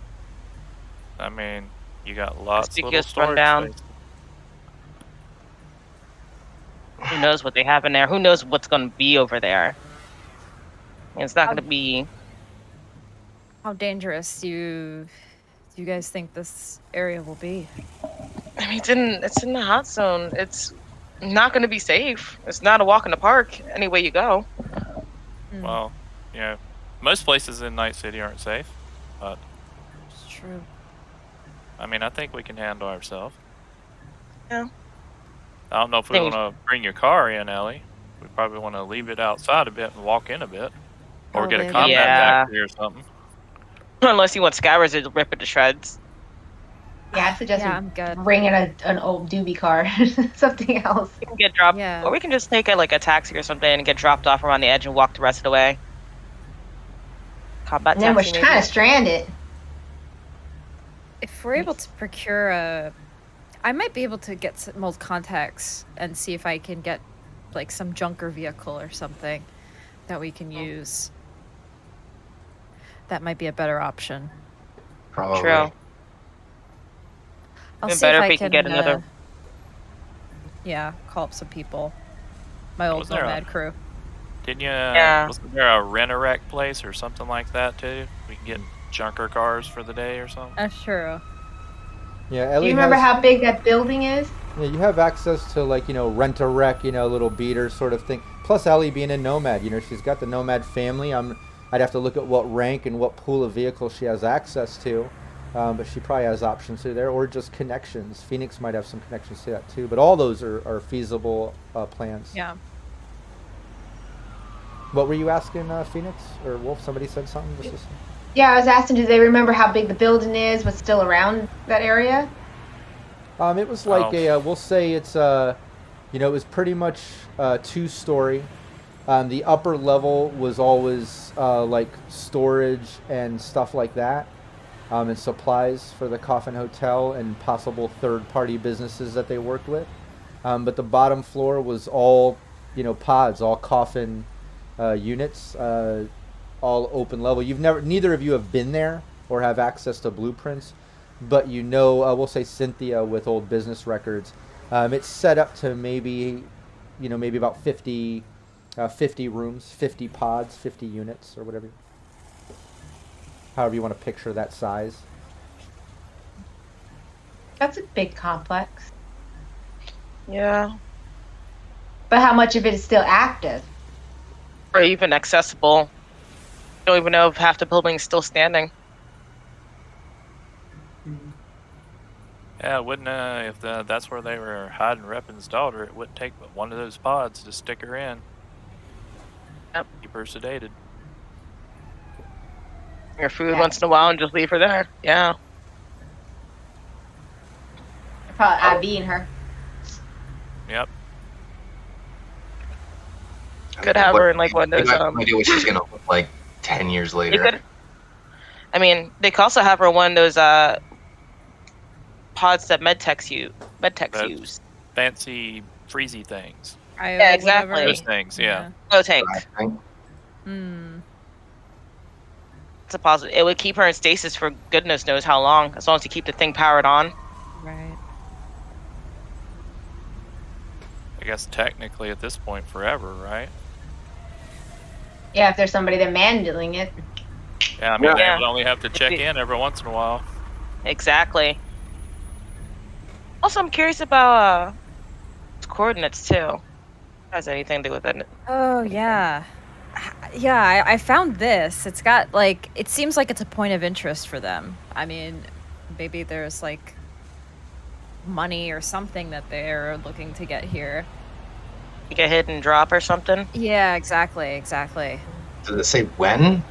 You got lots of little Conspicuous storage rundown. space. Who knows what they have in there? Who knows what's going to be over there? It's not going to be... How dangerous do you guys think this area will be? It's in the Hot Zone. It's not going to be safe. It's not a walk in the park any way you go. Well, most places in Night City aren't safe, but It's true. I think we can handle ourselves. Yeah. I don't know if we want to bring your car in, Ellie. We probably want to leave it outside a bit and walk in a bit, or get a combat factory or something. Unless you want scabbers to rip it to shreds. Yeah, I suggest I'm good. bringing an old doobie car, something else. We can get dropped, or we can just take a taxi or something and get dropped off around the edge and walk the rest of the way. Combat And then we're taxi, kind of maybe? stranded. If we're able to procure I might be able to get some old contacts and see if I can get like some junker vehicle or something that we can use. That might be a better option. Probably. True. I'll Even see better if if I we can get another. Call up some people. My old there nomad crew. Didn't you? Yeah. Wasn't there a rent-a-wreck place or something like that too? We can get junker cars for the day or something. That's true. Yeah, Ellie Do you remember how big that building is? Yeah, you have access to rent-a-wreck, little beater sort of thing. Plus Ellie being a nomad, she's got the nomad family. I'd have to look at what rank and what pool of vehicles she has access to. But she probably has options through there, or just connections. Phoenix might have some connections to that too. But all those are feasible plans. Yeah. What were you asking, Phoenix or Wolf? Somebody said something. Yeah, I was asking, do they remember how big the building is? What's still around that area? It was like we'll say it's it was pretty much 2-story. The upper level was always like storage and stuff like that, and supplies for the Coffin Hotel and possible third-party businesses that they worked with. But the bottom floor was all, pods, all Coffin units, all open level. Neither of you have been there or have access to blueprints, but we'll say Cynthia with old business records. It's set up to maybe about 50 rooms, 50 pods, 50 units, or whatever. However you want to picture that size. That's a big complex. Yeah. But how much of it is still active? Or even accessible. Don't even know if half the building's still standing. Yeah, it wouldn't if that's where they were hiding Reppin's daughter. It wouldn't take but one of those pods to stick her in. Yep. Keep her sedated. Your food once in a while and just leave her there. Yeah. Probably IVing her. Yep. Could have her in like one of those. I have no idea what she's gonna look like 10 years later. They could also have her one of those pods that medtechs use. Fancy freezy things. Yeah, exactly. Those things, yeah. No tank. Hmm. It's a positive. It would keep her in stasis for goodness knows how long, as long as you keep the thing powered on. Right. I guess technically at this point forever, right? Yeah, if there's somebody there handling it. Yeah, I mean they would only have to check in every once in a while. Exactly. Also, I'm curious about its coordinates too. Has anything to do with it? Oh yeah. Yeah, I found this. It's got it seems like it's a point of interest for them. I mean, maybe there's money or something that they're looking to get here. Like a hidden drop or something? Yeah, exactly. Does it say when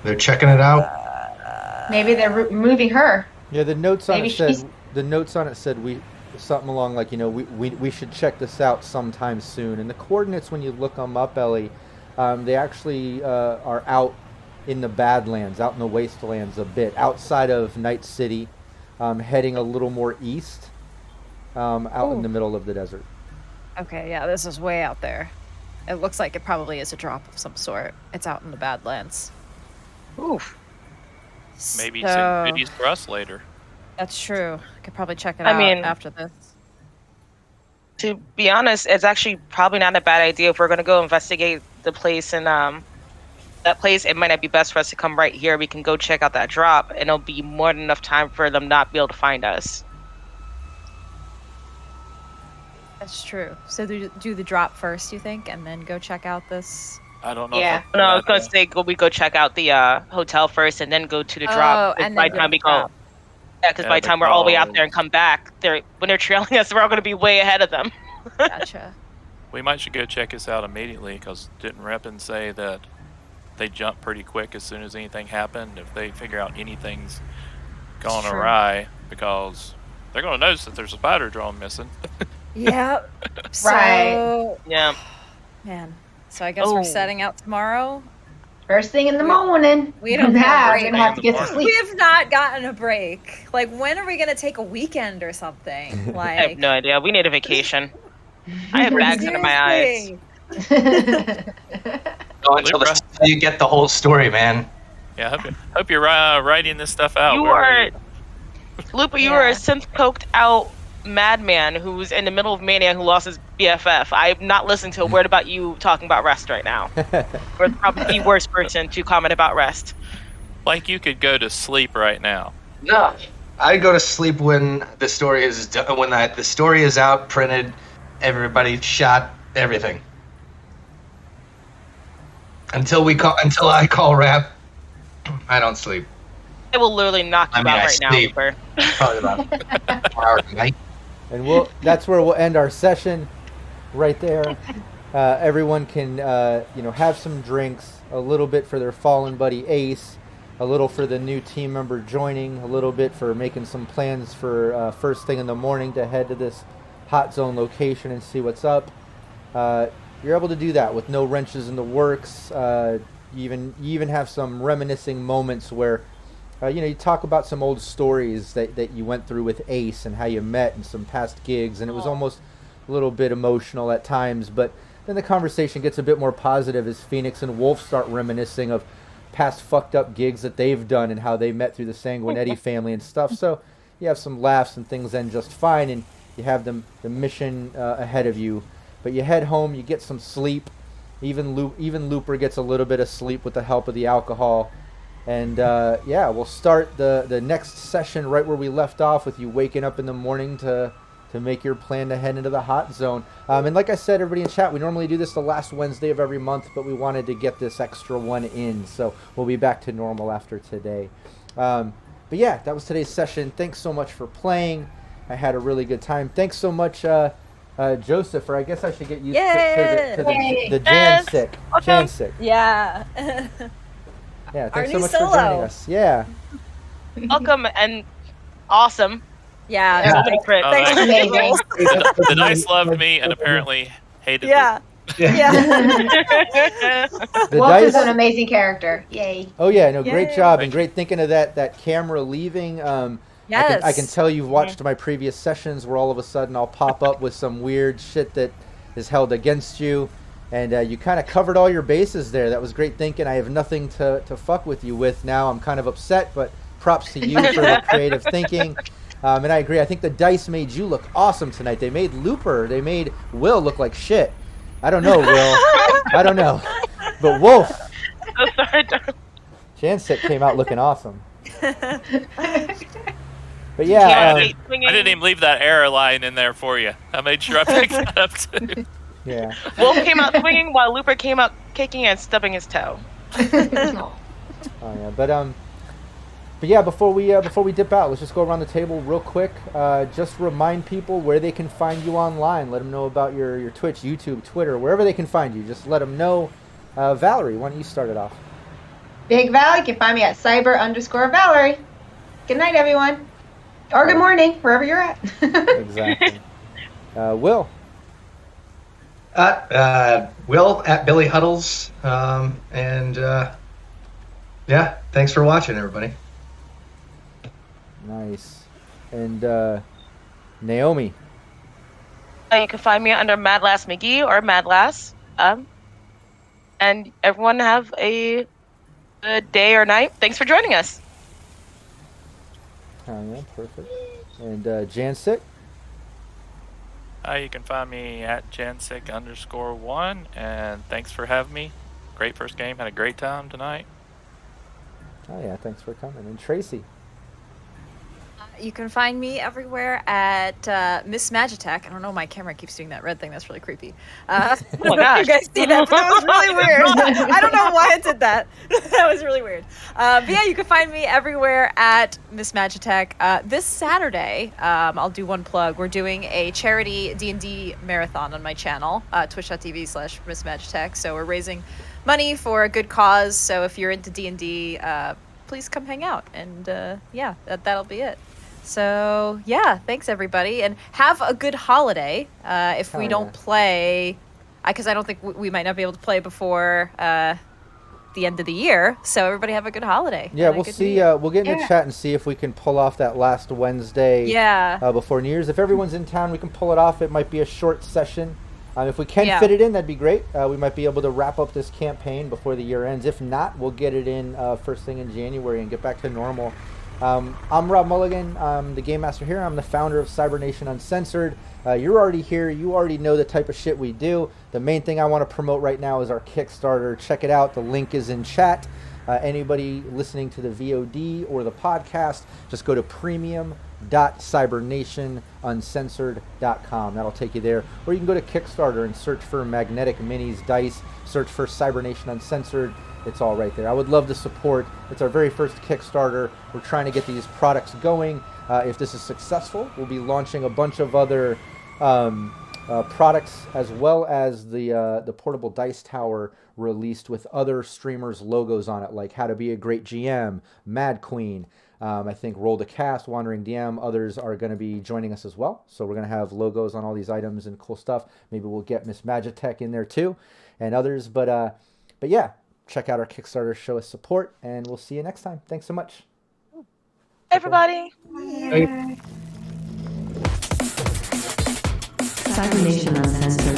they're checking it out? Maybe they're moving her. Yeah, the notes on it said something along we should check this out sometime soon. And the coordinates, when you look them up, Ellie, they actually are out in the Badlands, out in the wastelands a bit, outside of Night City, heading a little more east, out in the middle of the desert. Okay, yeah, this is way out there. It looks like it probably is a drop of some sort. It's out in the Badlands. Oof. Maybe some goodies for us later. That's true. I could probably check it out after this. To be honest, it's actually probably not a bad idea if we're going to go investigate the place and that place. It might not be best for us to come right here. We can go check out that drop, and it'll be more than enough time for them not be able to find us. That's true. So do the drop first, you think, and then go check out this? I don't know. Yeah. No, I was going to say we go check out the hotel first, and then go to the drop. And by the time we go. Yeah, because by the time we're all the way out there and come back, when they're trailing us, we're all going to be way ahead of them. Gotcha. We might should go check this out immediately, because didn't Reppin say that they jump pretty quick as soon as anything happened if they figure out anything's gone awry, because they're going to notice that there's a spider drone missing. Yeah. Right. Yeah. Man. So I guess we're setting out tomorrow. First thing in the morning. We don't we're gonna have to get to sleep. We have not gotten a break. When are we gonna take a weekend or something? I have no idea. We need a vacation. I have bags under my eyes. Go until you get the whole story, man. Yeah, hope you're writing this stuff out. Lupa, you are a synth-coked out madman who's in the middle of mania who lost his BFF. I'm not listening to a word about you talking about rest right now. We're probably the worst person to comment about rest. You could go to sleep right now. No, I go to sleep when the story is done. When the story is out, printed, everybody shot, everything. Until I call rap, I don't sleep. I will literally knock you out right now, Luper. Probably about 4 hours a night. And that's where we'll end our session, right there. everyone can have some drinks, a little bit for their fallen buddy Ace, a little for the new team member joining, a little bit for making some plans for first thing in the morning to head to this hot zone location and see what's up. You're able to do that with no wrenches in the works. You even have some reminiscing moments where you talk about some old stories that you went through with Ace and how you met and some past gigs, and it was almost a little bit emotional at times, but then the conversation gets a bit more positive as Phoenix and Wolf start reminiscing of past fucked up gigs that they've done and how they met through the Sanguinetti family and stuff. So you have some laughs and things end just fine, and you have the mission ahead of you. But you head home, you get some sleep. Even Looper gets a little bit of sleep with the help of the alcohol. And we'll start the next session right where we left off, with you waking up in the morning to make your plan to head into the hot zone. And like I said, everybody in chat, we normally do this the last Wednesday of every month, but we wanted to get this extra one in, so we'll be back to normal after today. But yeah, that was today's session. Thanks so much for playing. I had a really good time. Thanks so much, Joseph, or I guess I should get used to the Jansic. Jansic. Yeah. Yeah, thanks so much for joining us. Yeah. Welcome and awesome. Yeah. So many crits. Thanks for Amazing. The dice loved me and apparently hated me. Yeah. Wolf is an amazing character. Yay. Oh yeah, no, great job, and Thank great thinking of that camera leaving. Yes. I can tell you've watched my previous sessions where all of a sudden I'll pop up with some weird shit that is held against you, and you kind of covered all your bases there. That was great thinking. I have nothing to fuck with you with now. I'm kind of upset, but props to you for the creative thinking. And I agree. I think the dice made you look awesome tonight. They made they made Will look like shit. I don't know, Will. I don't know. But Wolf. So sorry, Jansic came out looking awesome. But yeah. I didn't even leave that error line in there for you. I made sure I picked that up too. Yeah. Wolf came out swinging while Looper came out kicking and stubbing his toe. Oh yeah, but yeah, before we dip out, let's just go around the table real quick. Just remind people where they can find you online. Let them know about your Twitch, YouTube, Twitter, wherever they can find you. Just let them know. Valerie, why don't you start it off? Big Val, you can find me at cyber_Valerie. Good night, everyone. Or good morning, wherever you're at. Exactly. Will. Will at Billy Huddles. Thanks for watching, everybody. Nice. And Naomi. You can find me under Mad Lass McGee or Mad Lass. And everyone have a good day or night. Thanks for joining us. Oh yeah, perfect. And Jansic. You can find me at Jansic_1, and thanks for having me. Great first game. Had a great time tonight. Oh yeah, thanks for coming. And Tracy. You can find me everywhere at Miss Magitech. I don't know, my camera keeps doing that red thing. That's really creepy. Oh my You gosh. guys see that? But that was really weird. I don't know why it did that. That was really weird. But yeah, you can find me everywhere at Miss Magitech. This Saturday, I'll do one plug. We're doing a charity D&D marathon on my channel, twitch.tv/Miss Magitech. So we're raising money for a good cause. So if you're into D&D, please come hang out. And that'll be it. So yeah, thanks everybody, and have a good holiday. If we don't play, because I don't think we might not be able to play before the end of the year. So everybody have a good holiday. Yeah, we'll see. We'll get in the chat and see if we can pull off that last Wednesday. Before New Year's. If everyone's in town, we can pull it off. It might be a short session. If we can fit it in, that'd be great. We might be able to wrap up this campaign before the year ends. If not, we'll get it in first thing in January and get back to normal. I'm Rob Mulligan. I'm the Game Master here. I'm the founder of Cybernation Uncensored. You're already here. You already know the type of shit we do. The main thing I want to promote right now is our Kickstarter. Check it out. The link is in chat. Anybody listening to the VOD or the podcast, just go to premium.cybernationuncensored.com. That'll take you there. Or you can go to Kickstarter and search for Magnetic Minis Dice. Search for Cybernation Uncensored. It's all right there. I would love the support. It's our very first Kickstarter. We're trying to get these products going. If this is successful, we'll be launching a bunch of other products, as well as the portable dice tower released with other streamers' logos on it, like How to Be a Great GM, Mad Queen. I think Roll the Cast, Wandering DM, others are going to be joining us as well. So we're going to have logos on all these items and cool stuff. Maybe we'll get Miss Magitech in there too, and others. But yeah, check out our Kickstarter, show us support, and we'll see you next time. Thanks so much. Everybody. Cybernation Uncensored.